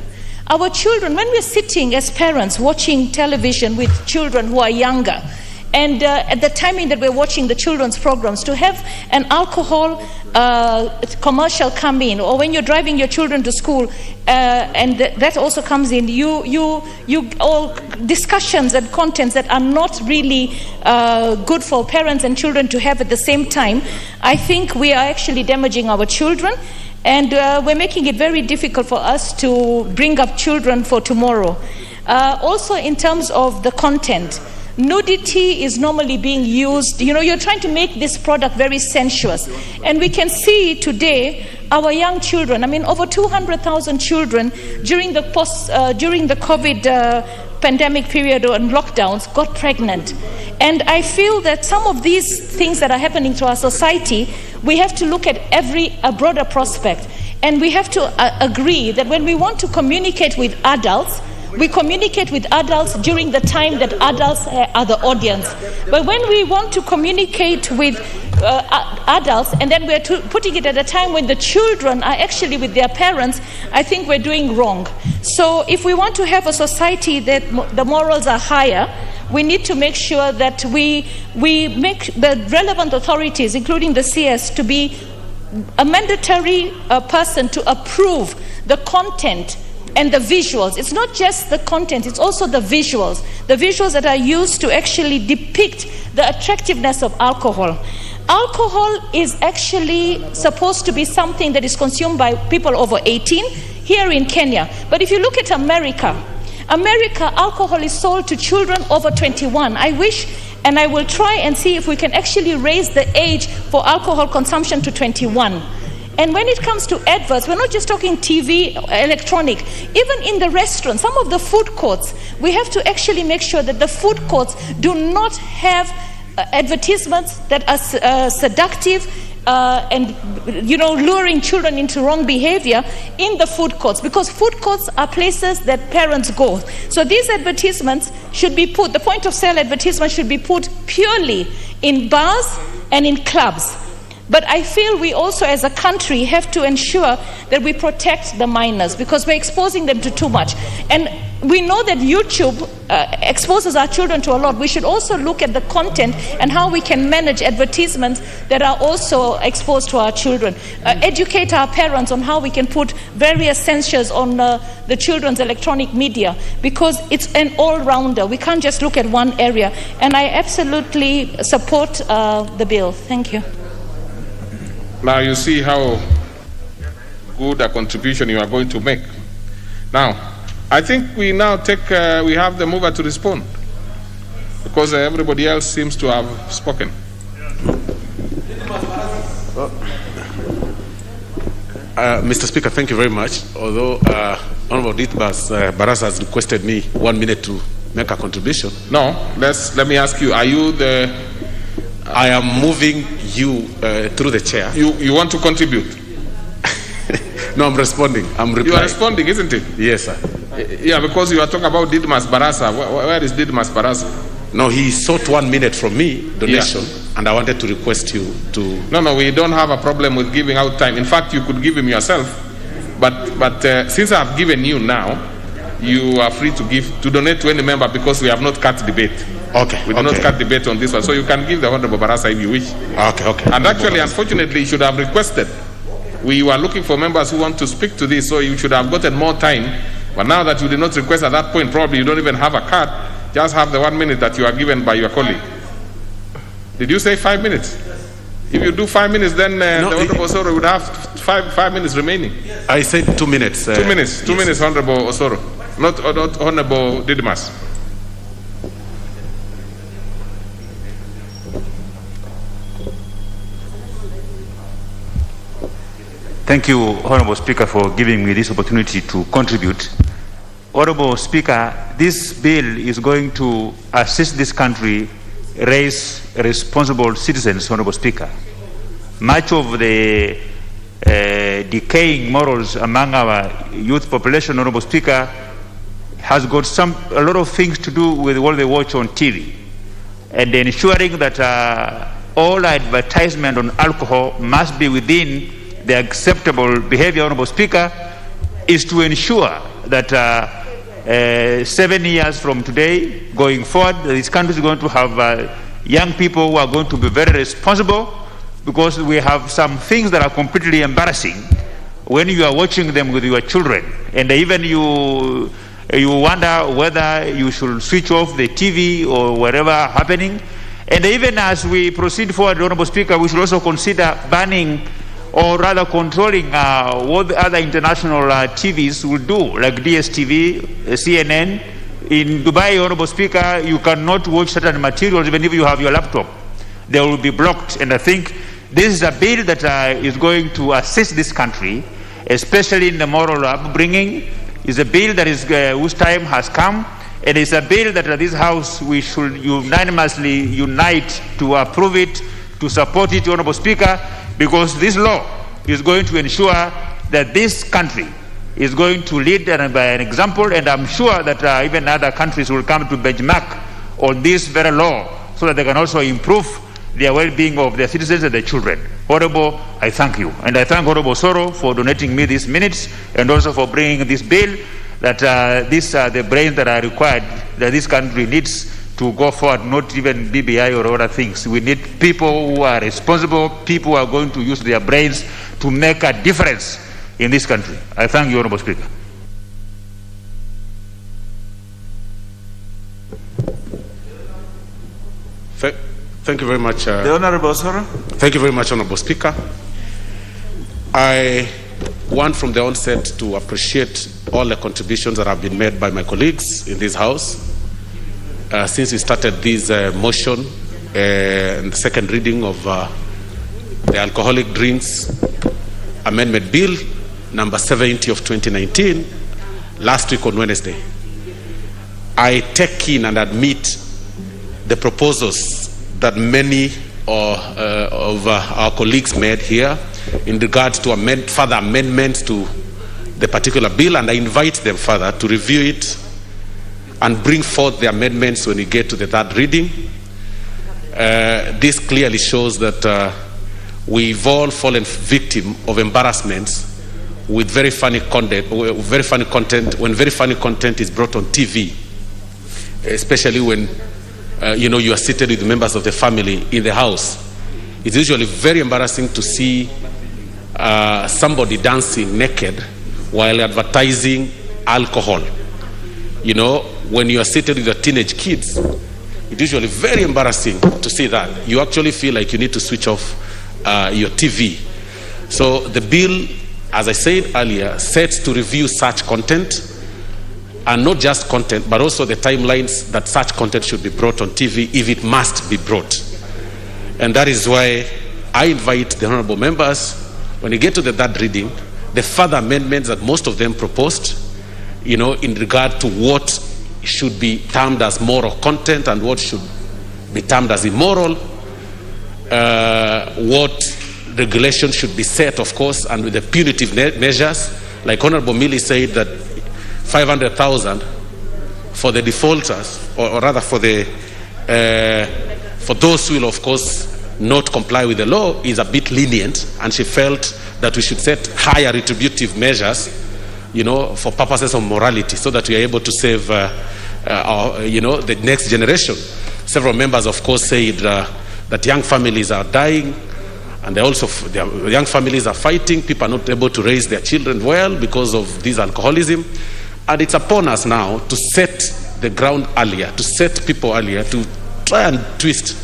when we're sitting as parents watching television with children who are younger, and at the timing that we're watching the children's programs, to have an alcohol commercial come in, or when you're driving your children to school, and that also comes in, you all discussions and contents that are not really good for parents and children to have at the same time. I think we are actually damaging our children, and we're making it very difficult for us to bring up children for tomorrow. Also, in terms of the content, nudity is normally being used. You know, you're trying to make this product very sensuous. And we can see today our young children, I mean, over 200,000 children during the COVID pandemic period and lockdowns got pregnant. And I feel that some of these things that are happening to our society, we have to look at a broader prospect. And we have to agree that when we want to communicate with adults, we communicate with adults during the time that adults are the audience. But when we want to communicate with adults, and then we're putting it at a time when the children are actually with their parents, I think we're doing wrong. So if we want to have a society that the morals are higher, we need to make sure that we make the relevant authorities, including the CS, to be a mandatory person to approve the content and the visuals. It's not just the content, it's also the visuals that are used to actually depict the attractiveness of alcohol. Alcohol is actually supposed to be something that is consumed by people over 18 here in Kenya. But if you look at America, alcohol is sold to children over 21. I wish, and I will try and see if we can actually raise the age for alcohol consumption to 21. And when it comes to adverts, we're not just talking TV, electronic. Even in the restaurants, some of the food courts, we have to actually make sure that the food courts do not have advertisements that are seductive luring children into wrong behavior in the food courts, because food courts are places that parents go. So these advertisements should be put, the point of sale advertisements should be put purely in bars and in clubs. But I feel we also as a country have to ensure that we protect the minors, because we're exposing them to too much. And we know that YouTube exposes our children to a lot. We should also look at the content and how we can manage advertisements that are also exposed to our children. Educate our parents on how we can put various censures on the children's electronic media, because it's an all-rounder. We can't just look at one area. And I absolutely support the bill. Thank you. Now you see how good a contribution you are going to make. Now, I think we now we have the mover to respond, because everybody else seems to have spoken. Mr. Speaker, thank you very much. Although Honorable Ditbas Barasa has requested me 1 minute to make a contribution. No, let me ask you, are you the... I am moving you through the chair. You want to contribute? No, I'm responding. I'm replying. You are responding, isn't it? Yes, sir. Yeah, because you are talking about Didmas Barasa. Where is Didmas Barasa? No, he sought 1 minute from me, donation, and I wanted to request you to... No, we don't have a problem with giving out time. In fact, you could give him yourself. But since I have given you now, you are free to donate to any member, because we have not cut debate. Okay. We do not cut debate on this one. So you can give the Honorable Barasa if you wish. Okay. And actually, unfortunately, you should have requested. We were looking for members who want to speak to this, so you should have gotten more time. But now that you did not request at that point, probably you don't even have a card. Just have the 1 minute that you are given by your colleague. Did you say 5 minutes? If you do 5 minutes, then the Honorable Osoro would have five minutes remaining. I said 2 minutes. 2 minutes. 2 minutes, Honorable Osoro. Not Honorable Didmas. Thank you, Honorable Speaker, for giving me this opportunity to contribute. Honorable Speaker, this bill is going to assist this country raise responsible citizens, Honorable Speaker. Much of the decaying morals among our youth population, Honorable Speaker, has got a lot of things to do with what they watch on TV. And ensuring that all advertisement on alcohol must be within the acceptable behavior, Honorable Speaker, is to ensure that 7 years from today, going forward, this country is going to have young people who are going to be very responsible, because we have some things that are completely embarrassing when you are watching them with your children. And even you wonder whether you should switch off the TV or whatever happening. And even as we proceed forward, Honorable Speaker, we should also consider banning, or rather controlling what the other international TVs will do, like DSTV, CNN. In Dubai, Honorable Speaker, you cannot watch certain materials even if you have your laptop. They will be blocked. And I think this is a bill that is going to assist this country, especially in the moral upbringing. It's a bill that is whose time has come. And it's a bill that this House, we should unanimously unite to approve it, to support it, Honorable Speaker, because this law is going to ensure that this country is going to lead by an example, and I'm sure that even other countries will come to benchmark on this very law, so that they can also improve the well-being of their citizens and their children. Honorable, I thank you. And I thank Honorable Soro for donating me these minutes, and also for bringing this bill, that these are the brains that are required, that this country needs to go forward, not even BBI or other things. We need people who are responsible, people who are going to use their brains to make a difference in this country. I thank you, Honorable Speaker. Thank you very much. The Honorable Soro. Thank you very much, Honorable Speaker. I want from the onset to appreciate all the contributions that have been made by my colleagues in this House. Since we started this motion and the second reading of the Alcoholic Drinks Amendment Bill number 70 of 2019 last week on Wednesday, I take in and admit the proposals that many of our colleagues made here in regards to further amendments to the particular bill, and I invite them further to review it and bring forth the amendments when we get to the third reading. This clearly shows that we've all fallen victim of embarrassments with very funny content, when very funny content is brought on TV, especially when you are seated with members of the family in the house. It's usually very embarrassing to see somebody dancing naked while advertising alcohol. When you are seated with your teenage kids, it's usually very embarrassing to see that. You actually feel like you need to switch off your TV. So the bill, as I said earlier, sets to review such content, and not just content, but also the timelines that such content should be brought on TV if it must be brought. And that is why I invite the honorable members, when you get to the third reading, the further amendments that most of them proposed, in regard to what should be termed as moral content and what should be termed as immoral, what regulation should be set, of course, and with the punitive measures. Like Honorable Millie said, that 500,000 for the defaulters, or rather for those who will, of course, not comply with the law, is a bit lenient, and she felt that we should set higher retributive measures, for purposes of morality, so that we are able to save, the next generation. Several members, of course, said that young families are dying, and the young families are fighting. People are not able to raise their children well because of this alcoholism. And it's upon us now to set the ground earlier, to set people earlier, to try and twist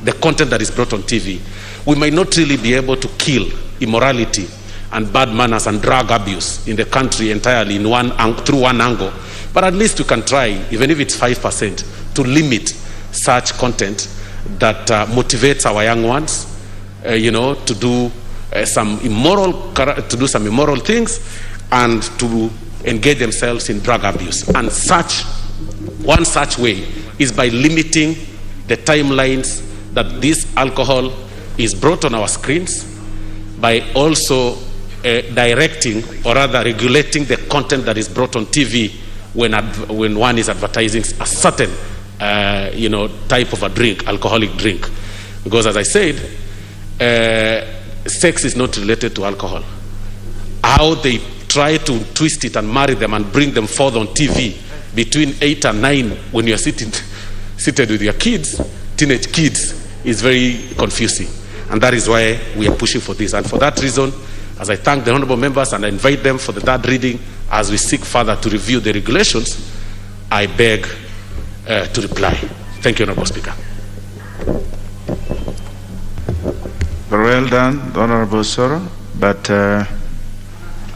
the content that is brought on TV. We might not really be able to kill immorality and bad manners and drug abuse in the country entirely through one angle, but at least we can try, even if it's 5%, to limit such content that motivates our young ones, to do some immoral things and to engage themselves in drug abuse. And one such way is by limiting the timelines that this alcohol is brought on our screens, by also directing, or rather regulating, the content that is brought on TV when one is advertising a certain type of a drink, alcoholic drink. Because as I said, sex is not related to alcohol. How they try to twist it and marry them and bring them forth on TV between 8 and 9 when you're seated with your kids, teenage kids, is very confusing. And that is why we are pushing for this. And for that reason, as I thank the honorable members and I invite them for the third reading, as we seek further to review the regulations, I beg to reply. Thank you, Honorable Speaker. Very well done, Honorable Soro, but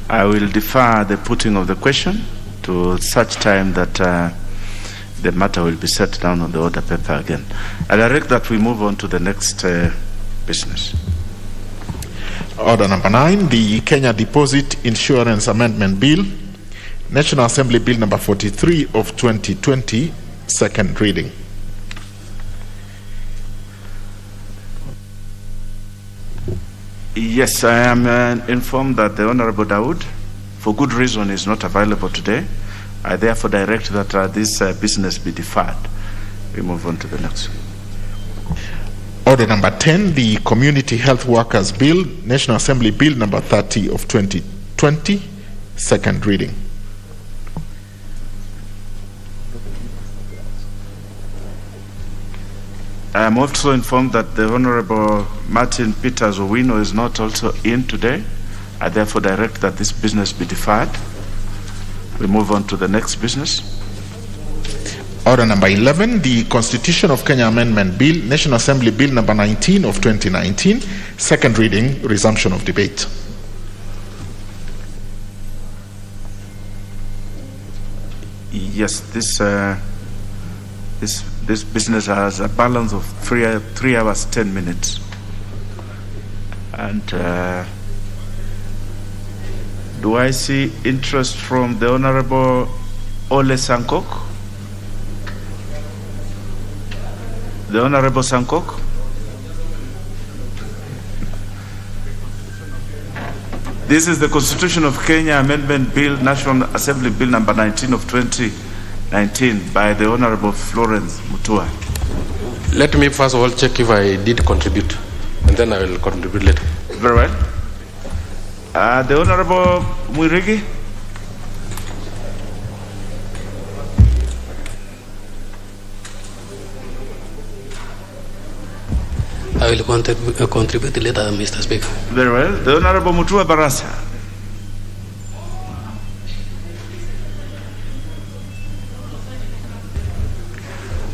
I will defer the putting of the question to such time that the matter will be set down on the order paper again. I direct that we move on to the next business. Order number 9, the Kenya Deposit Insurance Amendment Bill, National Assembly Bill number 43 of 2020, second reading. Yes, I am informed that the Honorable Dawood, for good reason, is not available today. I therefore direct that this business be deferred. We move on to the next one. Order number 10, the Community Health Workers Bill, National Assembly Bill number 30 of 2020, second reading. I am also informed that the Honorable Martin Peters Owino is not also in today. I therefore direct that this business be deferred. We move on to the next business. Order number 11, the Constitution of Kenya Amendment Bill, National Assembly Bill number 19 of 2019, second reading, resumption of debate. Yes, this business has a balance of 3 hours, 10 minutes. And do I see interest from the Honorable Ole Sankok? The Honorable Sankok? This is the Constitution of Kenya Amendment Bill, National Assembly Bill number 19 of 2019 by the Honorable Florence Mutua. Let me first of all check if I did contribute, and then I will contribute later. Very well. The Honorable Muirigi. I will contribute later, Mr. Speaker. Very well. The Honorable Mutua Barasa.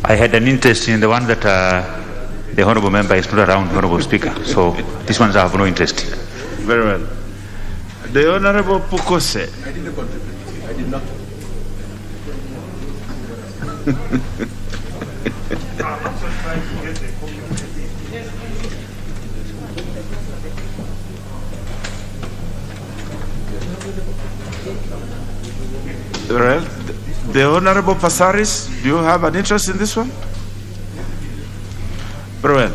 I had an interest in the one that the Honourable Member is not around, Honourable Speaker. So these ones I have no interest in. Very well. The Honourable Pukose. I didn't contribute. I did not. Very well. The Honorable Passaris, do you have an interest in this one? Very well.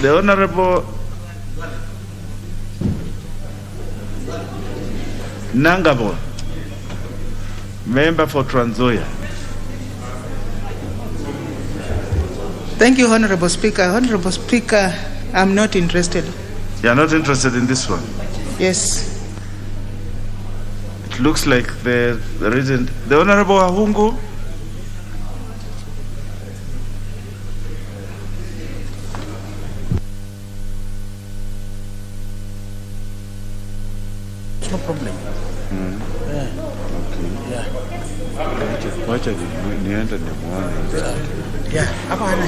The Honorable Nangabo, member for Trans Nzoia. Thank you, Honorable Speaker. Honorable Speaker, I'm not interested. You are not interested in this one? Yes. It looks like there isn't. The Honorable Ahungu. No problem.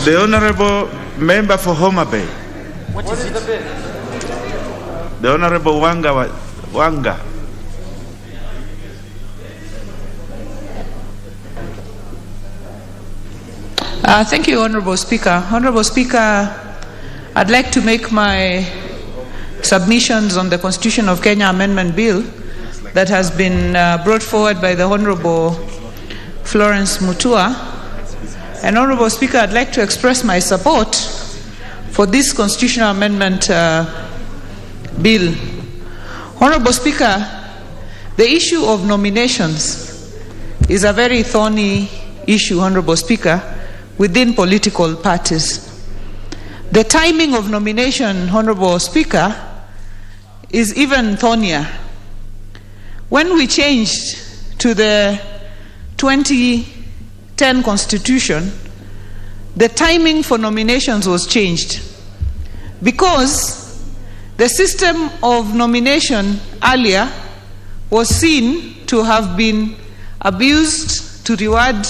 The Honorable Member for Homa Bay. What is it? The Honorable Wanga. Thank you, Honorable Speaker. Honorable Speaker, I'd like to make my submissions on the Constitution of Kenya Amendment Bill that has been brought forward by the Honorable Florence Mutua. And Honorable Speaker, I'd like to express my support for this Constitutional Amendment Bill. Honorable Speaker, the issue of nominations is a very thorny issue, Honorable Speaker, within political parties. The timing of nomination, Honorable Speaker, is even thornier. When we changed to the 2010 Constitution, the timing for nominations was changed because the system of nomination earlier was seen to have been abused to reward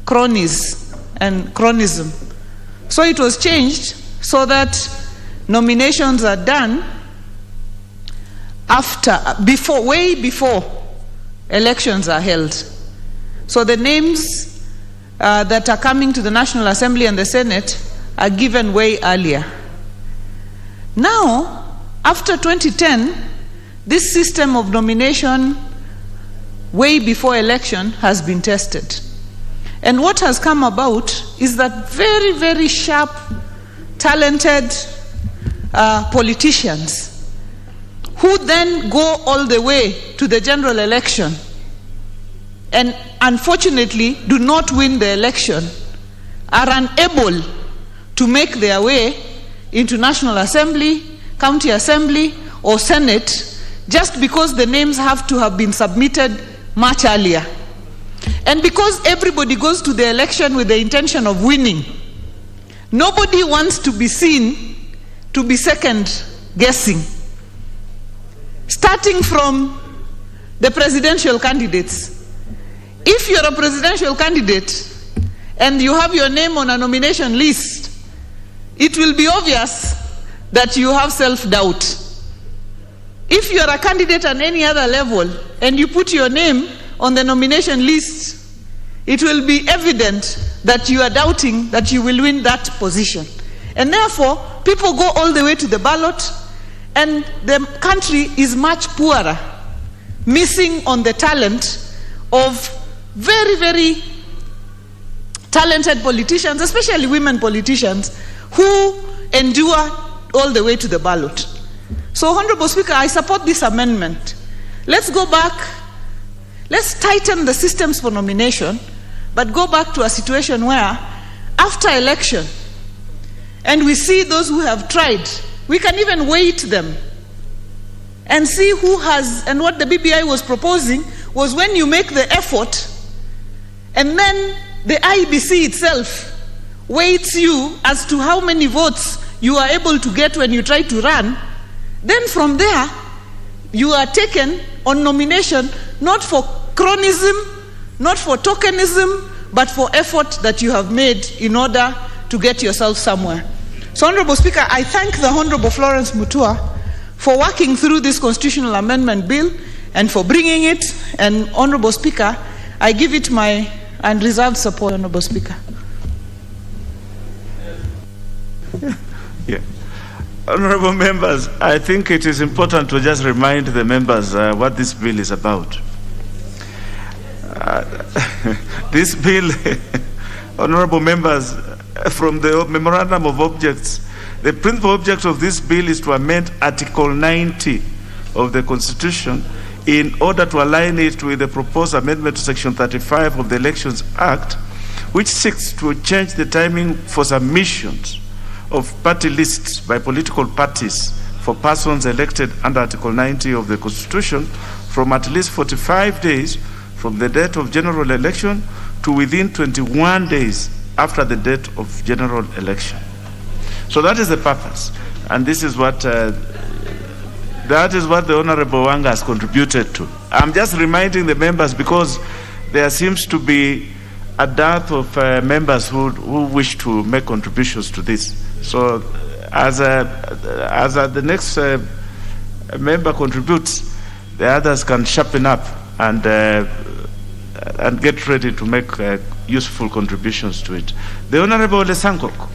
cronies and cronism. So it was changed so that nominations are done way before elections are held. So the names that are coming to the National Assembly and the Senate are given way earlier. Now, after 2010, this system of nomination way before election has been tested. And what has come about is that very, very sharp, talented politicians who then go all the way to the general election and unfortunately do not win the election are unable to make their way into National Assembly, County Assembly, or Senate just because the names have to have been submitted much earlier. And because everybody goes to the election with the intention of winning, nobody wants to be seen to be second guessing. Starting from the presidential candidates. If you're a presidential candidate and you have your name on a nomination list, it will be obvious that you have self-doubt. If you're a candidate at any other level and you put your name on the nomination list, it will be evident that you are doubting that you will win that position. And therefore, people go all the way to the ballot, and the country is much poorer, missing on the talent of very, very talented politicians, especially women politicians, who endure all the way to the ballot. So, Honorable Speaker, I support this amendment. Let's go back, let's tighten the systems for nomination, but go back to a situation where, after election, and we see those who have tried, we can even weight them and see who has, and what the BBI was proposing was when you make the effort, and then the IBC itself weights you as to how many votes you are able to get when you try to run, then from there, you are taken on nomination, not for chronism, not for tokenism, but for effort that you have made in order to get yourself somewhere. So, Honorable Speaker, I thank the Honorable Florence Mutua for working through this constitutional amendment bill and for bringing it. And, Honorable Speaker, I give it my unreserved support, Honorable Speaker. Yeah. Honorable members, I think it is important to just remind the members what this bill is about. This bill, honorable members, from the memorandum of objects, the principal object of this bill is to amend Article 90 of the Constitution in order to align it with the proposed amendment to Section 35 of the Elections Act, which seeks to change the timing for submissions of party lists by political parties for persons elected under Article 90 of the Constitution from at least 45 days from the date of general election to within 21 days after the date of general election. So that is the purpose, and this is what the Honorable Wanga has contributed to. I'm just reminding the members because there seems to be a dearth of members who wish to make contributions to this. So as the next member contributes, the others can sharpen up and get ready to make useful contributions to it. The Honorable Lesankok.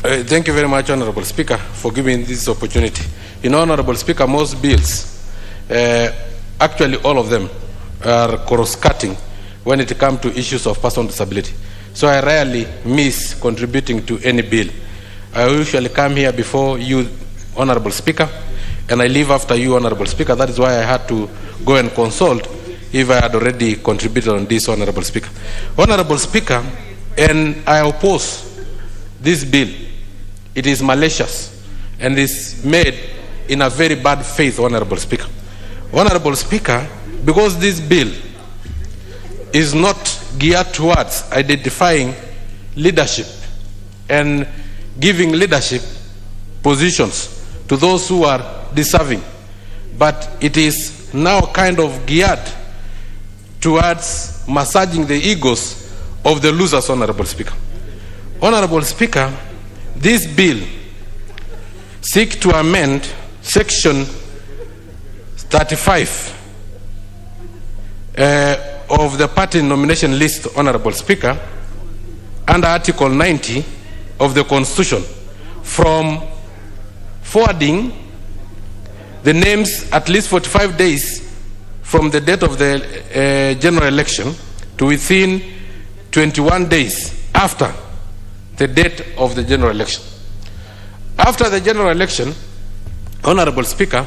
Thank you very much, Honorable Speaker, for giving this opportunity. You know, Honorable Speaker, most bills, actually all of them, are cross-cutting when it comes to issues of personal disability. So I rarely miss contributing to any bill. I usually come here before you, Honorable Speaker, and I leave after you, Honorable Speaker. That is why I had to go and consult if I had already contributed on this, Honorable Speaker. Honorable Speaker, and I oppose this bill. It is malicious and is made in a very bad faith, Honorable Speaker. Honorable Speaker, because this bill is not geared towards identifying leadership and giving leadership positions to those who are deserving, but it is now kind of geared towards massaging the egos of the losers, Honorable Speaker. Honorable Speaker, this bill seeks to amend Section 35 of the party nomination list, Honorable Speaker, under Article 90 of the Constitution, from forwarding the names at least 45 days from the date of the general election to within 21 days after the date of the general election. After the general election, Honorable Speaker,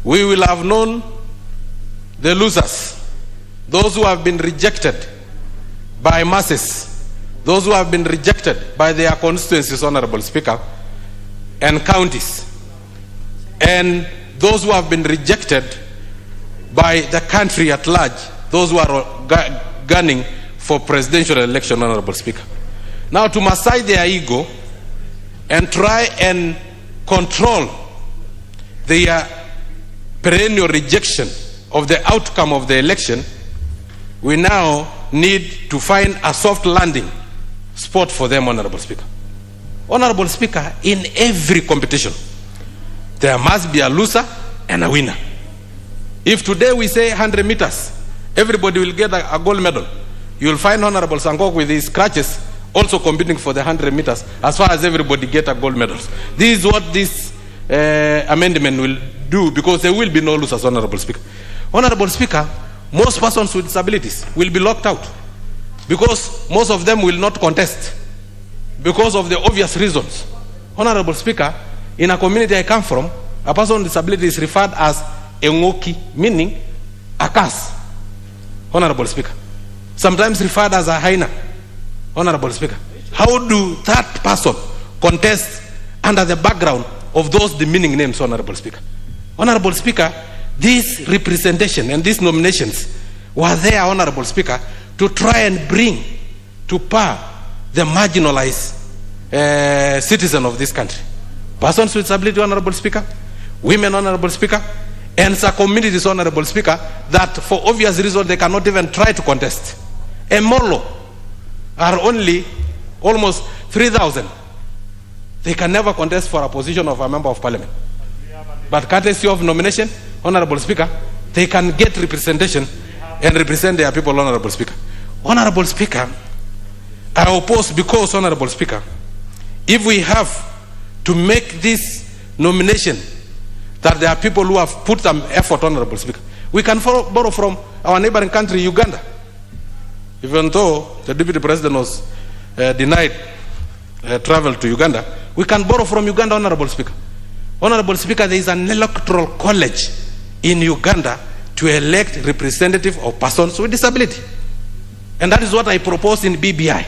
we will have known the losers, those who have been rejected by masses, those who have been rejected by their constituencies, Honorable Speaker, and counties, and those who have been rejected by the country at large, those who are gunning for presidential election, Honorable Speaker. Now, to massage their ego and try and control their perennial rejection of the outcome of the election, we now need to find a soft landing spot for them, Honorable Speaker. Honorable Speaker, in every competition, there must be a loser and a winner. If today we say 100 meters, everybody will get a gold medal. You will find Honorable Sangok with his crutches also competing for the 100 meters as far as everybody get a gold medals. This is what this amendment will do, because there will be no losers, Honorable Speaker. Honorable Speaker, most persons with disabilities will be locked out because most of them will not contest because of the obvious reasons. Honorable Speaker, in a community I come from, a person with disability is referred as a ngoki, meaning a curse. Honorable Speaker. Sometimes referred as a hyena. Honorable Speaker. How do that person contest under the background of those demeaning names, Honorable Speaker? Honorable Speaker, this representation and these nominations were there, Honorable Speaker, to try and bring to par the marginalized citizen of this country. Persons with disability, Honorable Speaker, women, Honorable Speaker, and some communities, Honorable Speaker, that for obvious reasons they cannot even try to contest. And Molo are only almost 3,000. They can never contest for a position of a member of parliament. But courtesy of nomination, Honorable Speaker, they can get representation and represent their people, Honorable Speaker. Honorable Speaker, I oppose because, Honorable Speaker, if we have to make this nomination that there are people who have put some effort, Honorable Speaker, we can borrow from our neighboring country, Uganda. Even though the Deputy President was denied travel to Uganda, we can borrow from Uganda, Honorable Speaker. Honorable Speaker, there is an electoral college in Uganda to elect representative of persons with disability. And that is what I proposed in BBI.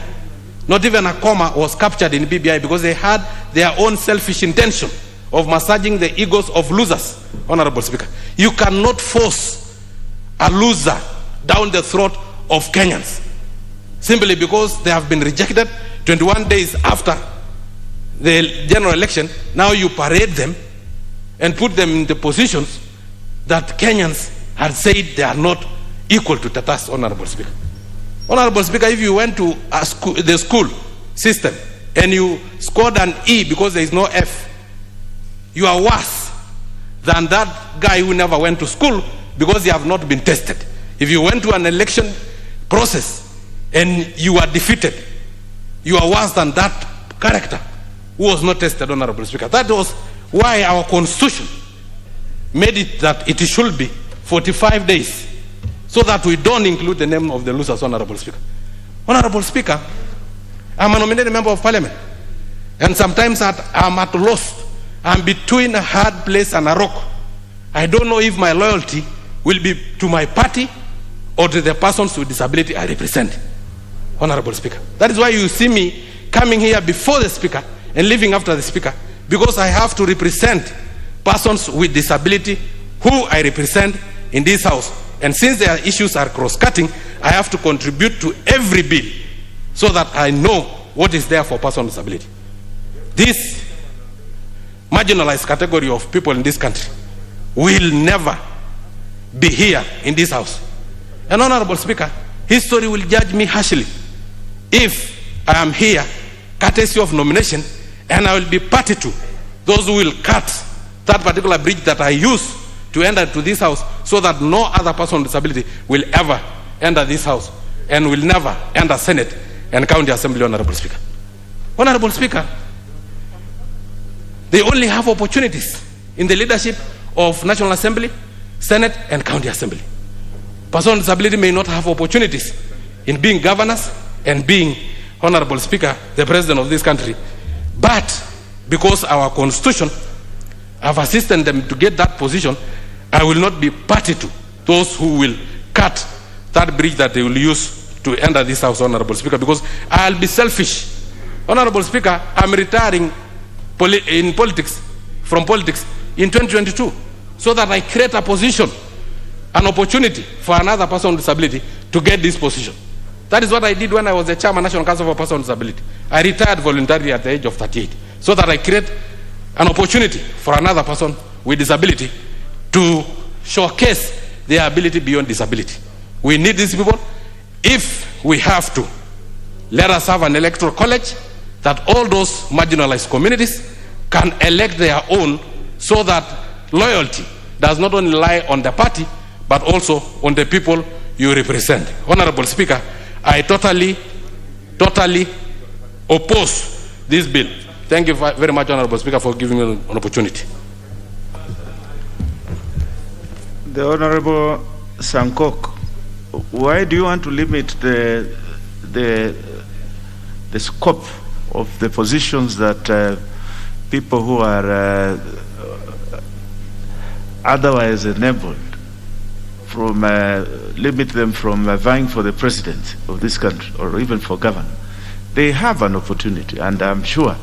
Not even a comma was captured in BBI because they had their own selfish intention of massaging the egos of losers, Honorable Speaker. You cannot force a loser down the throat of Kenyans simply because they have been rejected 21 days after the general election. Now you parade them and put them in the positions that Kenyans had said they are not equal to the task, Honorable Speaker. Honorable Speaker, if you went to the school system and you scored an E because there is no F, you are worse than that guy who never went to school because you have not been tested. If you went to an election process and you are defeated, you are worse than that character who was not tested, Honorable Speaker. That was why our Constitution made it that it should be 45 days so that we don't include the name of the losers, Honorable Speaker. Honorable Speaker, I'm a nominated member of parliament, and sometimes I'm at loss. I'm between a hard place and a rock. I don't know if my loyalty will be to my party or to the persons with disability I represent, Honorable Speaker. That is why you see me coming here before the Speaker and leaving after the Speaker, because I have to represent persons with disability who I represent in this House. And since their issues are cross-cutting, I have to contribute to every bill so that I know what is there for persons with disability. This marginalized category of people in this country will never be here in this House. And Honorable Speaker, history will judge me harshly if I am here courtesy of nomination, and I will be party to those who will cut that particular bridge that I use to enter to this House so that no other person with disability will ever enter this House and will never enter Senate and County Assembly, Honorable Speaker. Honorable Speaker, they only have opportunities in the leadership of National Assembly, Senate, and County Assembly. Persons with disability may not have opportunities in being governors and being, Honorable Speaker, the President of this country. But because our Constitution have assisted them to get that position, I will not be party to those who will cut that bridge that they will use to enter this House, Honorable Speaker, because I'll be selfish. Honorable Speaker, I'm retiring in politics, from politics in 2022, so that I create a position, an opportunity for another person with disability to get this position. That is what I did when I was the chairman of National Council for Persons with Disability. I retired voluntarily at the age of 38, so that I create an opportunity for another person with disability to showcase their ability beyond disability. We need these people. If we have to, let us have an electoral college that all those marginalized communities can elect their own, so that loyalty does not only lie on the party, but also on the people you represent. Honorable Speaker, I totally oppose this bill. Thank you very much, Honorable Speaker, for giving me an opportunity. The Honorable Sankok. why do you want to limit the scope of the positions that people who are otherwise enabled from limit them from vying for the president of this country or even for governor? They have an opportunity, and I'm sure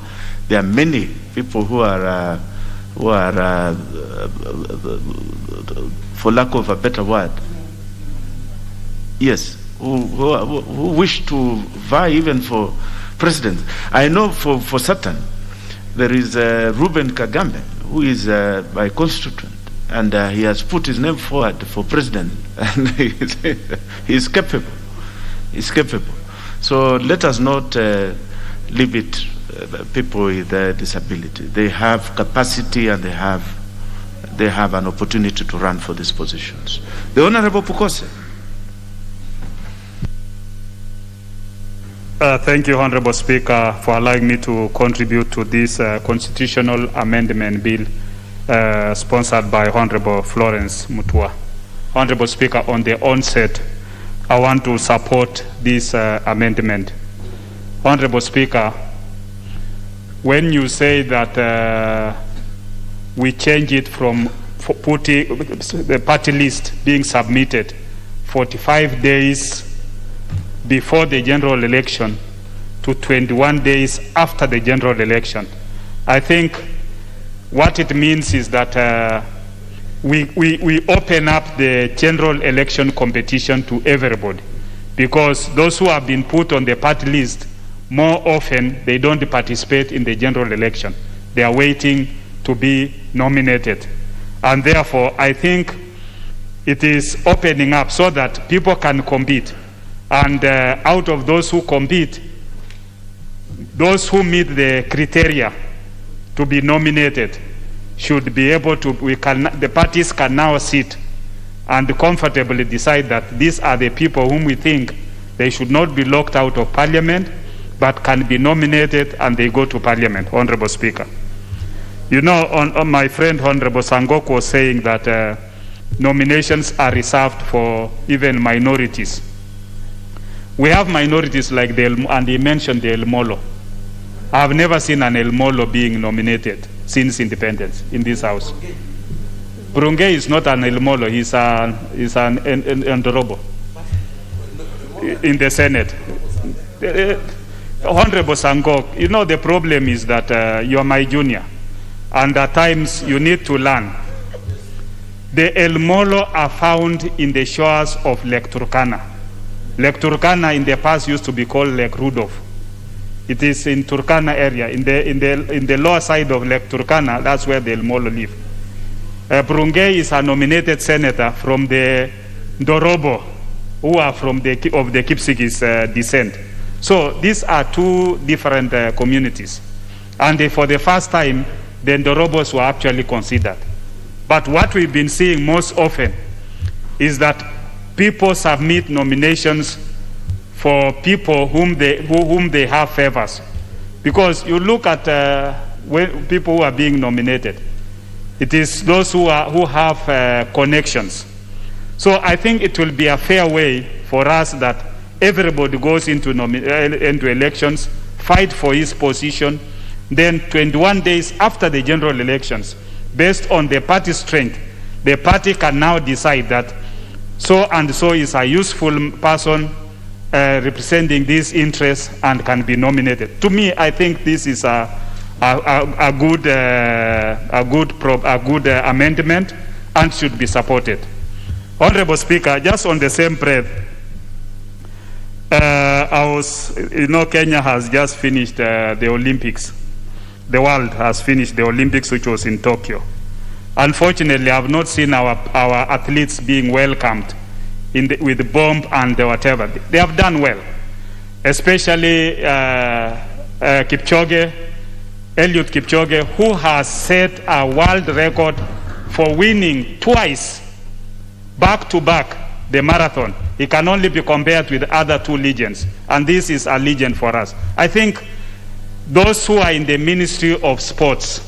there are many people who are for lack of a better word, yes, who wish to vie even for president. I know for certain there is Ruben Kagambe, who is my constituent, and he has put his name forward for president, and he's capable. He's capable. So let us not limit people with disability. They have capacity and they have an opportunity to run for these positions. The Honorable Pukose. Thank you, Honorable Speaker, for allowing me to contribute to this constitutional amendment bill sponsored by Honorable Florence Mutua. Honorable Speaker, on the onset, I want to support this amendment. Honorable Speaker, when you say that we change it from putting the party list being submitted 45 days before the general election to 21 days after the general election, I think what it means is that we open up the general election competition to everybody, because those who have been put on the party list, more often they don't participate in the general election. They are waiting to be nominated. And therefore, I think it is opening up so that people can compete. And out of those who compete, those who meet the criteria to be nominated should be able to, the parties can now sit and comfortably decide that these are the people whom we think they should not be locked out of parliament, but can be nominated and they go to parliament. Honorable Speaker. You know, on my friend Honorable Sangok was saying that nominations are reserved for even minorities. We have minorities like and he mentioned the El Molo. I have never seen an El Molo being nominated since independence in this house. Brunge is not an El Molo, he's an Ndorobo in the Senate. Honorable Sangok, you know the problem is that you are my junior, and at times you need to learn. The El Molo are found in the shores of Lake Turkana. Lake Turkana in the past used to be called Lake Rudolph. It is in Turkana area, in the lower side of Lake Turkana. That's where the El Molo live. Brunge is a nominated senator from the Ndorobo, who are from the Kipsigis descent. So these are two different communities. And for the first time, the Ndorobos were actually considered. But what we've been seeing most often is that people submit nominations for people whom they have favors. Because you look at people who are being nominated, it is those who have connections. So I think it will be a fair way for us that everybody goes into elections, fight for his position, then 21 days after the general elections, based on the party strength, the party can now decide that so and so is a useful person representing these interests and can be nominated. To me, I think this is a good amendment and should be supported. Honorable Speaker, just on the same breath, Kenya has just finished the Olympics. The world has finished the Olympics, which was in Tokyo. Unfortunately, I have not seen our athletes being welcomed with bomb and whatever. They have done well, especially Kipchoge, Eliud Kipchoge, who has set a world record for winning twice, back-to-back, the marathon. He can only be compared with other two legends, and this is a legend for us. I think those who are in the Ministry of Sports,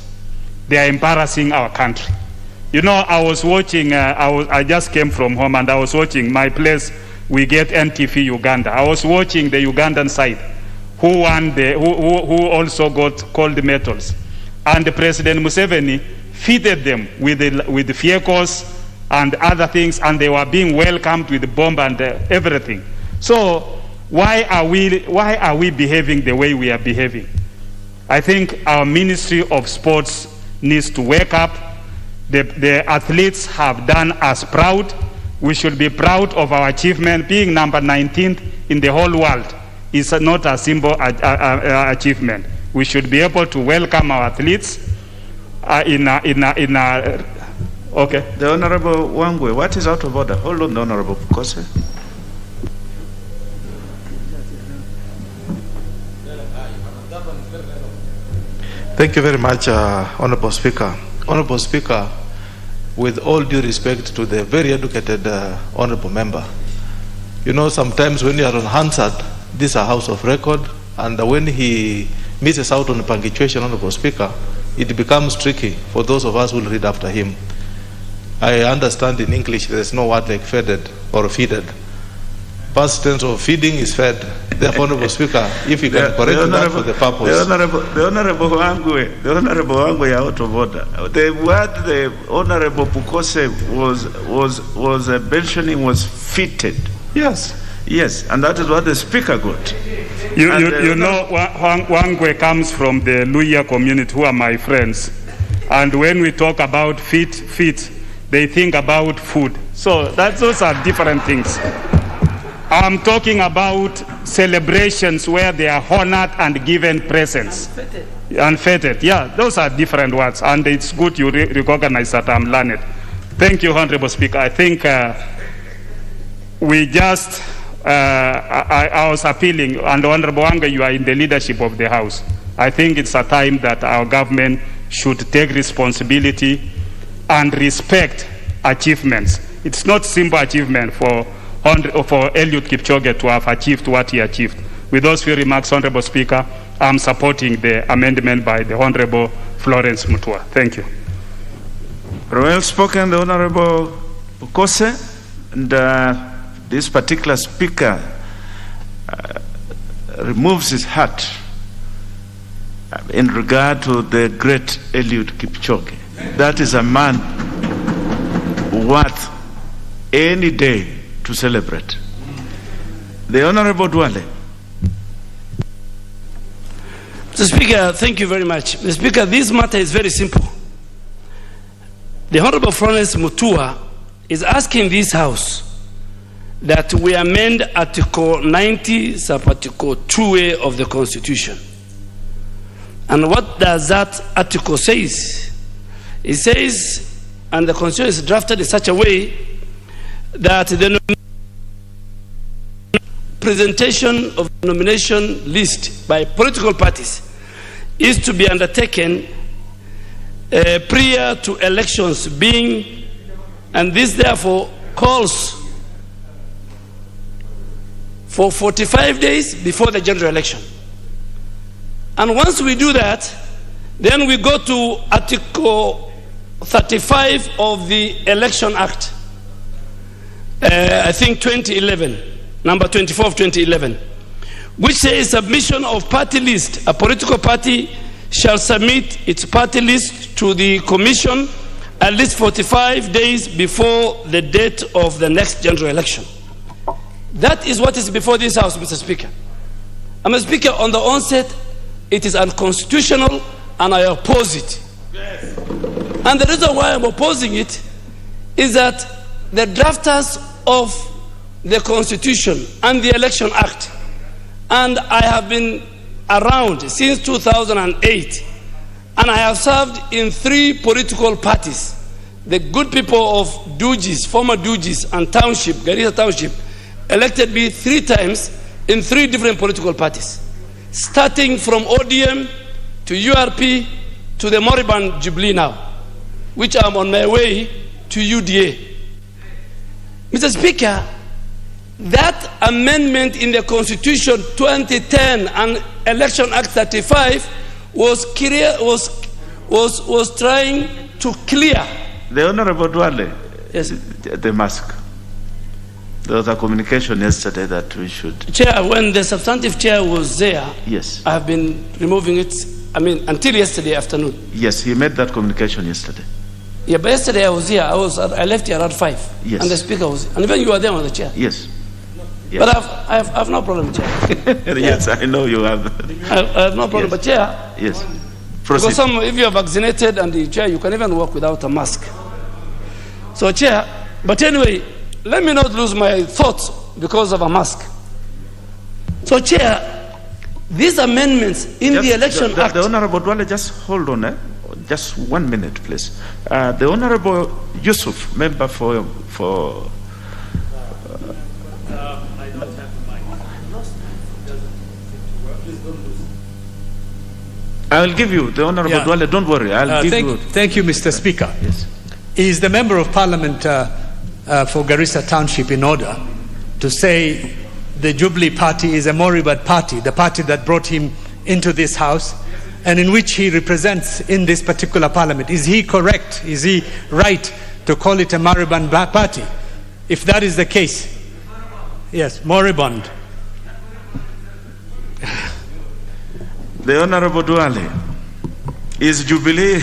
they are embarrassing our country. You know, I was watching, I just came from home and I was watching my place, we get NTV Uganda. I was watching the Ugandan side, who won who also got gold medals, and President Museveni fitted them with vehicles and other things, and they were being welcomed with bomb and everything. So why are we behaving the way we are behaving? I think our Ministry of Sports needs to wake up. The athletes have done us proud. We should be proud of our achievement. Being number 19th in the whole world is not a simple achievement. We should be able to welcome our athletes okay. The Honorable Wangwe, what is out of order? Hold on, the Honorable Kose. Thank you very much, Honorable Speaker. Honorable Speaker, with all due respect to the very educated Honorable Member, you know, sometimes when you are on Hansard, this is a house of record, and when he misses out on punctuation, Honorable Speaker, it becomes tricky for those of us who will read after him. I understand in English there is no word like feeded or feeded. Past tense of feeding is fed. Therefore, Honorable Speaker, if you can correct that for the purpose. The Honorable Wangwe are out of order. The word the Honorable Bukose was mentioning was fitted. Yes, and that is what the Speaker got. You know, Wangwe comes from the Luya community, who are my friends. And when we talk about fit, they think about food. So those are different things. I'm talking about celebrations where they are honored and given presents. And feted. Yeah, those are different words. And it's good you recognize that I'm learned. Thank you, Honorable Speaker. I think I was appealing, and Honorable Wanga, you are in the leadership of the House. I think it's a time that our government should take responsibility and respect achievements. It's not simple achievement for Eliud Kipchoge to have achieved what he achieved. With those few remarks, Honorable Speaker, I'm supporting the amendment by the Honorable Florence Mutua. Thank you. Well spoken, the Honorable Bukose. And this particular speaker removes his hat in regard to the great Eliud Kipchoge. That is a man worth any day to celebrate. The Honorable Dwale. Mr. Speaker, thank you very much. Mr. Speaker, this matter is very simple. The Honorable Florence Mutua is asking this House that we amend Article 90, Sub-Article 2A of the Constitution. And what does that article say? It says, and the Constitution is drafted in such a way that the presentation of the nomination list by political parties is to be undertaken prior to elections being, and this therefore calls for 45 days before the general election. And once we do that, then we go to Article 35 of the Election Act, I think 2011, number 24 of 2011, which says submission of party list. A political party shall submit its party list to the Commission at least 45 days before the date of the next general election. That is what is before this House, Mr. Speaker. And Mr. Speaker, on the onset, it is unconstitutional and I oppose it. Yes. And the reason why I'm opposing it is that the drafters of the Constitution and the Election Act, and I have been around since 2008, and I have served in 3 political parties. The good people of Dugis, former Dugis and Township, Garissa Township, elected me 3 times in 3 different political parties, starting from ODM to URP to the Moriband Jubilee now, which I'm on my way to UDA. Mr. Speaker, that amendment in the Constitution 2010 and Election Act 35 was trying to clear. The Honorable Dwale, yes, the mask. There was a communication yesterday that we should. Chair, when the substantive chair was there, yes, I have been removing it, until yesterday afternoon. Yes, he made that communication yesterday. Yeah, but yesterday I was here. I left here around 5. Yes. And the speaker was, and even you were there on the chair. Yes. Yes. But I have no problem, Chair. Yes, I know you have. I have no problem, but Chair. Yes. Proceed. Because if you are vaccinated and the Chair, you can even work without a mask. So, Chair, but anyway, let me not lose my thoughts because of a mask. So, Chair, these amendments in the Election Act. The Honorable Dwale, just hold on, just 1 minute, please. The Honorable Yusuf, member for I'll give you the Honorable Dwale. Don't worry. I'll give you. Thank you, Mr. Speaker. Yes. Is the member of Parliament for Garissa Township in order to say the Jubilee Party is a moribund party, the party that brought him into this House, and in which he represents in this particular Parliament? Is he correct? Is he right to call it a moribund party? If that is the case, yes, moribund. The Honorable Dwale, is Jubilee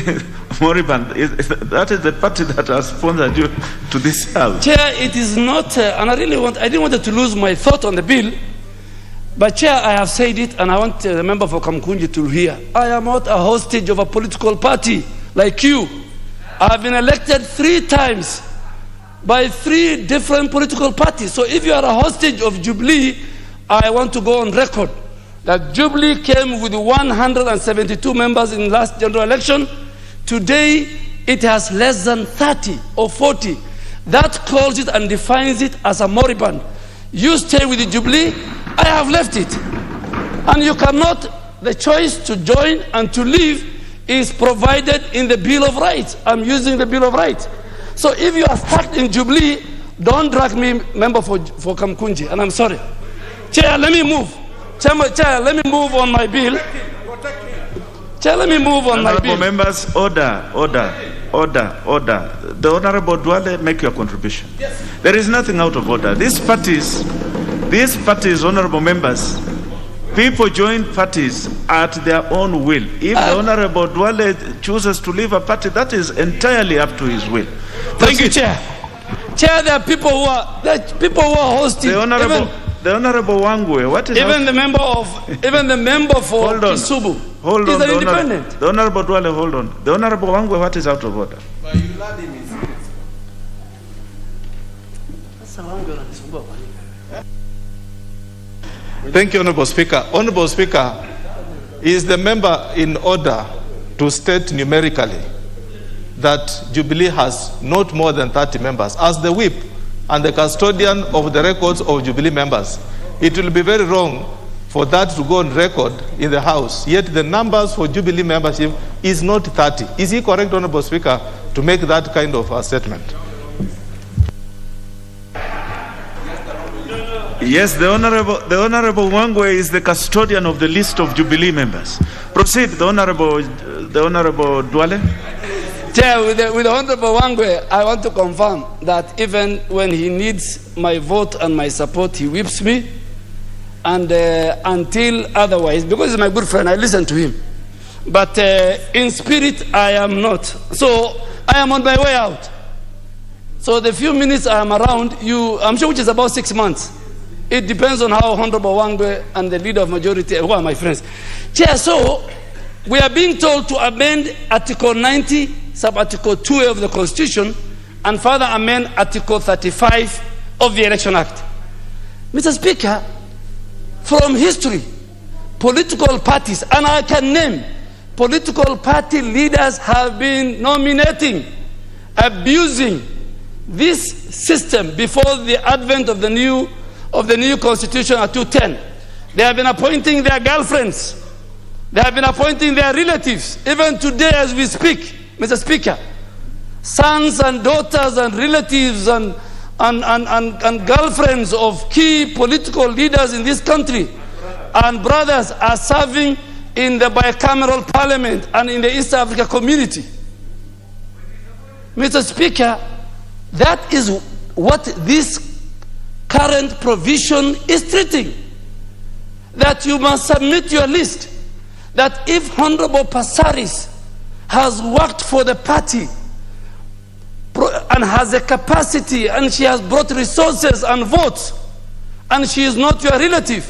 moribund? That is the party that has sponsored you to this House. Chair, it is not, and I didn't want to lose my thought on the bill, but Chair, I have said it, and I want the member for Kamkunji to hear. I am not a hostage of a political party like you. I have been elected 3 times by 3 different political parties. So if you are a hostage of Jubilee, I want to go on record that Jubilee came with 172 members in last general election. Today, it has less than 30 or 40. That calls it and defines it as a moribund. You stay with the Jubilee, I have left it. And you cannot, the choice to join and to leave is provided in the Bill of Rights. I'm using the Bill of Rights. So if you are stuck in Jubilee, don't drag me, member for Kamkunji, and I'm sorry. Chair, let me move. Chair, let me move on my bill. Chair, let me move on my bill. Members, order. The Honorable Dwale, make your contribution. Yes. There is nothing out of order. These parties, honorable members, people join parties at their own will. If the Honorable Dwale chooses to leave a party, that is entirely up to his will. Thank you, Chair. Chair, there are people who are hosting. The Honorable Wangwe, what is even the member for Kisumu is an independent. The Honorable Dwale, hold on. The Honorable Wangwe, what is out of order? Thank you, Honorable Speaker. Honorable Speaker, is the member in order to state numerically that Jubilee has not more than 30 members as the whip and the custodian of the records of Jubilee members? It will be very wrong for that to go on record in the House, yet the numbers for Jubilee membership is not 30. Is he correct, Honorable Speaker, to make that kind of a statement? Yes, the Honorable Wangwe is the custodian of the list of Jubilee members. Proceed, the Honorable Dwale. Chair, with the Honorable Wangwe, I want to confirm that even when he needs my vote and my support, he whips me. And until otherwise, because he's my good friend, I listen to him. But in spirit, I am not. So I am on my way out. So the few minutes I am around, I'm sure which is about 6 months. It depends on how Honorable Wangwe and the leader of majority, who are my friends. Chair, so we are being told to amend Article 90, Sub-Article 2A of the Constitution, and further amend Article 35 of the Election Act. Mr. Speaker, from history, political parties, and I can name, political party leaders have been nominating, abusing this system before the advent of the new Constitution at 210. They have been appointing their girlfriends. They have been appointing their relatives. Even today as we speak, Mr. Speaker, sons and daughters and relatives and girlfriends of key political leaders in this country and brothers are serving in the bicameral parliament and in the East Africa community. Mr. Speaker, that is what this current provision is treating. That you must submit your list. That if Honorable Passaris has worked for the party and has a capacity and she has brought resources and votes and she is not your relative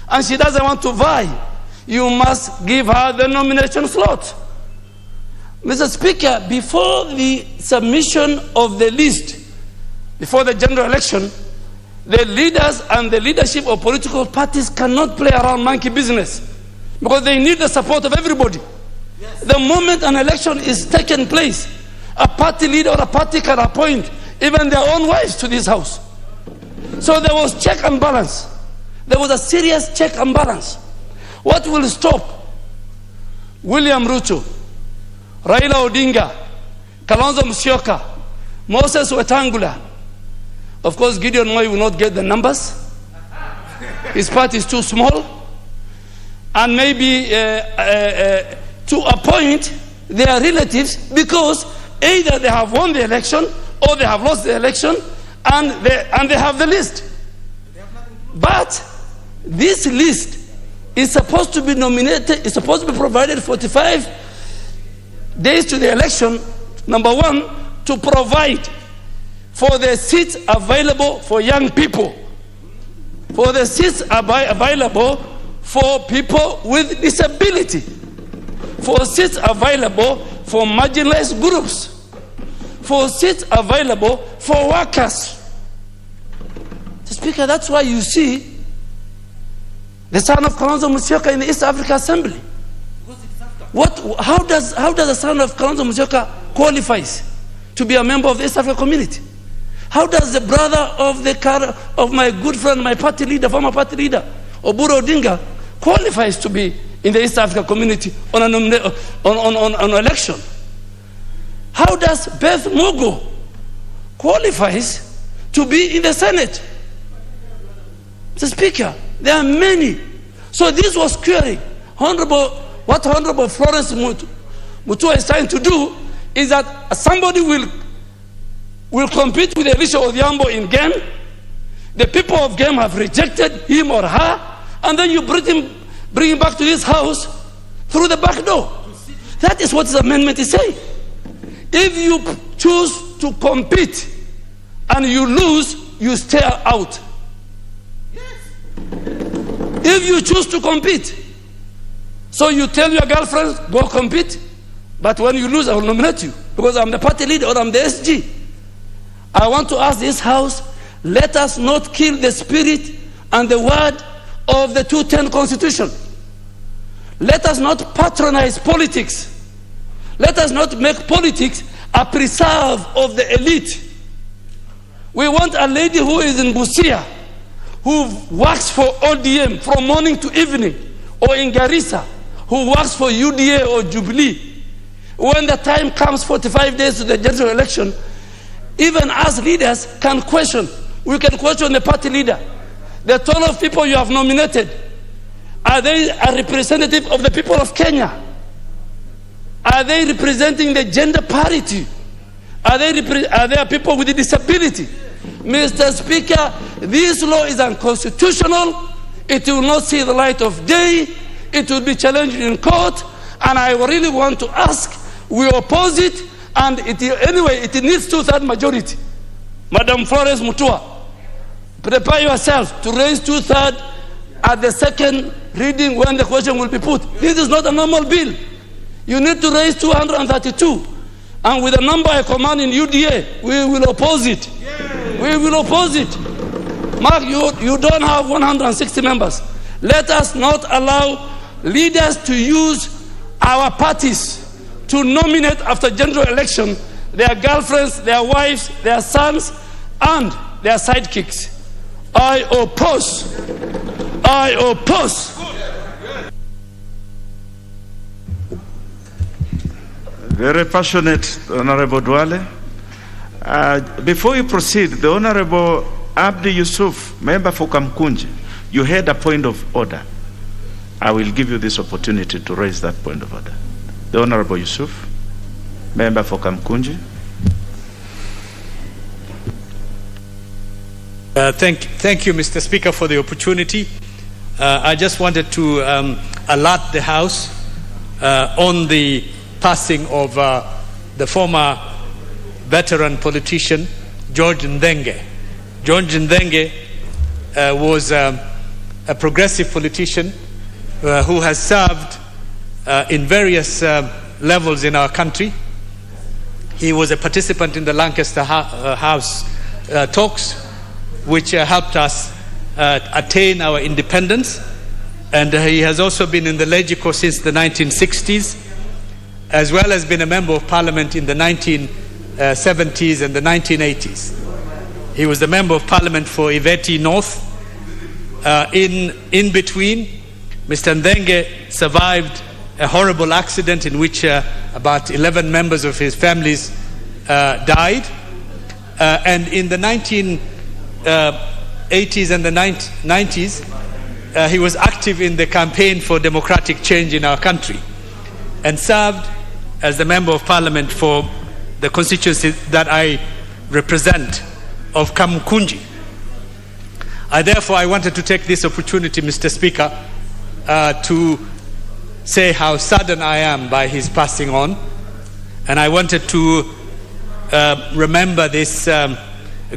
and she doesn't want to vie, you must give her the nomination slot. Mr. Speaker, before the submission of the list, before the general election, the leaders and the leadership of political parties cannot play around monkey business because they need the support of everybody. Yes. The moment an election is taking place, a party leader or a party can appoint even their own wives to this house. So there was check and balance. There was a serious check and balance. What will stop William Ruto, Raila Odinga, Kalonzo Musyoka, Moses Wetangula? Of course, Gideon Moi will not get the numbers. His party is too small. And maybe to appoint their relatives because either they have won the election or they have lost the election and they have the list. But this list is supposed to be nominated, is supposed to be provided 45 days to the election, number one, to provide for the seats available for young people, for the seats available for people with disability, for seats available for marginalized groups, for seats available for workers. Mr. Speaker, that's why you see the son of Kalonzo Musyoka in the East Africa Assembly. How does the son of Kalonzo Musyoka qualifies to be a member of the East Africa community? How does the brother of my good friend, my party leader, former party leader, Oburu Odinga, qualifies to be in the East Africa community on an election? How does Beth Mogo qualifies to be in the Senate? Mr. Speaker, there are many. So this was querying. What Honorable Florence Mutua is trying to do is that somebody will compete with Elisha Odhiambo in Gen. The people of Gen have rejected him or her, and then you bring him back to this house through the back door. That is what this amendment is saying. If you choose to compete and you lose, you stay out. If you choose to compete, so you tell your girlfriend, go compete, but when you lose, I will nominate you because I'm the party leader or I'm the SG. I want to ask this house, let us not kill the spirit and the word of the 210 Constitution. Let us not patronize politics. Let us not make politics a preserve of the elite. We want a lady who is in Busia, who works for ODM from morning to evening, or in Garissa, who works for UDA or Jubilee. When the time comes, 45 days to the general election, even as leaders can question. We can question the party leader. The 12 people you have nominated, are they a representative of the people of Kenya? Are they representing the gender parity? Are there people with a disability? Mr. Speaker, this law is unconstitutional. It will not see the light of day. It will be challenged in court. And I really want to ask, we oppose it. And anyway, it needs 2/3 majority. Madam Florence Mutua, prepare yourself to raise 2/3 at the second reading when the question will be put. This is not a normal bill. You need to raise 232. And with the number I command in UDA, we will oppose it. We will oppose it. Mark, you don't have 160 members. Let us not allow leaders to use our parties to nominate after general election their girlfriends, their wives, their sons, and their sidekicks. I oppose. I oppose. Very passionate, Honorable Duale. Before you proceed, the Honorable Abdi Yusuf, member for Kamkunji, you had a point of order. I will give you this opportunity to raise that point of order. The Honorable Yusuf, member for Kamkunji. Thank you, Mr. Speaker, for the opportunity. I just wanted to alert the House on the passing of the former veteran politician, George Ndenge. George Ndenge was a progressive politician who has served in various levels in our country. He was a participant in the Lancaster House talks, which helped us attain our independence. And he has also been in the Legico since the 1960s, as well as been a member of parliament in the 1970s and the 1980s. He was the member of parliament for Iveti North. In between, Mr. Ndenge survived a horrible accident in which about 11 members of his families died. And in the 1980s and the 90s, he was active in the campaign for democratic change in our country and served as the member of parliament for the constituency that I represent of Kamkunji. Therefore, I wanted to take this opportunity, Mr. Speaker, to say how saddened I am by his passing on. And I wanted to remember this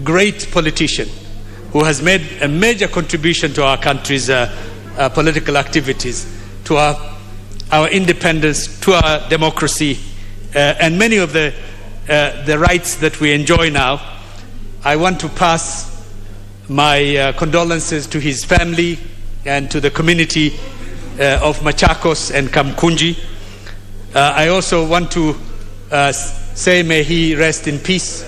great politician who has made a major contribution to our country's political activities, to our independence, to our democracy, and many of the rights that we enjoy now. I want to pass my condolences to his family and to the community of Machakos and Kamkunji. I also want to say may he rest in peace.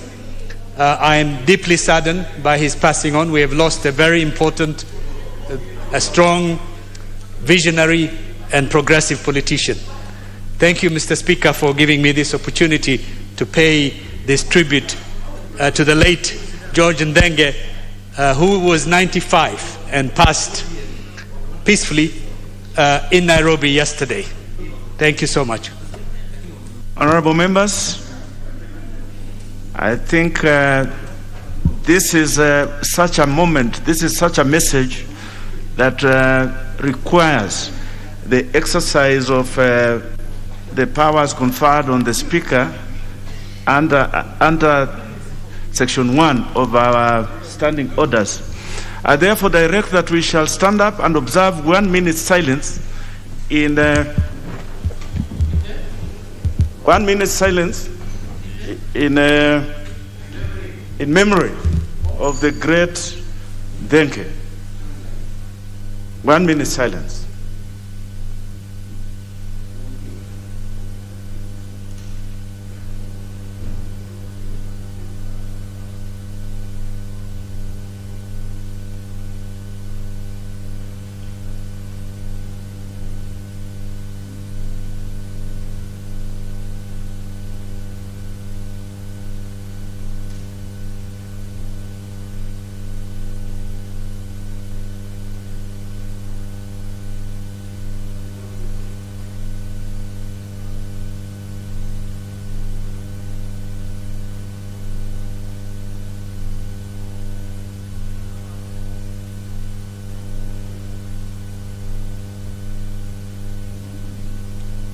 I am deeply saddened by his passing on. We have lost a very important, a strong, visionary and progressive politician. Thank you, Mr. Speaker, for giving me this opportunity to pay this tribute to the late George Ndenge, who was 95 and passed peacefully in Nairobi yesterday. Thank you so much. Honorable members, I think this is such a moment, this is such a message that requires the exercise of the powers conferred on the Speaker under Section 1 of our standing orders. I therefore direct that we shall stand up and observe 1 minute silence in 1 minute silence in memory of the great Ndenge. 1 minute silence.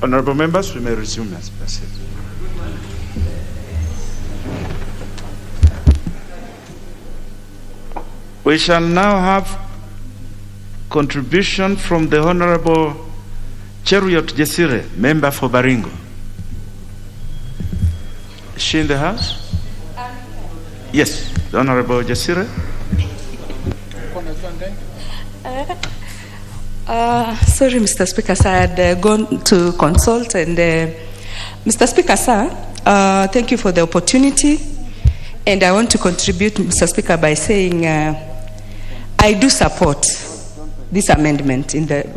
Honorable members, we may resume as proceed. We shall now have contribution from the Honorable Cheruiyot Jesire, member for Baringo. Is she in the house? Yes, the Honorable Jesire. Sorry, Mr. Speaker, sir, I had gone to consult. And Mr. Speaker, sir, thank you for the opportunity. And I want to contribute, Mr. Speaker, by saying I do support this amendment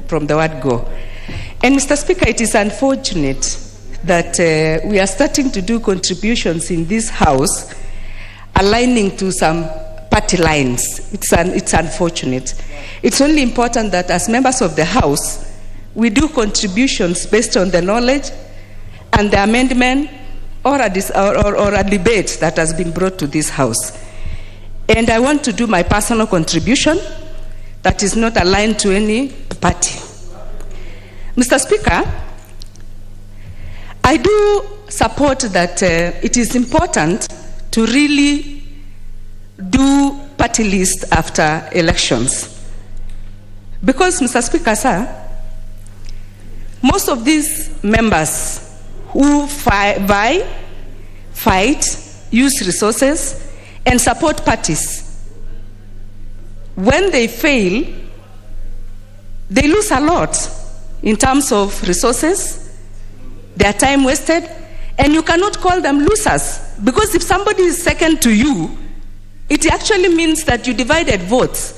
from the word go. And Mr. Speaker, it is unfortunate that we are starting to do contributions in this House aligning to some party lines. It's unfortunate. It's only important that as members of the House, we do contributions based on the knowledge and the amendment or a debate that has been brought to this House. and I want to do my personal contribution that is not aligned to any party. Mr. Speaker, I do support that it is important to really do party list after elections. Because, Mr. Speaker, sir, most of these members who fight, use resources, and support parties, when they fail, they lose a lot in terms of resources, their time wasted, and you cannot call them losers. Because if somebody is second to you, it actually means that you divided votes.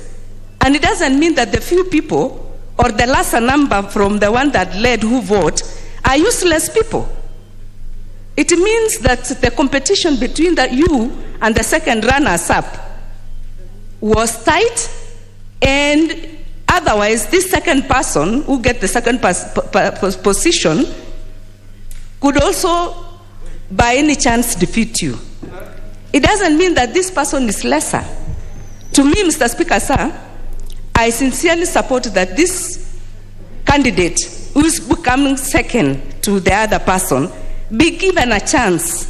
And it doesn't mean that the few people or the lesser number from the one that led who vote are useless people. It means that the competition between you and the second runners-up was tight, and otherwise this second person who get the second position could also by any chance defeat you. It doesn't mean that this person is lesser. To me, Mr. Speaker, sir, I sincerely support that this candidate who is becoming second to the other person be given a chance.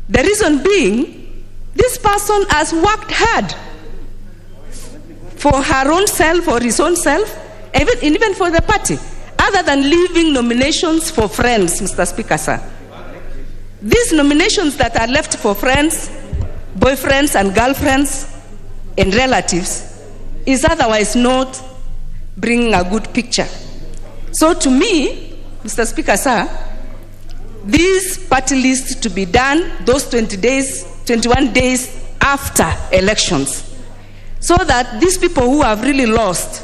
The reason being, this person has worked hard for her own self or his own self, even for the party, other than leaving nominations for friends, Mr. Speaker, sir. These nominations that are left for friends, boyfriends and girlfriends and relatives is otherwise not bringing a good picture. So to me, Mr. Speaker, sir, this party list to be done those 21 days after elections, so that these people who have really lost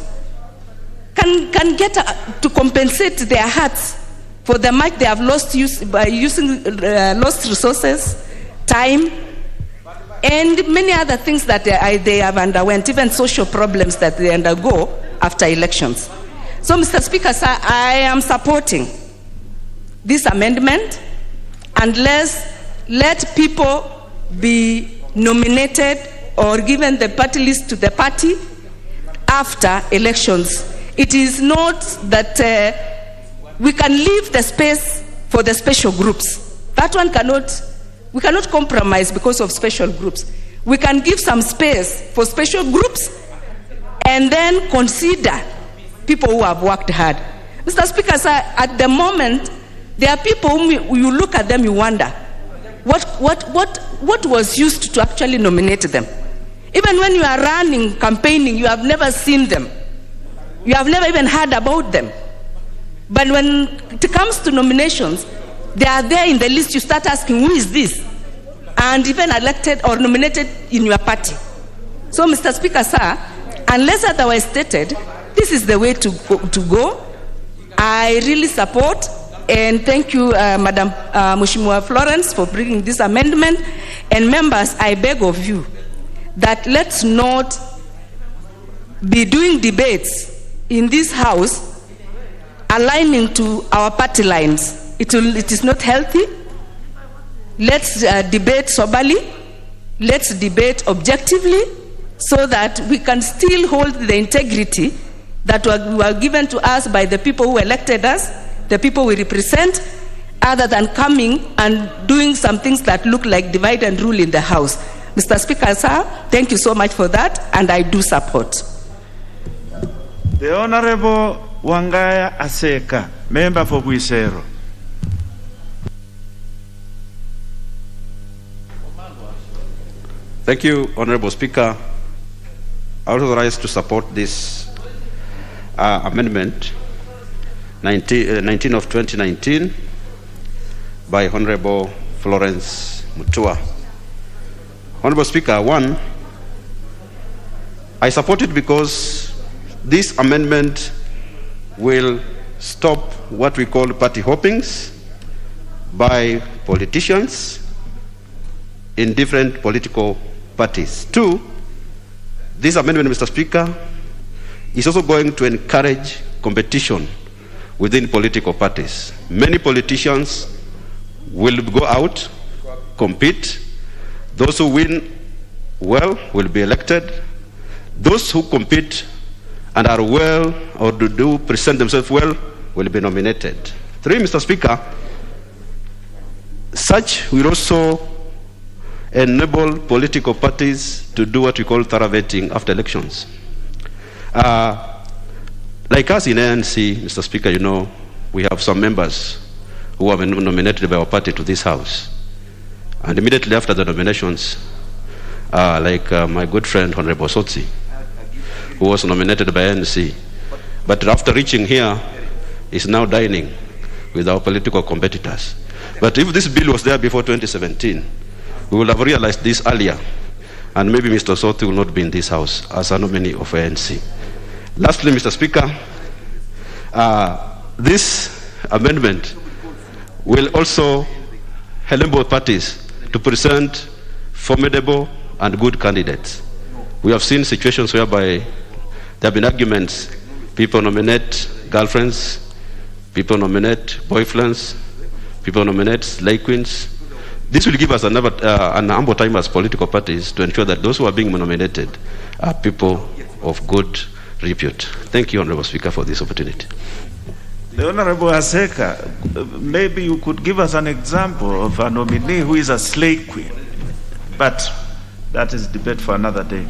can get to compensate their hearts for the much they have lost by using lost resources, time, and many other things that they have underwent, even social problems that they undergo after elections. So, Mr. Speaker, sir, I am supporting this amendment, and let people be nominated or given the party list to the party after elections. It is not that we can leave the space for the special groups. That one we cannot compromise because of special groups. We can give some space for special groups and then consider people who have worked hard. Mr. Speaker, sir, at the moment, there are people whom you look at them, you wonder, what was used to actually nominate them? Even when you are running, campaigning, you have never seen them. You have never even heard about them. But when it comes to nominations, they are there in the list. You start asking, who is this? And even elected or nominated in your party. So, Mr. Speaker, sir, unless otherwise stated, this is the way to go. I really support, and thank you, Madam Mheshimiwa Florence, for bringing this amendment. And members, I beg of you that let's not be doing debates in this house aligning to our party lines. It is not healthy. Let's debate soberly. Let's debate objectively, so that we can still hold the integrity that were given to us by the people who elected us, the people we represent, other than coming and doing some things that look like divide and rule in the house. Mr. Speaker, sir, thank you so much for that, and I do support. The Honorable Wangaya Aseka, member for Buisero. Thank you, Honorable Speaker. I was authorized to support this amendment 19 of 2019 by Honorable Florence Mutua. Honorable Speaker, one, I support it because this amendment will stop what we call party hoppings by politicians in different political parties. Two, this amendment, Mr. Speaker, is also going to encourage competition within political parties. Many politicians will go out, compete. Those who win well will be elected. Those who compete and are well or do present themselves well will be nominated. 3, Mr. Speaker, such will also enable political parties to do what we call thorough vetting after elections. Like us in ANC, Mr. Speaker, you know, we have some members who have been nominated by our party to this House. And immediately after the nominations, like my good friend, Honorable Sotsi, who was nominated by ANC. But after reaching here, is now dining with our political competitors. But if this bill was there before 2017, we would have realized this earlier, and maybe Mr. Sotsi will not be in this House as a nominee of ANC. Lastly, Mr. Speaker, this amendment will also enable parties to present formidable and good candidates. We have seen situations whereby there have been arguments. People nominate girlfriends, people nominate boyfriends, people nominate slave queens. This will give us an ample time as political parties to ensure that those who are being nominated are people of good repute. Thank you, Honorable Speaker, for this opportunity. The Honorable Aseka, maybe you could give us an example of a nominee who is a slave queen, but that is debate for another day.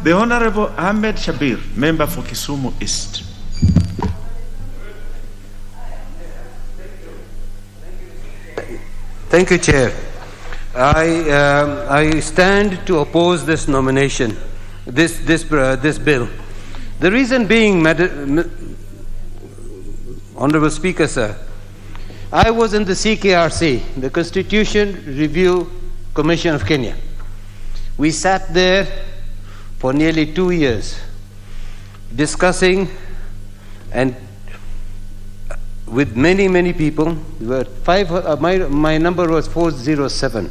The Honorable Ahmed Shabir, member for Kisumu East. Thank you, Chair. I stand to oppose this nomination, this bill. The reason being, Honorable Speaker, sir, I was in the CKRC, the Constitution Review Commission of Kenya. We sat there for nearly 2 years discussing and with many people. We were my number was 407.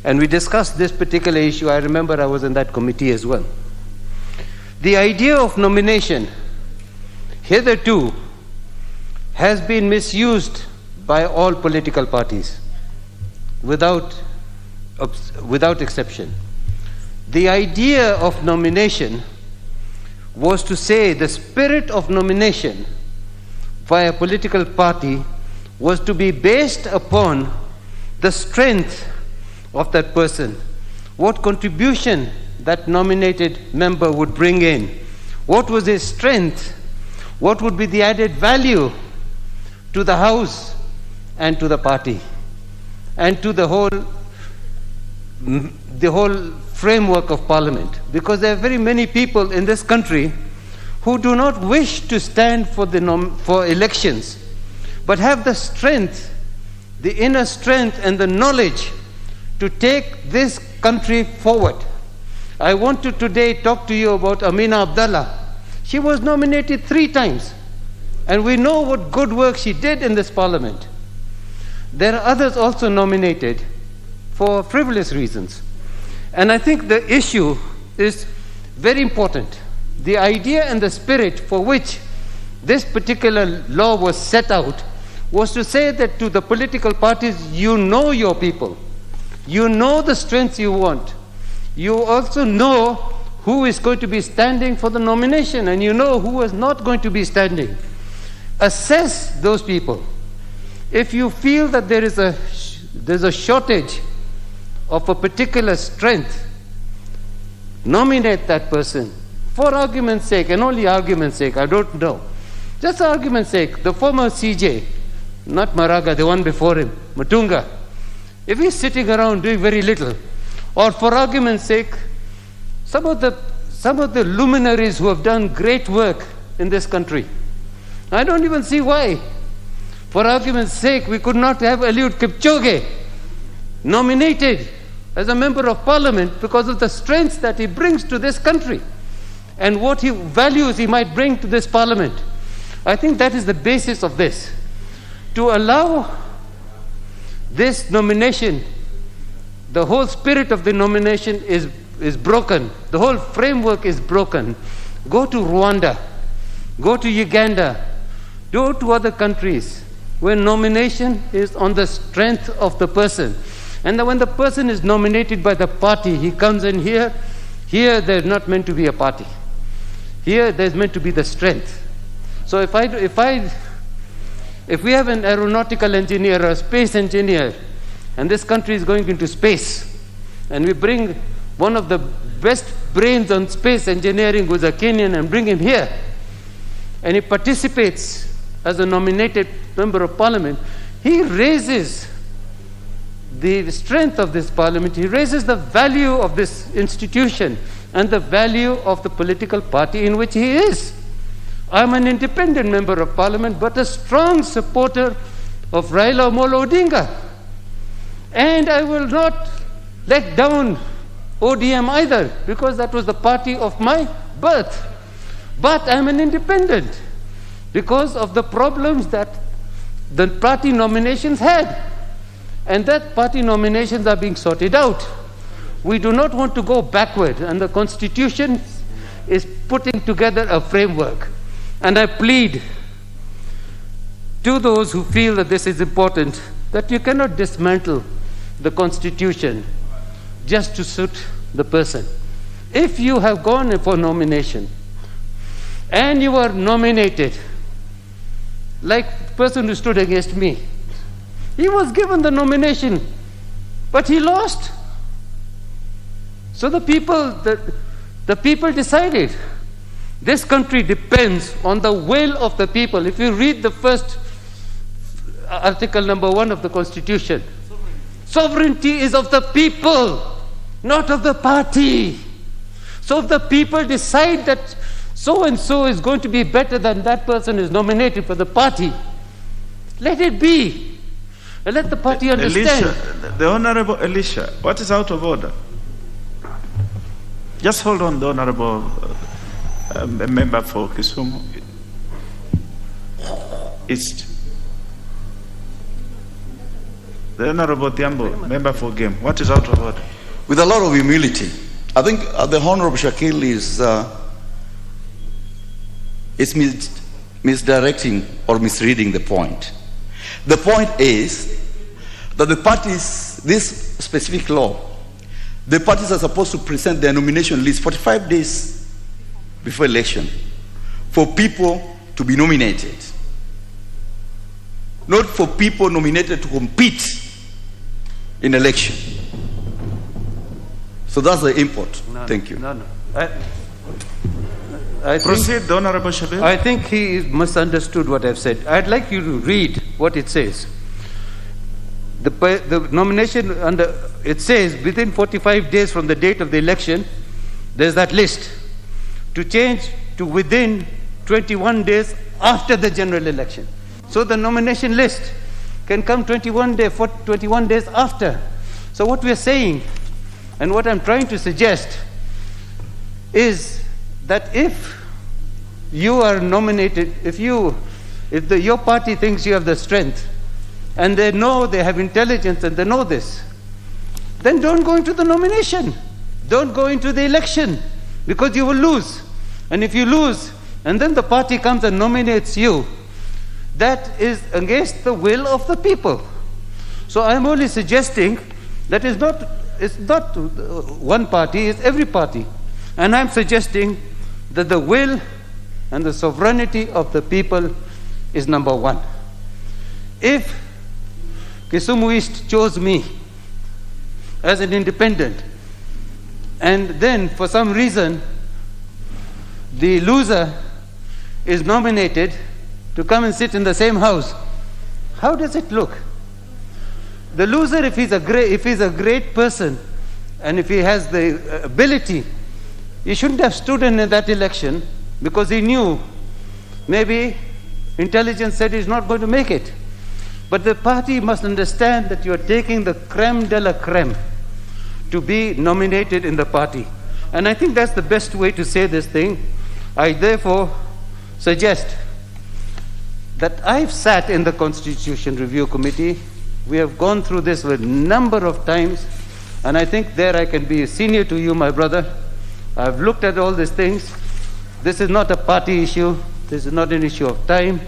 And we discussed this particular issue. I remember I was in that committee as well. The idea of nomination hitherto has been misused by all political parties without exception. The idea of nomination was to say the spirit of nomination by a political party was to be based upon the strength of that person, what contribution that nominated member would bring in, what was his strength, what would be the added value to the House and to the party and to the whole framework of Parliament. Because there are very many people in this country who do not wish to stand for elections, but have the strength, the inner strength and the knowledge to take this country forward. I want to today talk to you about Amina Abdallah. She was nominated 3 times, and we know what good work she did in this Parliament. There are others also nominated for frivolous reasons. And I think the issue is very important. The idea and the spirit for which this particular law was set out was to say that to the political parties, you know your people. You know the strengths you want. You also know who is going to be standing for the nomination, and you know who is not going to be standing. Assess those people. If you feel that there's a shortage of a particular strength, nominate that person. For argument's sake, and only argument's sake, I don't know. Just argument's sake, the former CJ, not Maraga, the one before him, Matunga, if he's sitting around doing very little, or for argument's sake, some of the luminaries who have done great work in this country, I don't even see why. For argument's sake, we could not have Eliud Kipchoge nominated as a member of Parliament because of the strengths that he brings to this country and what values he might bring to this Parliament. I think that is the basis of this. To allow this nomination, the whole spirit of the nomination is broken. The whole framework is broken. Go to Rwanda, go to Uganda, go to other countries where nomination is on the strength of the person. And then when the person is nominated by the party, he comes in here. Here, there's not meant to be a party. Here, there's meant to be the strength. So if we have an aeronautical engineer or a space engineer, and this country is going into space, and we bring one of the best brains on space engineering, who's a Kenyan, and bring him here, and he participates as a nominated member of parliament, he raises the strength of this parliament, he raises the value of this institution and the value of the political party in which he is. I'm an independent member of parliament, but a strong supporter of Raila Amolo Odinga. And I will not let down ODM either, because that was the party of my birth. But I'm an independent because of the problems that the party nominations had. And that party nominations are being sorted out. We do not want to go backward, and the Constitution is putting together a framework. And I plead to those who feel that this is important, that you cannot dismantle the Constitution just to suit the person. If you have gone for nomination and you are nominated, like the person who stood against me, he was given the nomination, but he lost. So the people decided. This country depends on the will of the people. If you read the first article number 1 of the Constitution, sovereignty is of the people, not of the party. So if the people decide that so and so is going to be better than that person is nominated for the party, let it be. And let the party understand. Elisha, the Honorable Elisha, what is out of order? Just hold on, the Honorable member for Kisumu East. The Honorable Thiambo, member for Game. What is out of order? With a lot of humility, I think the Honorable Shakil is misdirecting or misreading the point. The point is that the parties, this specific law, the parties are supposed to present their nomination list 45 days before election for people to be nominated, not for people nominated to compete in election. So that's the import. Thank you. Proceed, the Honorable Shabil. I think he misunderstood what I've said. I'd like you to read what it says. The nomination it says within 45 days from the date of the election, there's that list. To change to within 21 days after the general election. So the nomination list can come 21 days after. So what we're saying, and what I'm trying to suggest, is that if you are nominated, if your party thinks you have the strength, and they know, they have intelligence and they know this, then don't go into the nomination. Don't go into the election, because you will lose. And if you lose, and then the party comes and nominates you, that is against the will of the people. So I'm only suggesting that it's not one party, it's every party. And I'm suggesting that the will and the sovereignty of the people is number one. If Kisumu East chose me as an independent, and then for some reason the loser is nominated to come and sit in the same house, how does it look? The loser, if he's a great person, and if he has the ability, he shouldn't have stood in that election, because he knew maybe intelligence said he's not going to make it. But the party must understand that you are taking the creme de la creme to be nominated in the party. And I think that's the best way to say this thing. I therefore suggest that I've sat in the Constitution Review Committee. We have gone through this a number of times, and I think there I can be senior to you, my brother. I've looked at all these things. This is not a party issue. This is not an issue of time.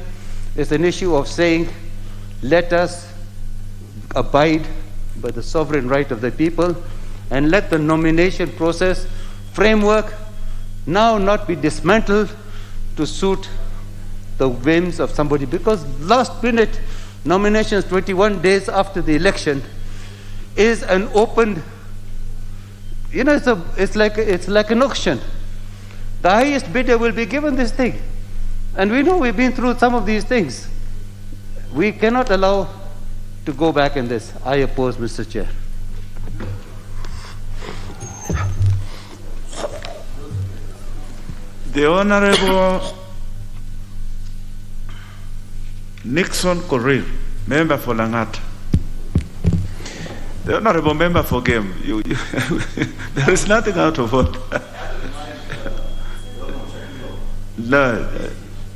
It's an issue of saying, let us abide by the sovereign right of the people, and let the nomination process framework now not be dismantled to suit the whims of somebody, because last minute nominations 21 days after the election is an open, it's like an auction. The highest bidder will be given this thing. And we know we've been through some of these things. We cannot allow to go back in this. I oppose, Mr. Chair. The Honorable Nixon Korir, member for Langata. The Honorable member for Game, there is nothing out of order. No.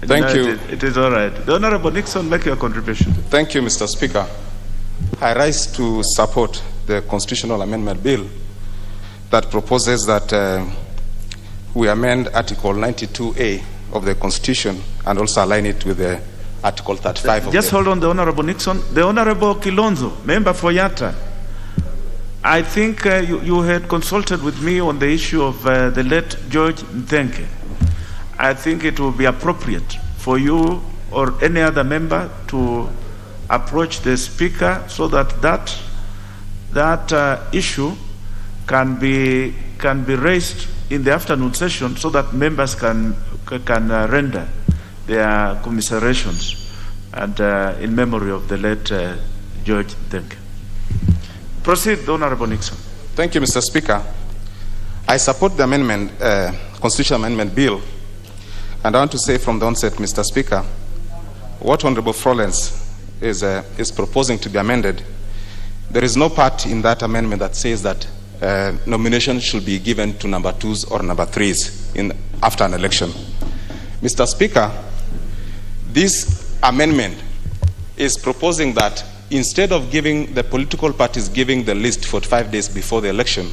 Thank you. It is all right. The Honorable Nixon, make your contribution. Thank you, Mr. Speaker. I rise to support the constitutional amendment bill that proposes that we amend Article 92A of the Constitution and also align it with the Article 35 of Just hold on, the Honorable Nixon. The Honorable Kilonzo, member for Yatta. I think you had consulted with me on the issue of the late George Mthenke. I think it will be appropriate for you or any other member to approach the Speaker so that that issue can be raised in the afternoon session so that members can render their commiserations and in memory of the late George Mthenke. Proceed, the Honorable Nixon. Thank you, Mr. Speaker. I support the amendment, Constitutional Amendment Bill. And I want to say from the onset, Mr. Speaker, what Honorable Frolens is proposing to be amended, there is no part in that amendment that says that nomination should be given to number 2s or number 3s after an election. Mr. Speaker, this amendment is proposing that instead of giving the political parties giving the list 45 days before the election,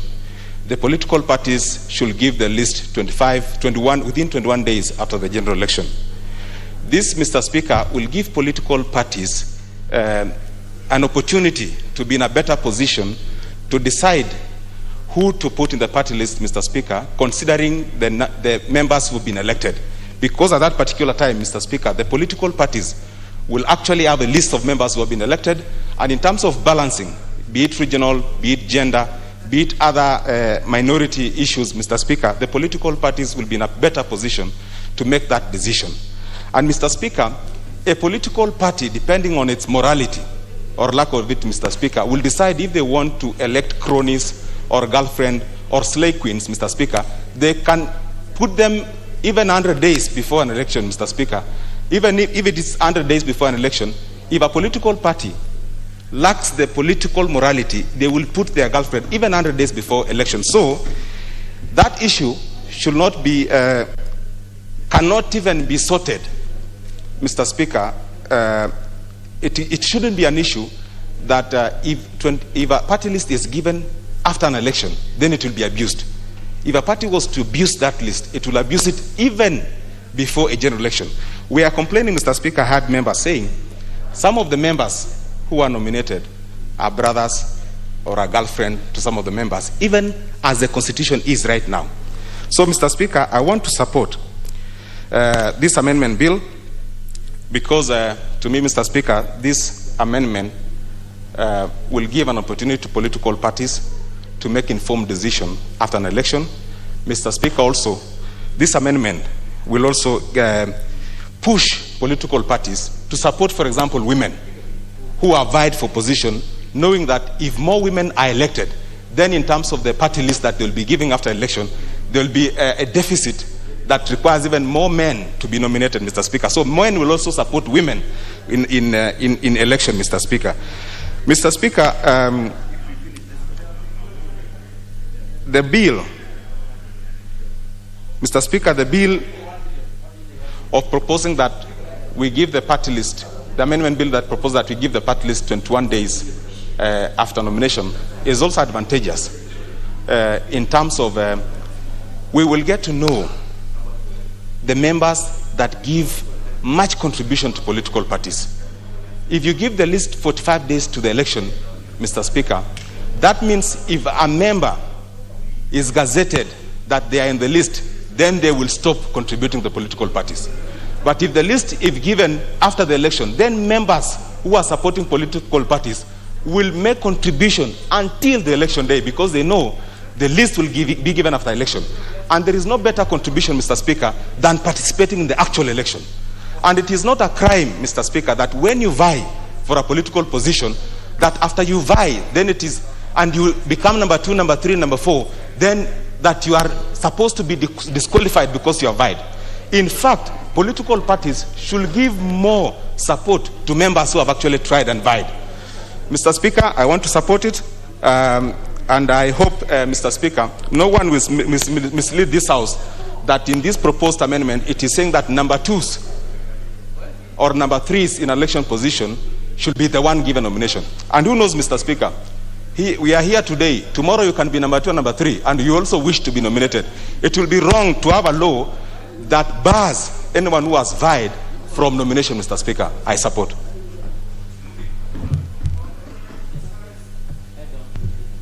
the political parties should give the list within 21 days after the general election. This, Mr. Speaker, will give political parties an opportunity to be in a better position to decide who to put in the party list, Mr. Speaker, considering the members who have been elected. Because at that particular time, Mr. Speaker, the political parties will actually have a list of members who have been elected, and in terms of balancing, be it regional, be it gender, be it other minority issues, Mr. Speaker, the political parties will be in a better position to make that decision. And Mr. Speaker, a political party, depending on its morality or lack of it, Mr. Speaker, will decide if they want to elect cronies or girlfriend or slave queens, Mr. Speaker. They can put them even 100 days before an election, Mr. Speaker. Even if it is 100 days before an election, if a political party lacks the political morality, they will put their girlfriend even 100 days before election. So that issue should not be, cannot even be sorted, Mr. Speaker. It shouldn't be an issue that if a party list is given after an election, then it will be abused. If a party was to abuse that list, it will abuse it even before a general election. We are complaining, Mr. Speaker, I had members saying some of the members who are nominated are brothers or a girlfriend to some of the members, even as the Constitution is right now. So, Mr. Speaker, I want to support this amendment bill because, to me, Mr. Speaker, this amendment will give an opportunity to political parties to make informed decision after an election. Mr. Speaker, also, this amendment will also push political parties to support, for example, women who are vied for position, knowing that if more women are elected, then in terms of the party list that they'll be giving after election, there will be a deficit that requires even more men to be nominated, Mr. Speaker. So men will also support women in election, Mr. Speaker. Mr. Speaker, the bill, Mr. Speaker, the bill of proposing that we give the party list, the amendment bill that proposed that we give the party list 21 days after nomination is also advantageous in terms of we will get to know the members that give much contribution to political parties. If you give the list 45 days to the election, Mr. Speaker, That means if a member is gazetted that they are in the list, then they will stop contributing to the political parties. But if the list is given after the election, then members who are supporting political parties will make contribution until the election day, because they know the list will be given after election. And there is no better contribution, Mr. Speaker, than participating in the actual election. And it is not a crime, Mr. Speaker, that when you vie for a political position, that after you vie, then it is, and you become number 2, number 3, number 4, then that you are supposed to be disqualified because you have vied. In fact, political parties should give more support to members who have actually tried and vied. Mr. Speaker, I want to support it, and I hope, Mr. Speaker, no one will mislead this House that in this proposed amendment, it is saying that number 2s or number 3s in election position should be the one given nomination. And who knows, Mr. Speaker, we are here today. Tomorrow you can be number 2 and number 3, and you also wish to be nominated. It will be wrong to have a law that bars anyone who has vied from nomination, Mr. Speaker. I support.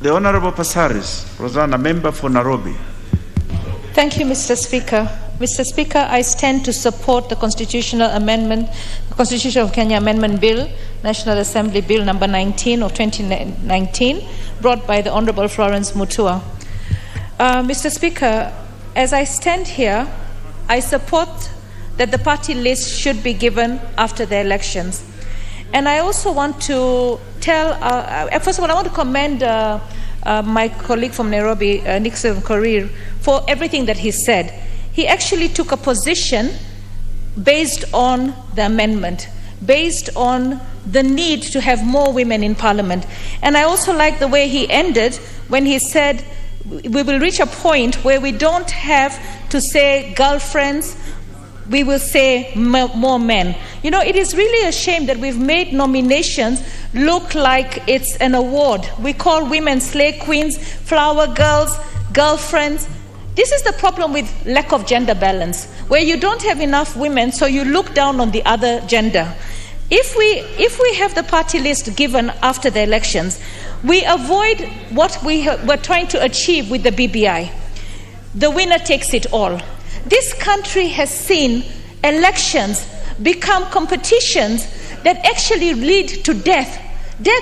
The Honorable Passaris, Rosanna, member for Nairobi. Thank you, Mr. Speaker. Mr. Speaker, I stand to support the constitutional amendment, the Constitution of Kenya Amendment Bill, National Assembly Bill number 19 of 2019, brought by the Honorable Florence Mutua. Mr. Speaker, as I stand here, I support that the party list should be given after the elections. And I also want to tell, first of all, I want to commend my colleague from Nairobi, Nixon Korir, for everything that he said. He actually took a position based on the amendment, based on the need to have more women in parliament. And I also like the way he ended when he said, we will reach a point where we don't have to say girlfriends, we will say more men. You know, it is really a shame that we've made nominations look like it's an award. We call women slay queens, flower girls, girlfriends. This is the problem with lack of gender balance, where you don't have enough women, so you look down on the other gender. If we have the party list given after the elections, we avoid what we're trying to achieve with the BBI. The winner takes it all. This country has seen elections become competitions that actually lead to death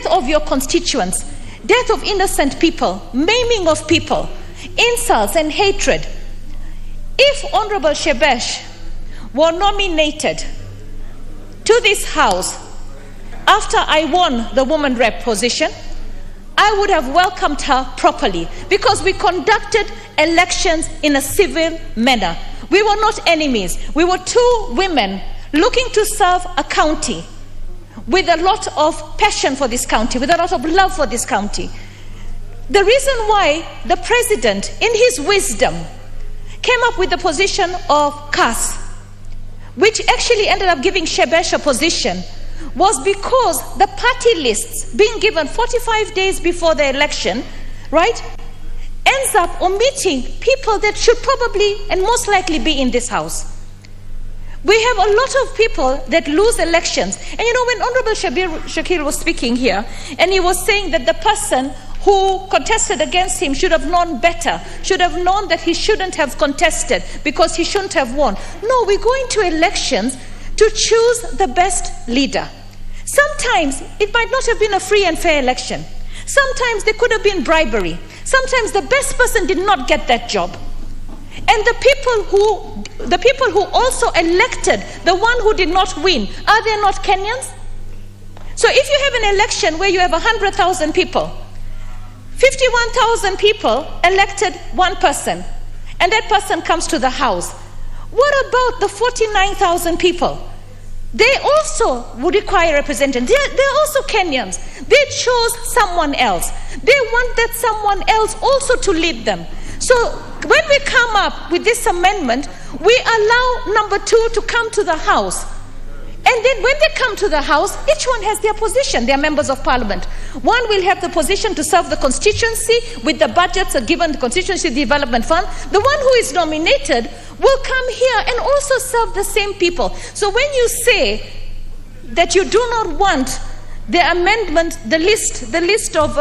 of your constituents, death of innocent people, maiming of people, insults and hatred. If Honorable Shebesh were nominated to this House after I won the woman rep position, I would have welcomed her properly, because we conducted elections in a civil manner. We were not enemies. We were two women looking to serve a county with a lot of passion for this county, with a lot of love for this county. The reason why the president, in his wisdom, came up with the position of CAS, which actually ended up giving Shebesh a position, was because the party lists being given 45 days before the election, right, ends up omitting people that should probably and most likely be in this House. We have a lot of people that lose elections. And you know, when Honorable Shakir was speaking here, and he was saying that the person who contested against him should have known better, should have known that he shouldn't have contested because he shouldn't have won. No, we go into elections to choose the best leader. Sometimes it might not have been a free and fair election. Sometimes there could have been bribery. Sometimes the best person did not get that job. And the people who also elected the one who did not win, are they not Kenyans? So if you have an election where you have 100,000 people, 51,000 people elected one person, and that person comes to the House, what about the 49,000 people? They also would require representation. They're also Kenyans. They chose someone else. They want that someone else also to lead them. So when we come up with this amendment, we allow number 2 to come to the House. And then when they come to the House, each one has their position. They are members of parliament. One will have the position to serve the constituency with the budgets given the Constituency Development Fund. The one who is nominated will come here and also serve the same people. So when you say that you do not want the amendment, the list of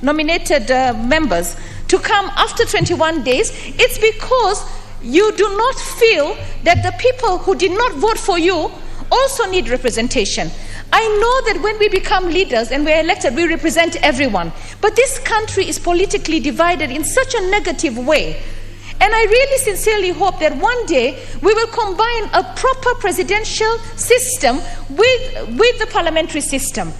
nominated members to come after 21 days, it's because you do not feel that the people who did not vote for you also need representation. I know that when we become leaders and we're elected, we represent everyone. But this country is politically divided in such a negative way. And I really sincerely hope that one day we will combine a proper presidential system with the parliamentary system.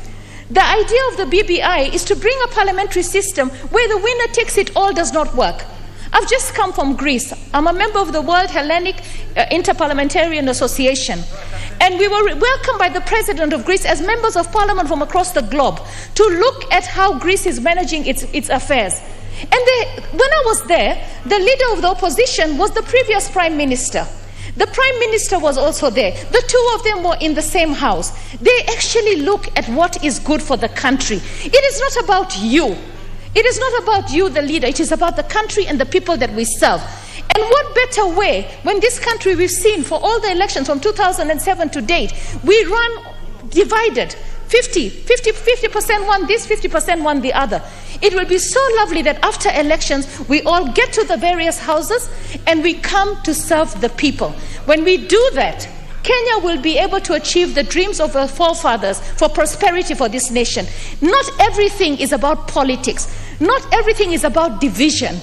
The idea of the BBI is to bring a parliamentary system where the winner takes it all does not work. I've just come from Greece. I'm a member of the World Hellenic Interparliamentarian Association. And we were welcomed by the President of Greece as members of parliament from across the globe to look at how Greece is managing its affairs. And when I was there, the leader of the opposition was the previous Prime Minister. The Prime Minister was also there. The two of them were in the same house. They actually look at what is good for the country. It is not about you. It is not about you, the leader. It is about the country and the people that we serve. And what better way, when this country, we've seen for all the elections from 2007 to date, we run divided. 50% one this, 50% one the other. It will be so lovely that after elections, we all get to the various houses and we come to serve the people. When we do that, Kenya will be able to achieve the dreams of our forefathers for prosperity for this nation. Not everything is about politics. Not everything is about division.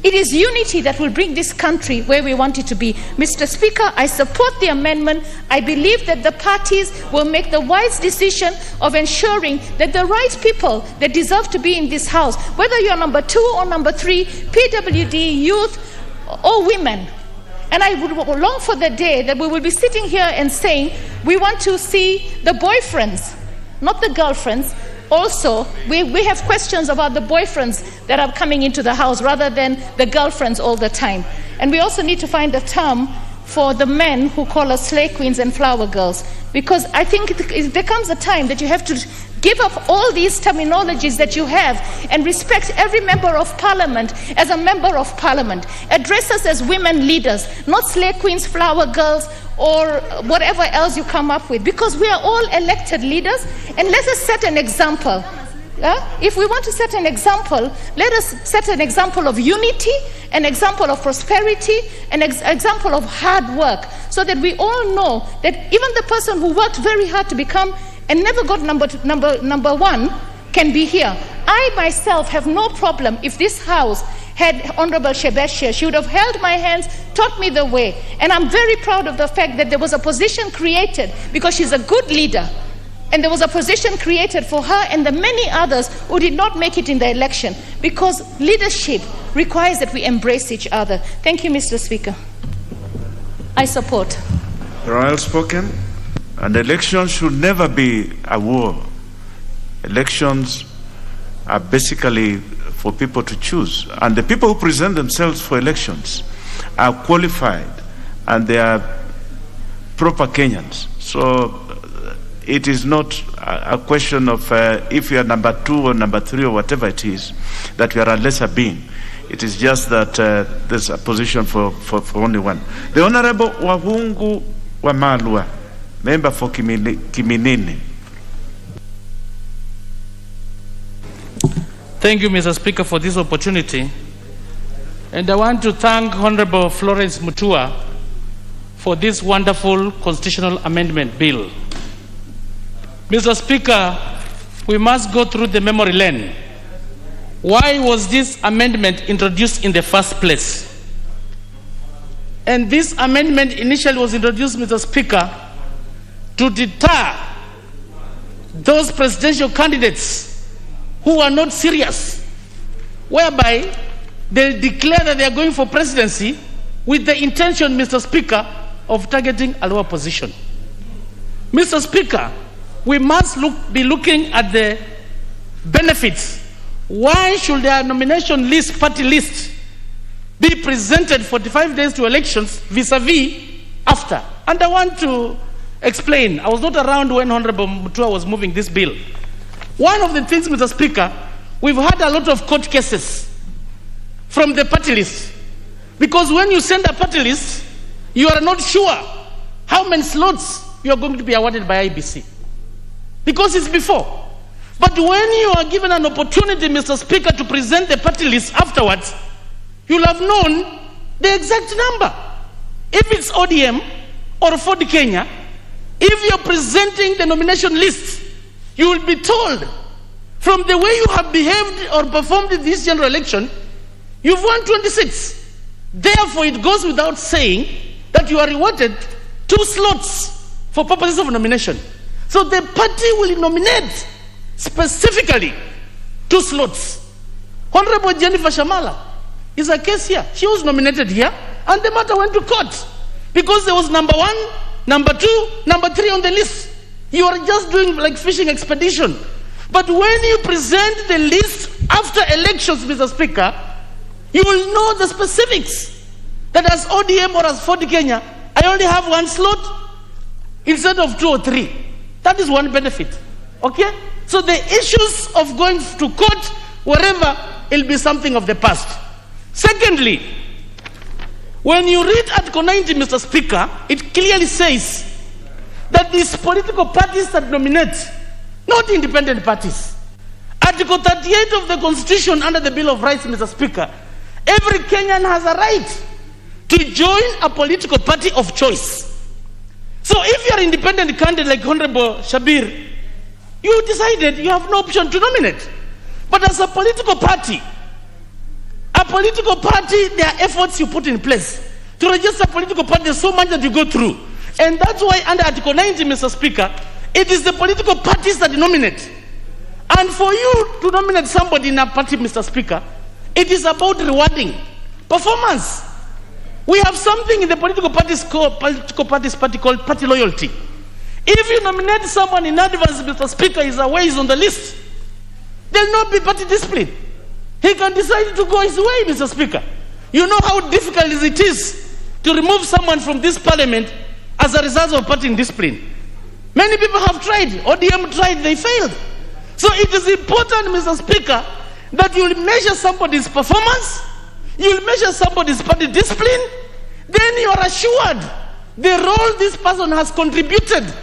It is unity that will bring this country where we want it to be. Mr. Speaker, I support the amendment. I believe that the parties will make the wise decision of ensuring that the right people that deserve to be in this house, whether you're number 2 or number 3, PWD, youth, or women. And I would long for the day that we will be sitting here and saying, we want to see the boyfriends, not the girlfriends. Also, we have questions about the boyfriends that are coming into the house rather than the girlfriends all the time. And we also need to find a term for the men who call us slay queens and flower girls, because I think there comes a time that you have to give up all these terminologies that you have and respect every member of parliament as a member of parliament. Address us as women leaders, not slay queens, flower girls, or whatever else you come up with, because we are all elected leaders, and let us set an example. If we want to set an example, let us set an example of unity, an example of prosperity, an example of hard work, so that we all know that even the person who worked very hard to become and never got number 1 can be here. I myself have no problem if this house had Honorable Shebeshia. She would have held my hands, taught me the way. And I'm very proud of the fact that there was a position created because she's a good leader. And there was a position created for her and the many others who did not make it in the election, because leadership requires that we embrace each other. Thank you, Mr. Speaker. I support. Well spoken. And elections should never be a war. Elections are basically for people to choose. And the people who present themselves for elections are qualified and they are proper Kenyans. So it is not a question of if you are number 2 or number 3 or whatever it is, that you are a lesser being. It is just that there's a position for only one. The Honorable Wahungu Wamalwa, member for Kiminini. Thank you, Mr. Speaker, for this opportunity. And I want to thank Honorable Florence Mutua for this wonderful constitutional amendment bill. Mr. Speaker, we must go through the memory lane. Why was this amendment introduced in the first place? And this amendment initially was introduced, Mr. Speaker, to deter those presidential candidates who are not serious, whereby they declare that they are going for presidency with the intention, Mr. Speaker, of targeting a lower position. Mr. Speaker, we must be looking at the benefits. Why should their nomination list, party list, be presented 45 days to elections vis-a-vis after? And I want to explain. I was not around when Honorable Mutua was moving this bill. One of the things, Mr. Speaker, we've had a lot of court cases from the party list. Because when you send a party list, you are not sure how many slots you are going to be awarded by IBC. because it's before. But when you are given an opportunity, Mr. Speaker, to present the party list afterwards, you'll have known the exact number. If it's ODM or Ford Kenya, if you're presenting the nomination list, you will be told from the way you have behaved or performed in this general election, you've won 26. Therefore, it goes without saying that you are rewarded 2 slots for purposes of nomination. So the party will nominate specifically 2 slots. Honorable Jennifer Shamala is a case here. She was nominated here, and the matter went to court because there was number 1, number 2, number 3 on the list. You are just doing like fishing expedition. But when you present the list after elections, Mr. Speaker, you will know the specifics. That as ODM or as Ford Kenya, I only have 1 slot instead of 2 or 3. That is one benefit. Okay? So the issues of going to court, wherever, it'll be something of the past. Secondly, when you read Article 90, Mr. Speaker, it clearly says that these political parties that nominate, not independent parties. Article 38 of the Constitution under the Bill of Rights, Mr. Speaker, every Kenyan has a right to join a political party of choice. So if you're an independent candidate like Honorable Shabir, you decided you have no option to nominate. But as a political party, there are efforts you put in place. To register a political party, there's so much that you go through. And that's why under Article 90, Mr. Speaker, it is the political parties that nominate. And for you to nominate somebody in a party, Mr. Speaker, it is about rewarding performance. We have something in the political parties called party loyalty. If you nominate someone in advance, Mr. Speaker, is away, is on the list, there will not be party discipline. He can decide to go his way, Mr. Speaker. You know how difficult it is to remove someone from this parliament as a result of party discipline. Many people have tried. ODM tried, they failed. So it is important, Mr. Speaker, that you will measure somebody's performance, you will measure somebody's party discipline, then you are assured the role this person has contributed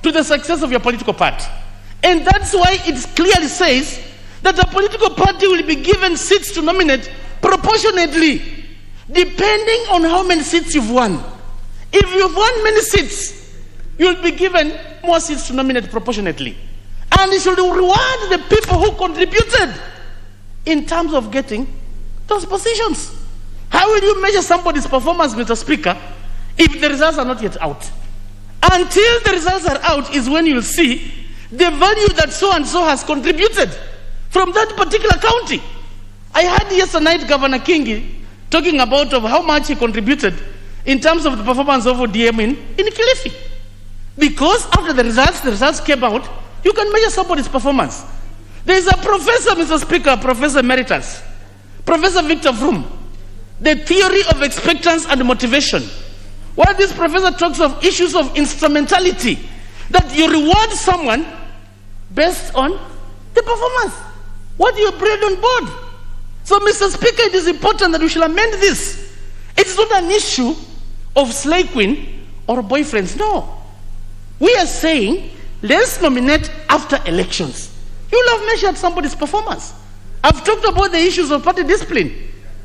to the success of your political party. And that's why it clearly says that a political party will be given seats to nominate proportionately, depending on how many seats you've won. If you've won many seats, you'll be given more seats to nominate proportionately. And it should reward the people who contributed in terms of getting those positions. How will you measure somebody's performance, Mr. Speaker, if the results are not yet out? Until the results are out is when you'll see the value that so-and-so has contributed from that particular county. I heard yesterday night Governor Kingi talking about of how much he contributed in terms of the performance of ODM in Kilifi. Because after the results came out, you can measure somebody's performance. There is a professor, Mr. Speaker, Professor Emeritus, Professor Victor Vroom, the theory of expectance and motivation, where this professor talks of issues of instrumentality, that you reward someone based on the performance, what you bring on board. So, Mr. Speaker, it is important that we shall amend this. It's not an issue of slay queen or boyfriends, no. We are saying, let's nominate after elections. You'll have measured somebody's performance. I've talked about the issues of party discipline.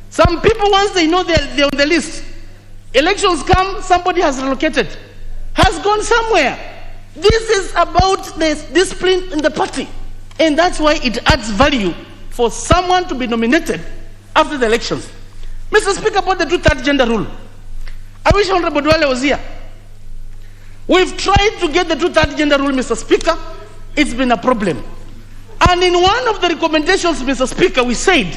Some people, once they know they're on the list, elections come, somebody has relocated, has gone somewhere. This is about the discipline in the party. And that's why it adds value for someone to be nominated after the elections. Mr. Speaker, about the 2/3 gender rule, I wish Honorable Dwale was here. We've tried to get the 2/3 gender rule, Mr. Speaker. It's been a problem. And in one of the recommendations, Mr. Speaker, we said,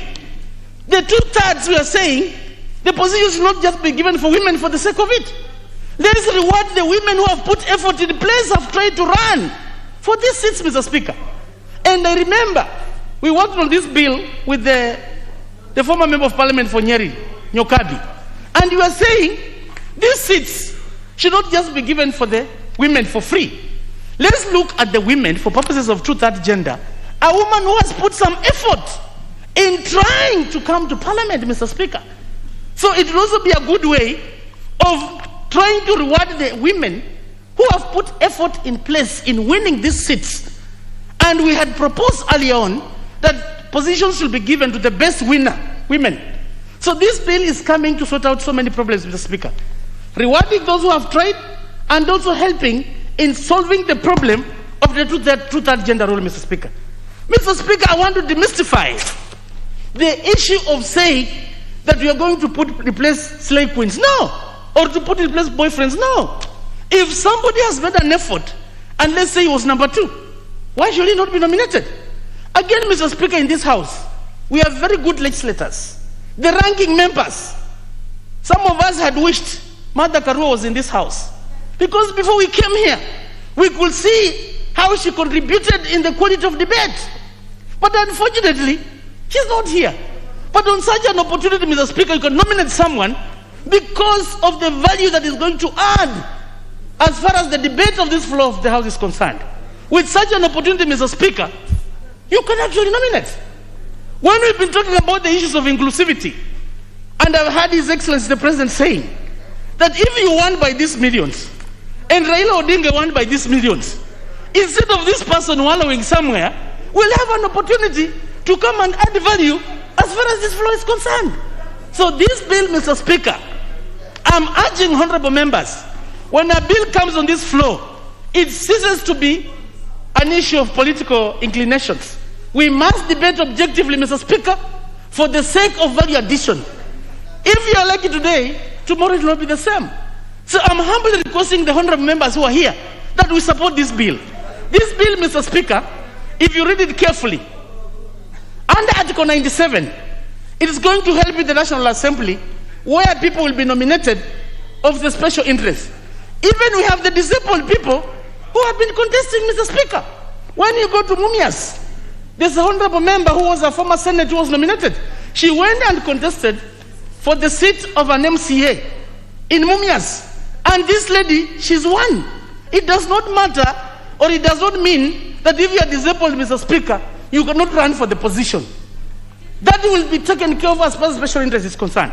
the 2/3, we are saying, the position should not just be given for women for the sake of it. Let us reward the women who have put effort in place, have tried to run for these seats, Mr. Speaker. And I remember, we worked on this bill with the former member of parliament for Nyeri, Nyokabi. And you are saying, these seats should not just be given for the women for free. Let's look at the women for purposes of 2/3 gender. A woman who has put some effort in trying to come to parliament, Mr. Speaker. So it will also be a good way of trying to reward the women who who have put effort in place in winning these seats. And we had proposed earlier on that positions should be given to the best women. So this bill is coming to sort out so many problems, Mr. Speaker. Rewarding those who have tried and also helping in solving the problem of the two-third gender rule, Mr. Speaker. Mr. Speaker, I want to demystify the issue of saying that we are going to replace slave queens. No. Or to replace boyfriends. No. If somebody has made an effort, and let's say he was number 2, why should he not be nominated? Again, Mr. Speaker, in this House, we have very good legislators. The ranking members, some of us had wished Mother Karua was in this House. Because before we came here, we could see how she contributed in the quality of debate. But unfortunately, she's not here. But on such an opportunity, Mr. Speaker, you can nominate someone because of the value that is going to add as far as the debate of this floor of the House is concerned. With such an opportunity, Mr. Speaker, you can actually nominate. When we've been talking about the issues of inclusivity, and I've heard His Excellency the President saying that if you won by these millions, and Raila Odinga won by these millions, instead of this person wallowing somewhere, we'll have an opportunity to come and add value as far as this floor is concerned. So this bill, Mr. Speaker, I'm urging honorable members, when a bill comes on this floor, it ceases to be an issue of political inclinations. We must debate objectively, Mr. Speaker, for the sake of value addition. If you are lucky today, tomorrow it will not be the same. So I'm humbly requesting the honorable members who are here that we support this bill. This bill, Mr. Speaker, if you read it carefully, under Article 97, it is going to help with the National Assembly where people will be nominated of the special interest. Even we have the disabled people who have been contesting, Mr. Speaker. When you go to Mumias, there's an honorable member who was a former senator who was nominated. She went and contested for the seat of an MCA in Mumias. And this lady, she's won. It does not matter, or it does not mean that if you are disabled, Mr. Speaker, you cannot run for the position. That will be taken care of as far as special interest is concerned.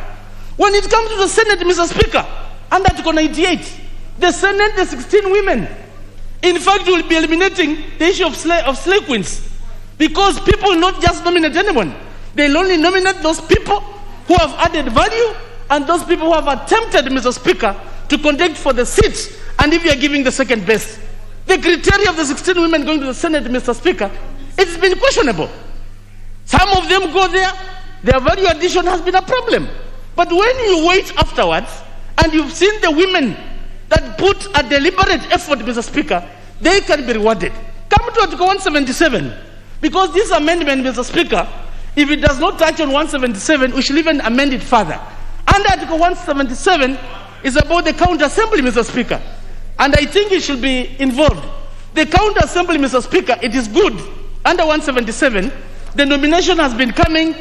When it comes to the Senate, Mr. Speaker, under Article 98, the Senate, the 16 women, in fact, will be eliminating the issue of slave queens. Because people will not just nominate anyone. They'll only nominate those people who have added value and those people who have attempted, Mr. Speaker, to contest for the seats. And if you are giving the second best, the criteria of the 16 women going to the Senate, Mr. Speaker, it's been questionable. Some of them go there, their value addition has been a problem. But when you wait afterwards, and you've seen the women that put a deliberate effort, Mr. Speaker, they can be rewarded. Come to Article 177, because this amendment, Mr. Speaker, if it does not touch on 177, we should even amend it further. Under Article 177 is about the county assembly, Mr. Speaker, and I think it should be involved. The county assembly, Mr. Speaker, it is good. Under 177, the nomination has been coming,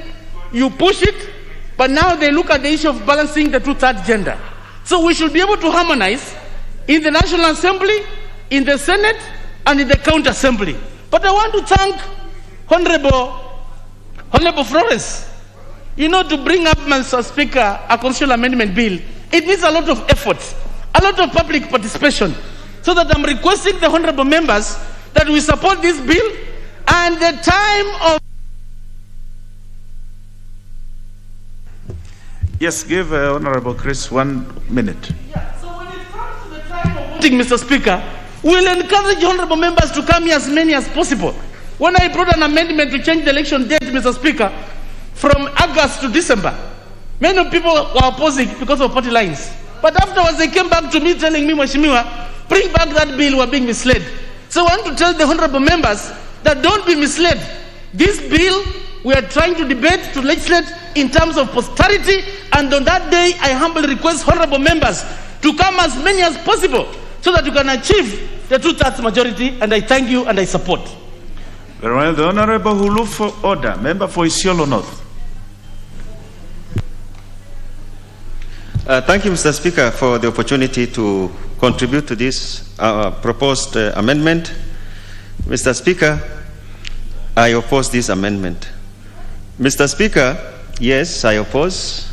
you push it, but now they look at the issue of balancing the two-third gender. So we should be able to harmonize in the National Assembly, in the Senate, and in the county assembly. But I want to thank Honorable Florence, to bring up, Mr. Speaker, a constitutional amendment bill. It needs a lot of effort, a lot of public participation. So that I'm requesting the honorable members that we support this bill, and the time of... Yes, give Honorable Chris 1 minute. So when it comes to the time of voting, Mr. Speaker, we'll encourage honorable members to come here as many as possible. When I brought an amendment to change the election date, Mr. Speaker, from August to December, many people were opposing because of party lines. But afterwards, they came back to me telling me, Mheshimiwa, bring back that bill, we're being misled. So I want to tell the honorable members that don't be misled. This bill, we are trying to debate, to legislate in terms of posterity, and on that day, I humbly request honorable members to come as many as possible so that you can achieve the two-thirds majority, and I thank you and I support. Very well, the Honorable who look for order, member for Isiolo North. Thank you, Mr. Speaker, for the opportunity to contribute to this proposed amendment. Mr. Speaker, I oppose this amendment. Mr. Speaker, yes, I oppose.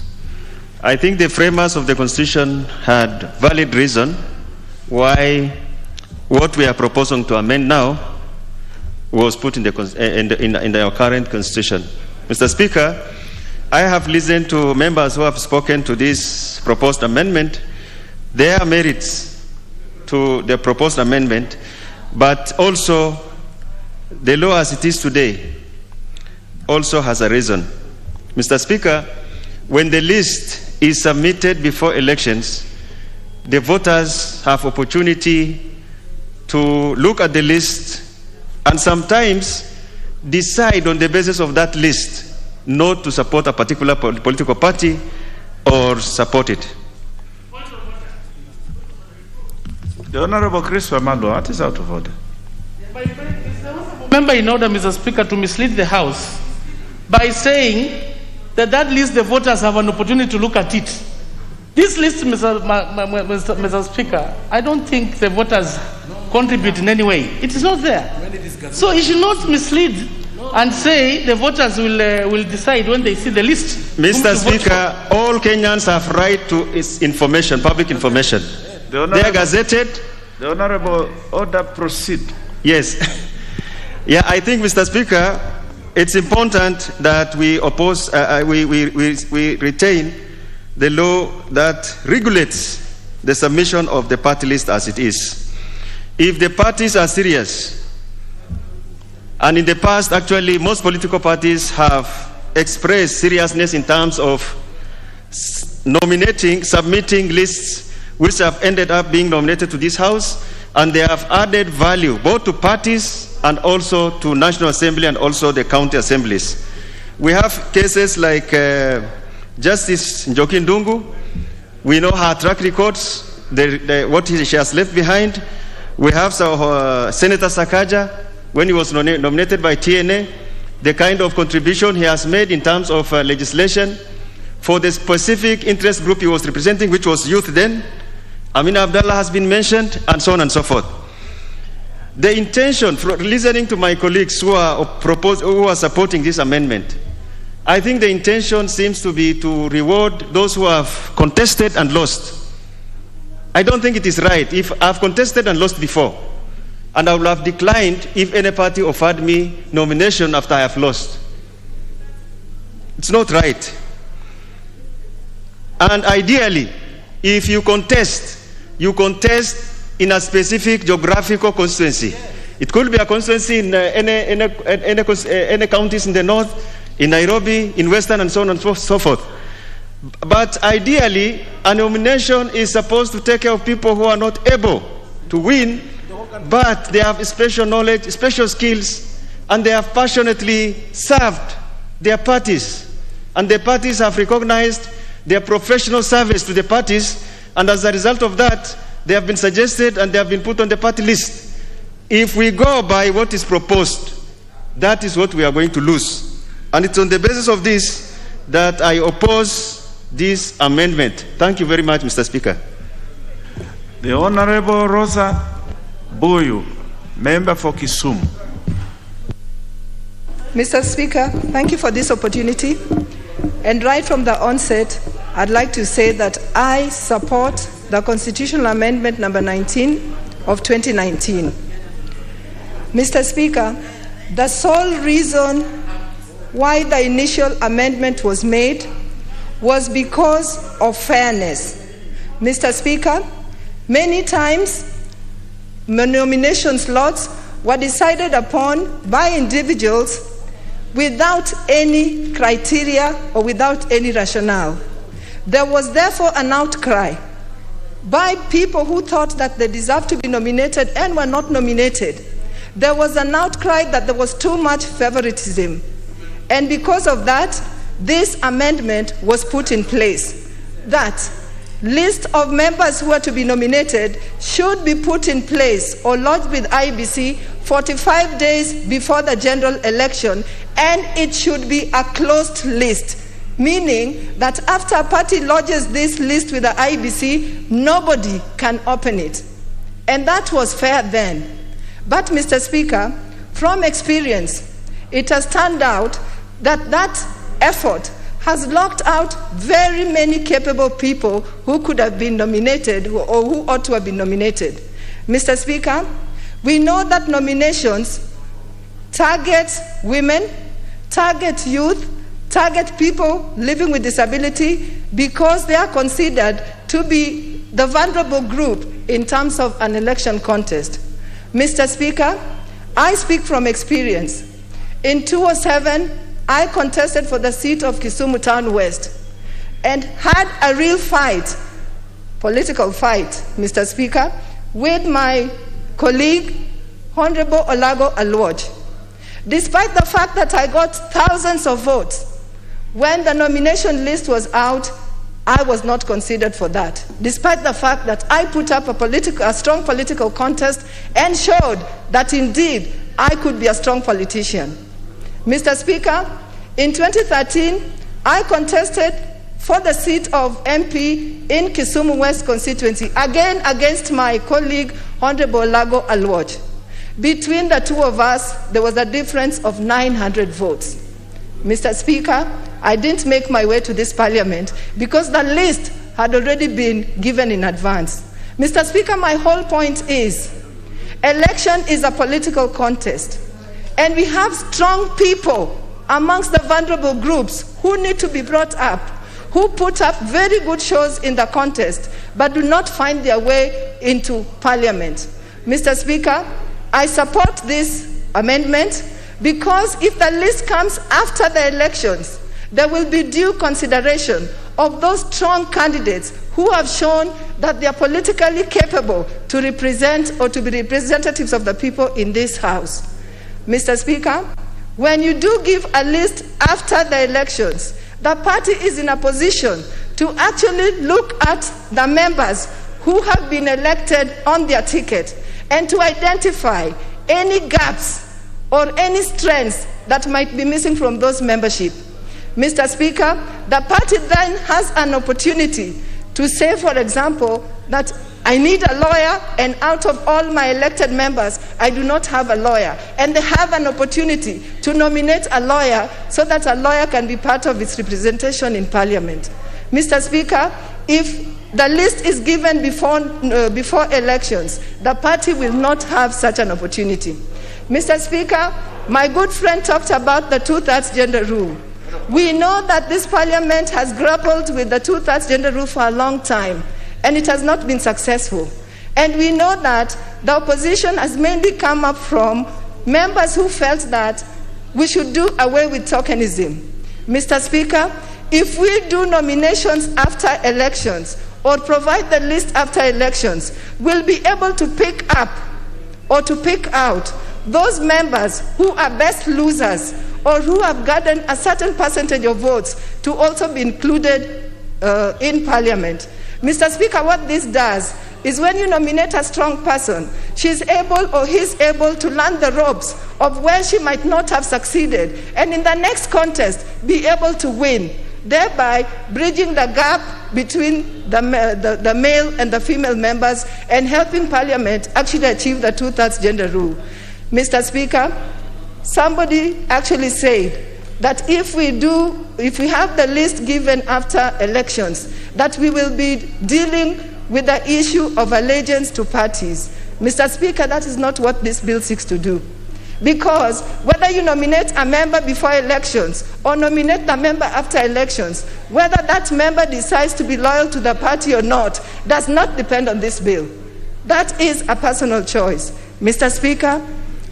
I think the framers of the Constitution had valid reason why what we are proposing to amend now was put in our current constitution. Mr. Speaker, I have listened to members who have spoken to this proposed amendment. There are merits to the proposed amendment, but also the law as it is today also has a reason. Mr. Speaker, when the list is submitted before elections, the voters have opportunity to look at the list and sometimes decide on the basis of that list not to support a particular political party or support it. The Honorable Chris Wamalo, that is out of order. Member in order, Mr. Speaker, to mislead the House by saying that list the voters have an opportunity to look at it. This list, Mr. Speaker, I don't think the voters contribute in any way. It is not there. So you should not mislead and say the voters will decide when they see the list. Mr. Speaker, all Kenyans have right to information, public information. They are gazetted. The Honorable order proceed. Yes. Yeah, I think, Mr. Speaker, it's important that we oppose, we retain the law that regulates the submission of the party list as it is. If the parties are serious, and in the past, actually, most political parties have expressed seriousness in terms of submitting lists which have ended up being nominated to this House, and they have added value both to parties and also to National Assembly and also the county assemblies. We have cases like Justice Njoki Ndungu. We know her track records, what she has left behind. We have Senator Sakaja, when he was nominated by TNA, the kind of contribution he has made in terms of legislation for the specific interest group he was representing, which was youth then. Amina Abdallah has been mentioned, and so on and so forth. The intention, from listening to my colleagues who are supporting this amendment, I think the intention seems to be to reward those who have contested and lost. I don't think it is right. If I've contested and lost before, and I would have declined if any party offered me nomination after I have lost. It's not right. And ideally, if you contest in a specific geographical constituency. It could be a constituency in any counties in the north, in Nairobi, in Western, and so on and so forth. But ideally, a nomination is supposed to take care of people who are not able to win, but they have special knowledge, special skills, and they have passionately served their parties. And the parties have recognized their professional service to the parties, and as a result of that, they have been suggested and they have been put on the party list. If we go by what is proposed, that is what we are going to lose. And it's on the basis of this that I oppose this amendment. Thank you very much, Mr. Speaker. The Honorable Rosa Boyu, member for Kisumu. Mr. Speaker, thank you for this opportunity. And right from the onset, I'd like to say that I support the Constitutional Amendment number 19 of 2019. Mr. Speaker, the sole reason why the initial amendment was made was because of fairness. Mr. Speaker, many times nomination slots were decided upon by individuals without any criteria or without any rationale. There was therefore an outcry by people who thought that they deserved to be nominated and were not nominated. There was an outcry that there was too much favoritism. And because of that, this amendment was put in place. That list of members who are to be nominated should be put in place or lodged with IEBC 45 days before the general election, and it should be a closed list. Meaning that after a party lodges this list with the IEBC, nobody can open it. And that was fair then. But, Mr. Speaker, from experience, it has turned out that that effort has locked out very many capable people who could have been nominated or who ought to have been nominated. Mr. Speaker, we know that nominations target women, target youth, target people living with disability because they are considered to be the vulnerable group in terms of an election contest. Mr. Speaker, I speak from experience. In 2007, I contested for the seat of Kisumu Town West and had a real fight, political fight, Mr. Speaker, with my colleague, Honorable Olago Alwoj. Despite the fact that I got thousands of votes, when the nomination list was out, I was not considered for that, despite the fact that I put up a strong political contest and showed that indeed I could be a strong politician. Mr. Speaker, in 2013, I contested for the seat of MP in Kisumu West constituency, again against my colleague, Honorable Olago Alwoj. Between the two of us, there was a difference of 900 votes. Mr. Speaker, I didn't make my way to this parliament because the list had already been given in advance. Mr. Speaker, my whole point is, election is a political contest, and we have strong people amongst the vulnerable groups who need to be brought up, who put up very good shows in the contest, but do not find their way into parliament. Mr. Speaker, I support this amendment because if the list comes after the elections, there will be due consideration of those strong candidates who have shown that they are politically capable to represent or to be representatives of the people in this House. Mr. Speaker, when you do give a list after the elections, the party is in a position to actually look at the members who have been elected on their ticket and to identify any gaps or any strengths that might be missing from those membership. Mr. Speaker, the party then has an opportunity to say, for example, that I need a lawyer, and out of all my elected members, I do not have a lawyer. And they have an opportunity to nominate a lawyer so that a lawyer can be part of its representation in Parliament. Mr. Speaker, if the list is given before elections, the party will not have such an opportunity. Mr. Speaker, my good friend talked about the two-thirds gender rule. We know that this Parliament has grappled with the two-thirds gender rule for a long time, and it has not been successful. And we know that the opposition has mainly come up from members who felt that we should do away with tokenism. Mr. Speaker, if we do nominations after elections or provide the list after elections, we'll be able to pick up or to pick out those members who are best losers or who have gotten a certain percentage of votes to also be included in Parliament. Mr. Speaker, what this does is when you nominate a strong person, she's able or he's able to learn the ropes of where she might not have succeeded, and in the next contest be able to win, thereby bridging the gap between the male and the female members and helping Parliament actually achieve the two-thirds gender rule. Mr. Speaker, somebody actually said that if we have the list given after elections, that we will be dealing with the issue of allegiance to parties. Mr. Speaker, that is not what this bill seeks to do. Because whether you nominate a member before elections or nominate the member after elections, whether that member decides to be loyal to the party or not does not depend on this bill. That is a personal choice. Mr. Speaker,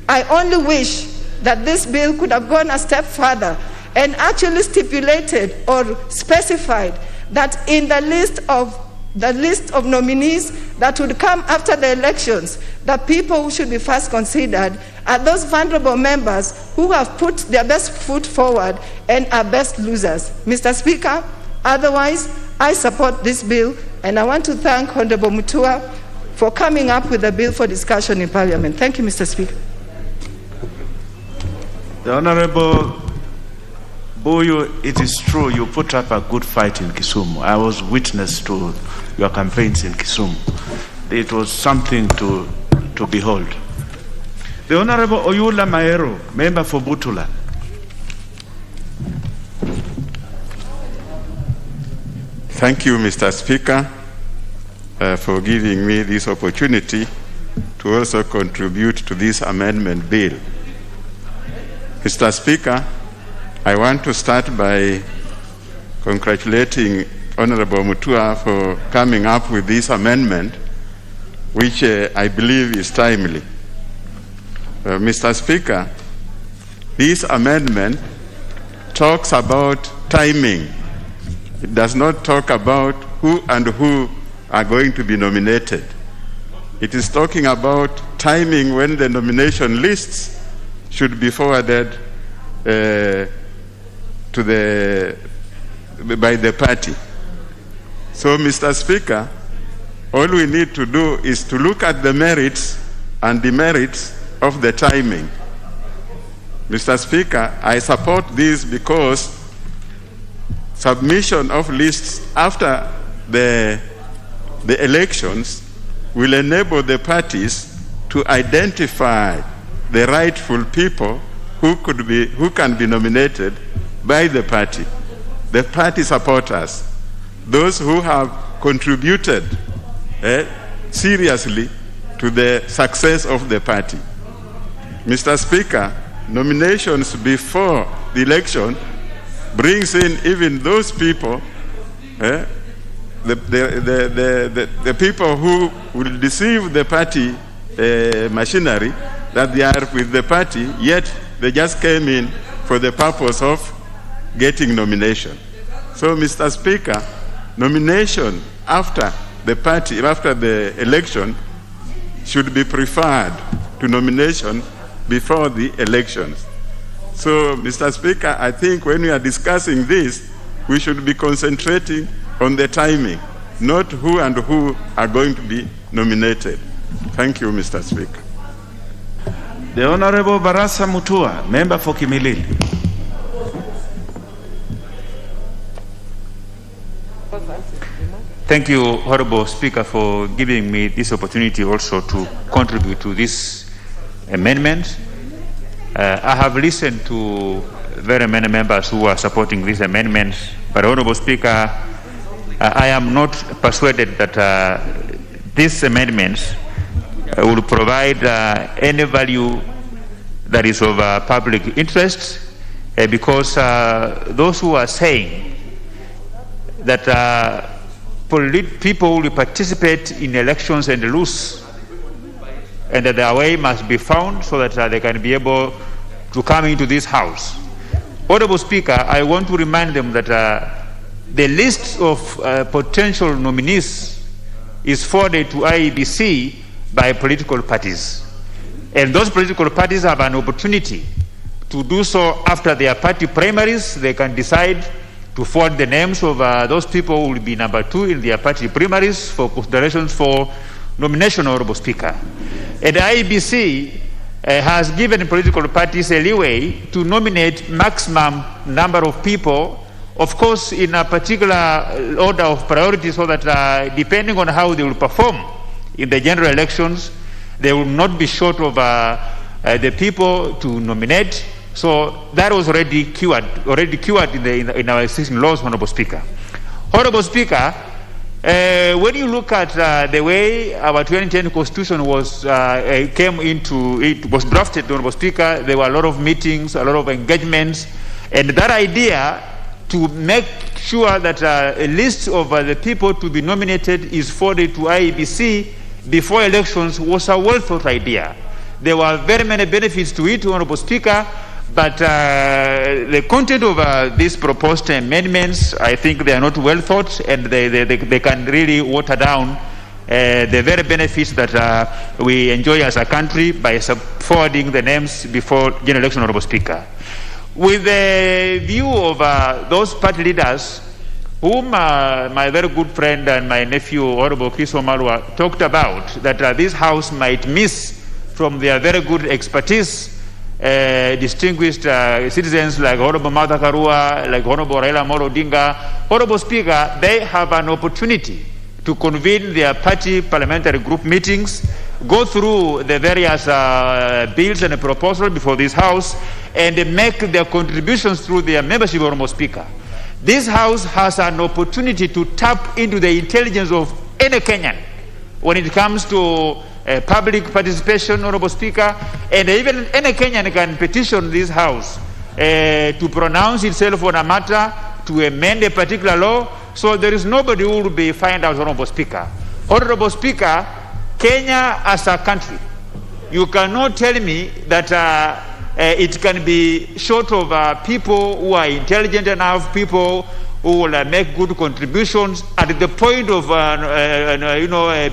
I only wish that this bill could have gone a step further and actually stipulated or specified that in the list of nominees that would come after the elections, the people who should be first considered are those vulnerable members who have put their best foot forward and are best losers. Mr. Speaker, otherwise, I support this bill, and I want to thank Honorable Mutua for coming up with a bill for discussion in Parliament. Thank you, Mr. Speaker. The Honorable Boyo, it is true you put up a good fight in Kisumu. I was witness to your campaigns in Kisumu. It was something to behold. The Honorable Oyula Maero, member for Butula. Thank you, Mr. Speaker, for giving me this opportunity to also contribute to this amendment bill. Mr. Speaker, I want to start by congratulating Honorable Mutua for coming up with this amendment, which I believe is timely. Mr. Speaker, this amendment talks about timing. It does not talk about who are going to be nominated. It is talking about timing when the nomination lists should be forwarded by the party. So, Mr. Speaker, all we need to do is to look at the merits and demerits of the timing. Mr. Speaker, I support this because submission of lists after the elections will enable the parties to identify the rightful people who can be nominated by the party supporters, those who have contributed seriously to the success of the party. Mr. Speaker, nominations before the election brings in even those people, the people who will deceive the party machinery that they are with the party, yet they just came in for the purpose of getting nomination. So, Mr. Speaker, nomination after the election should be preferred to nomination before the elections. So, Mr. Speaker, I think when we are discussing this, we should be concentrating on the timing, not who are going to be nominated. Thank you, Mr. Speaker. The Honorable Barasa Mutua, member for Kimilili. Thank you, Honorable Speaker, for giving me this opportunity also to contribute to this amendment. I have listened to very many members who are supporting these amendments, but Honorable Speaker, I am not persuaded that these amendments will provide any value that is of public interest, because those who are saying that people will participate in elections and lose, and that their way must be found so that they can be able to come into this house. Honorable Speaker, I want to remind them that the list of potential nominees is forwarded to IEBC by political parties. And those political parties have an opportunity to do so after their party primaries. They can decide to forward the names of those people who will be number 2 in their party primaries for considerations for nomination, Honorable Speaker. And the IEBC has given political parties a leeway to nominate maximum number of people, of course in a particular order of priority, so that depending on how they will perform in the general elections, they will not be short of the people to nominate. So that was already cured in our existing laws, Honorable Speaker. Honorable Speaker, when you look at the way our 2010 Constitution was drafted, Honorable Speaker, there were a lot of meetings, a lot of engagements, and that idea to make sure that a list of the people to be nominated is forwarded to IEBC before elections was a well-thought idea. There were very many benefits to it, Honorable Speaker, but the content of these proposed amendments, I think they are not well thought, and they can really water down the very benefits that we enjoy as a country by forwarding the names before general election, Honorable Speaker. With the view of those party leaders whom my very good friend and my nephew, Honorable Chris Omalwa, talked about, that this House might miss from their very good expertise distinguished citizens like Honorable Martha Karua, like Honorable Raila Amolo Odinga. Honorable Speaker, they have an opportunity to convene their party parliamentary group meetings, go through the various bills and proposals before this House, and make their contributions through their membership, Honorable Speaker. This House has an opportunity to tap into the intelligence of any Kenyan when it comes to public participation, Honorable Speaker, and even any Kenyan can petition this House to pronounce itself on a matter, to amend a particular law, so there is nobody who will be fined out, Honorable Speaker. Honorable Speaker, Kenya as a country, you cannot tell me that it can be short of people who are intelligent enough, people who will make good contributions at the point of,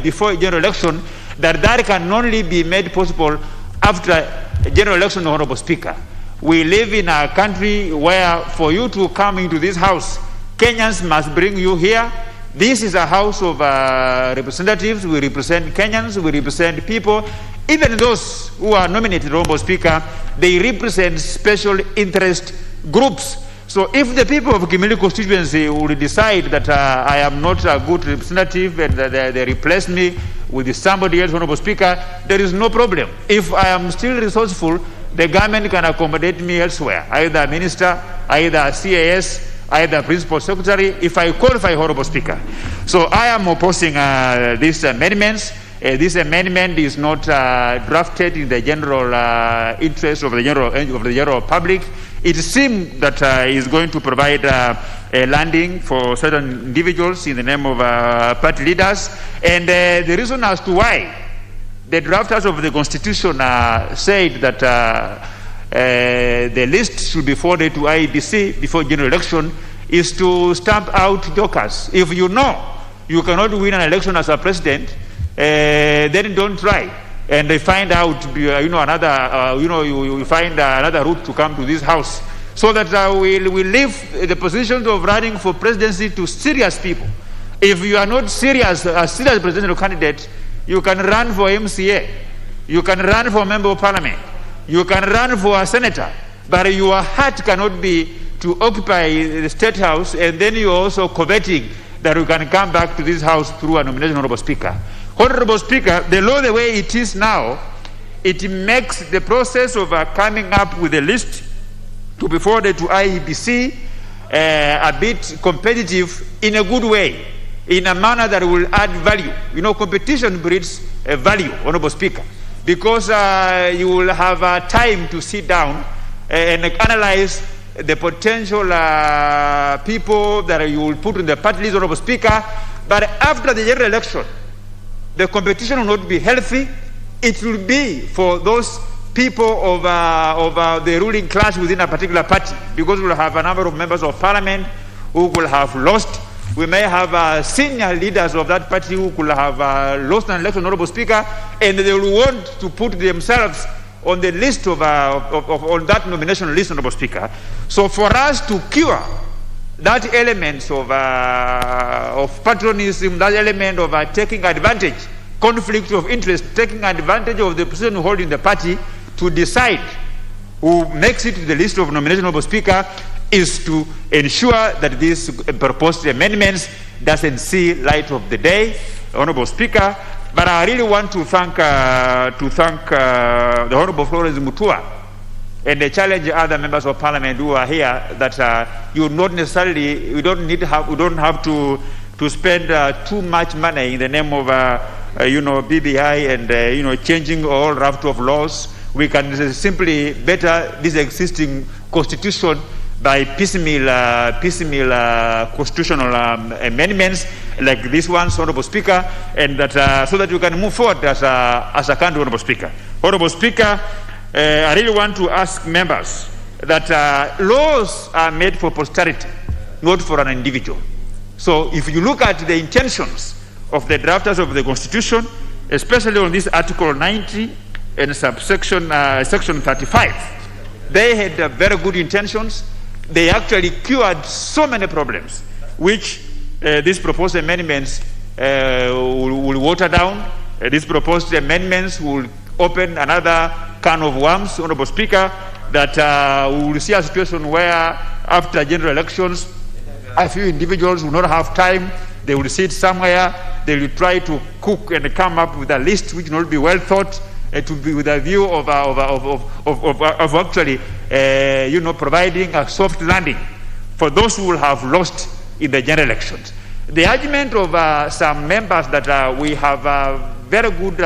before general election, that can only be made possible after general election, Honorable Speaker. We live in a country where for you to come into this house, Kenyans must bring you here. This is a house of representatives. We represent Kenyans, we represent people. Even those who are nominated, Honorable Speaker, they represent special interest groups. So if the people of Kimilili constituency will decide that I am not a good representative and they replace me with somebody else, Honorable Speaker, there is no problem. If I am still resourceful, the government can accommodate me elsewhere, either minister, either CAS, either principal secretary, if I qualify, Honorable Speaker. So I am opposing these amendments. This amendment is not drafted in the general interest of the general public. It seems that is going to provide a landing for certain individuals in the name of party leaders. And the reason as to why the drafters of the Constitution said that the list should be forwarded to IEBC before general election is to stamp out jokers. If you know you cannot win an election as a president, then don't try. And they find out, you find another route to come to this house, so that we leave the positions of running for presidency to serious people. If you are not serious, a serious presidential candidate, you can run for MCA, you can run for member of parliament, you can run for a senator, but your heart cannot be to occupy the state house, and then you're also coveting that you can come back to this house through a nomination, Honorable Speaker. Honorable Speaker, the law the way it is now, it makes the process of coming up with a list to be forwarded to IEBC a bit competitive in a good way, in a manner that will add value. You know, competition breeds value, Honorable Speaker, because you will have time to sit down and analyze the potential people that you will put in the party list, Honorable Speaker. But after the general election, the competition will not be healthy. It will be for those people of the ruling class within a particular party, because we'll have a number of members of parliament who will have lost. We may have senior leaders of that party who could have lost an election, Honorable Speaker, and they will want to put themselves on the list on that nomination list, Honorable Speaker. So for us to cure that element of patronism, that element of taking advantage, conflict of interest, taking advantage of the position holding the party to decide who makes it to the list of nomination, Honorable Speaker, is to ensure that these proposed amendments doesn't see light of the day, Honorable Speaker. But I really want to thank the Honorable Florence Mutua and challenge other members of Parliament who are here that you don't have to spend too much money in the name of BBI and changing all raft of laws. We can simply better this existing constitution by piecemeal constitutional amendments like this one, Honorable Speaker, and that so that we can move forward as a country, Honorable Speaker. Honorable Speaker, I really want to ask members that laws are made for posterity, not for an individual. So if you look at the intentions of the drafters of the Constitution, especially on this Article 90 and Section 35, they had very good intentions. They actually cured so many problems, which these proposed amendments will water down. These proposed amendments will open another can of worms, Honorable Speaker, that we will see a situation where after general elections, a few individuals will not have time. They will sit somewhere. They will try to cook and come up with a list which will not be well thought, to be with a view of actually, providing a soft landing for those who will have lost in the general elections. The argument of some members that we have very good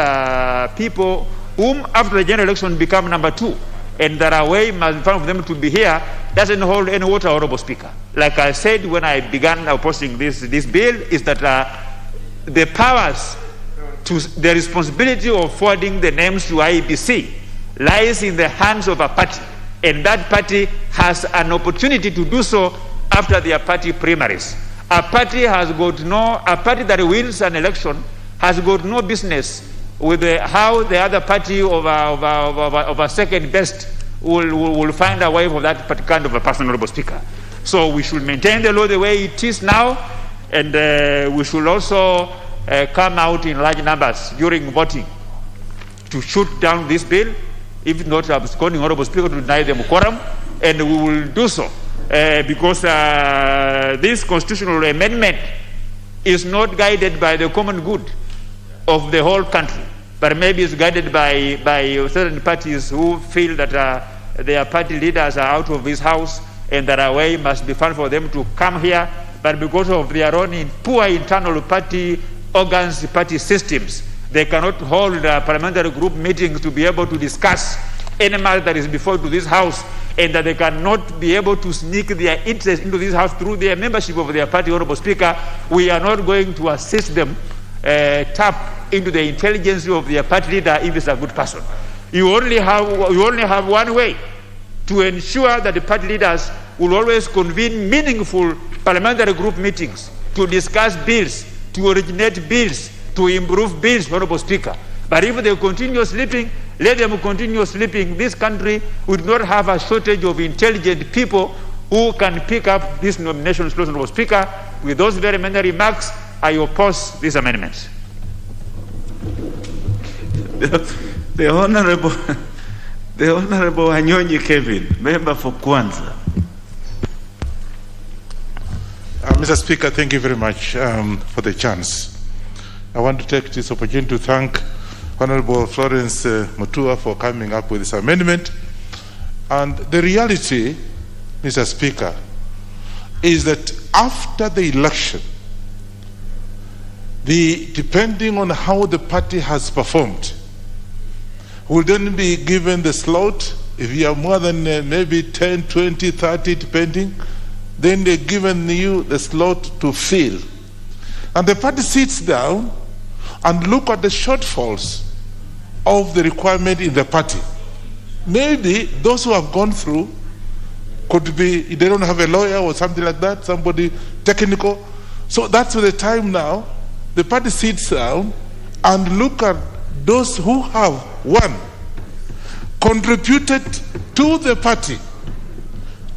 people whom after the general election become number 2. And there are ways for them to be here, doesn't hold any water, Honorable Speaker. Like I said when I began opposing this bill, is that the powers to the responsibility of forwarding the names to IEBC lies in the hands of a party, and that party has an opportunity to do so after their party primaries. A party that wins an election has got no business with how the other party of a second best will find a way for that kind of a person, Honorable Speaker. So we should maintain the law the way it is now, and we should also come out in large numbers during voting to shoot down this bill, if not absconding, Honorable Speaker, to deny them quorum, and we will do so because this constitutional amendment is not guided by the common good of the whole country, but maybe it's guided by certain parties who feel that their party leaders are out of this house and that a way must be found for them to come here, but because of their own poor internal party organs, party systems, they cannot hold parliamentary group meetings to be able to discuss any matter that is before to this house, and that they cannot be able to sneak their interest into this house through their membership of their party, Honorable Speaker. We are not going to assist them tap into the intelligence of their party leader if it's a good person. You only have one way to ensure that the party leaders will always convene meaningful parliamentary group meetings to discuss bills, to originate bills, to improve bills, Honorable Speaker. But if they continue sleeping, let them continue sleeping. This country would not have a shortage of intelligent people who can pick up these nominations, Honorable Speaker. With those very many remarks, I oppose these amendments. The Honorable Anyonyi Kevin, member for Kwanza. Mr. Speaker, thank you very much for the chance. I want to take this opportunity to thank Honorable Florence Mutua for coming up with this amendment. And the reality, Mr. Speaker, is that after the election, depending on how the party has performed, will then be given the slot. If you have more than maybe 10, 20, 30, depending, then they're given you the slot to fill. And the party sits down and look at the shortfalls of the requirement in the party. Maybe those who have gone through could be, they don't have a lawyer or something like that, somebody technical. So that's the time now, the party sits down and look at those who have, one, contributed to the party,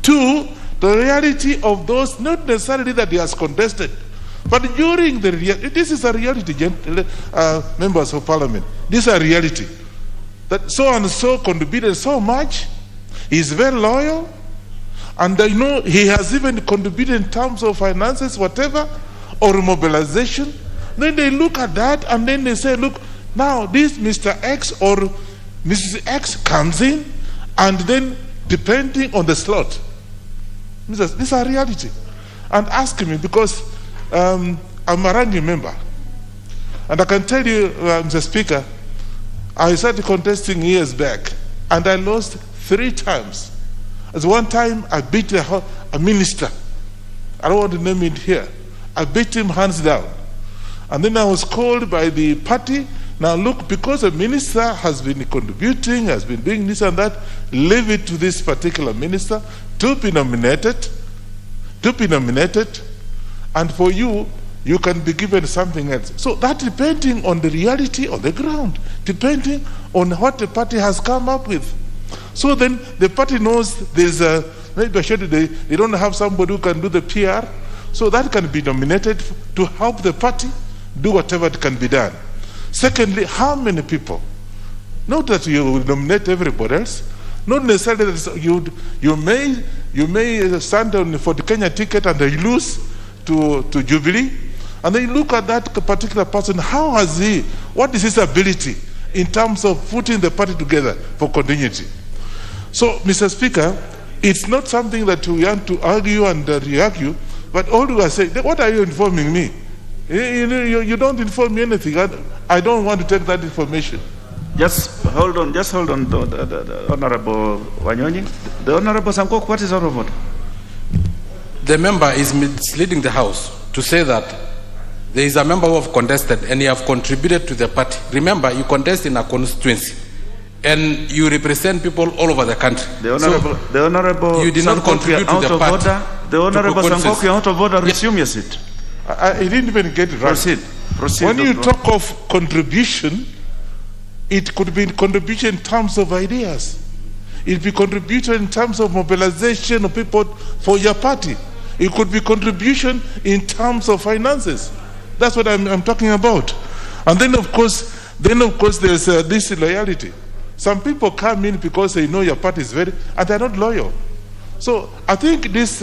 two, the reality of those, not necessarily that he has contested, but during the this is a reality, members of parliament. This is a reality. That so and so contributed so much, he is very loyal, and I know he has even contributed in terms of finances, whatever, or mobilization. Then they look at that and then they say, look, now this Mr. X or Mrs. X comes in, and then depending on the slot, this is a reality. And ask me, because I'm a ranking member, and I can tell you, Mr. Speaker, I started contesting years back, and I lost 3 times. As one time, I beat a minister. I don't want to name it here. I beat him hands down. And then I was called by the party. Now look, because a minister has been contributing, has been doing this and that, leave it to this particular minister to be nominated, and for you, you can be given something else. So that depending on the reality on the ground, depending on what the party has come up with. So then the party knows there's maybe they don't have somebody who can do the PR, so that can be nominated to help the party do whatever can be done. Secondly, how many people? Not that you will nominate everybody else, not necessarily that you may stand on for the Kenya ticket and they lose to Jubilee, and then you look at that particular person, how has he, what is his ability in terms of putting the party together for continuity? So, Mr. Speaker, it's not something that we want to argue and re-argue, but all we are saying, what are you informing me? You don't inform me anything. I don't want to take that information. Just hold on, the Honorable Wanyonyi. The Honorable Sankok, what is out of order? The member is misleading the House to say that there is a member who have contested and you have contributed to the party. Remember, you contest in a constituency and you represent people all over the country. The Honorable you did not contribute to the party. The Honorable Sankok, you're out of order. Resume your seat. I didn't even get it right. Proceed. When you talk of contribution, it could be contribution in terms of ideas. It could be contribution in terms of mobilization of people for your party. It could be contribution in terms of finances. That's what I'm talking about. And then of course there's this loyalty. Some people come in because they know your party is and they're not loyal. So I think this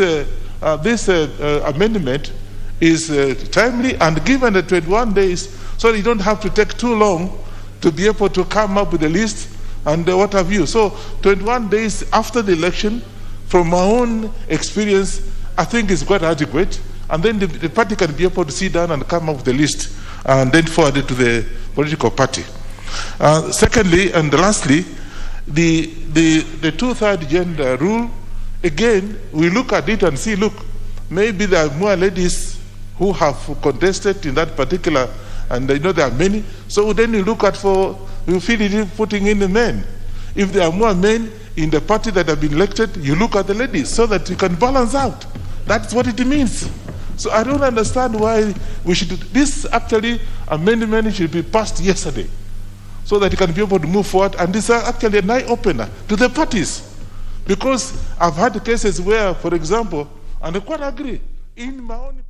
amendment is timely and given the 21 days, so you don't have to take too long to be able to come up with a list and what have you. So 21 days after the election, from my own experience, I think is quite adequate. And then the party can be able to sit down and come up with a list and then forward it to the political party. Secondly and lastly, the 2/3 gender rule, again, we look at it and see, look, maybe there are more ladies who have contested in that particular, and I know there are many. So then you look at you feel it is putting in the men. If there are more men in the party that have been elected, you look at the ladies so that you can balance out. That's what it means. So I don't understand why we should, this actually amendment should be passed yesterday so that you can be able to move forward. And this is actually an eye-opener to the parties. Because I've had cases where, for example, and I quite agree, in my own party.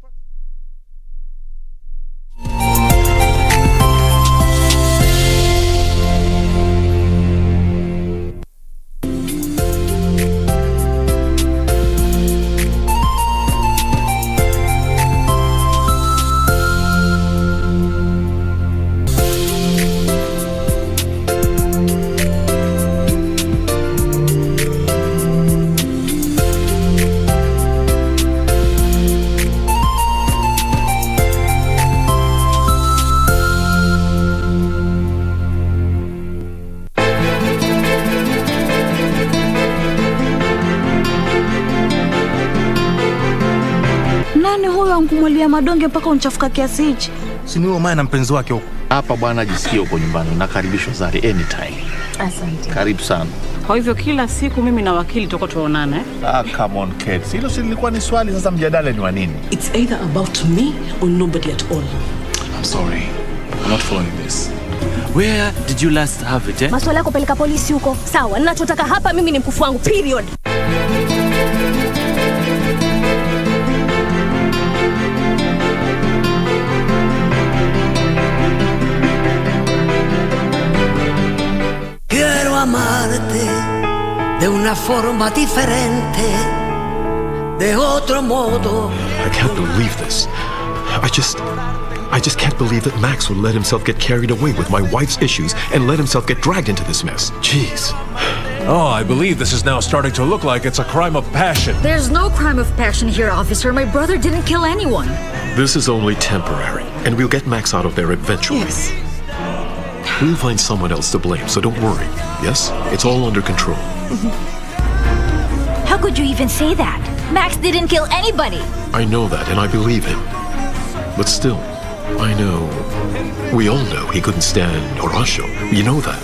Kumwalia madonge mpaka unchafuka kiasi hichi. Si ni wewe na mpenzi wake huko. Hapa bwana, jisikie uko nyumbani, unakaribishwa Zari anytime. Asante. Karibu sana. Kwa hivyo kila siku mimi na wakili tutakuwa tuonana Come on kids. Hilo si lilikuwa ni swali, sasa mjadala ni wa nini? It's either about me or nobody at all. I'm sorry. I'm not following this. Where did you last have it, Maswala yako peleka polisi huko. Sawa, ninachotaka hapa mimi ni mkufu wangu. Period. Amarte de una forma diferente, de otro modo. I can't believe this. I just can't believe that Max would let himself get carried away with my wife's issues and let himself get dragged into this mess. Jeez. Oh, I believe this is now starting to look like it's a crime of passion. There's no crime of passion here, officer. My brother didn't kill anyone. This is only temporary, and we'll get Max out of there eventually. Yes. We'll find someone else to blame, so don't worry. Yes? It's all under control. How could you even say that? Max didn't kill anybody. I know that, and I believe him. But still, I know... We all know he couldn't stand Horacio. You know that.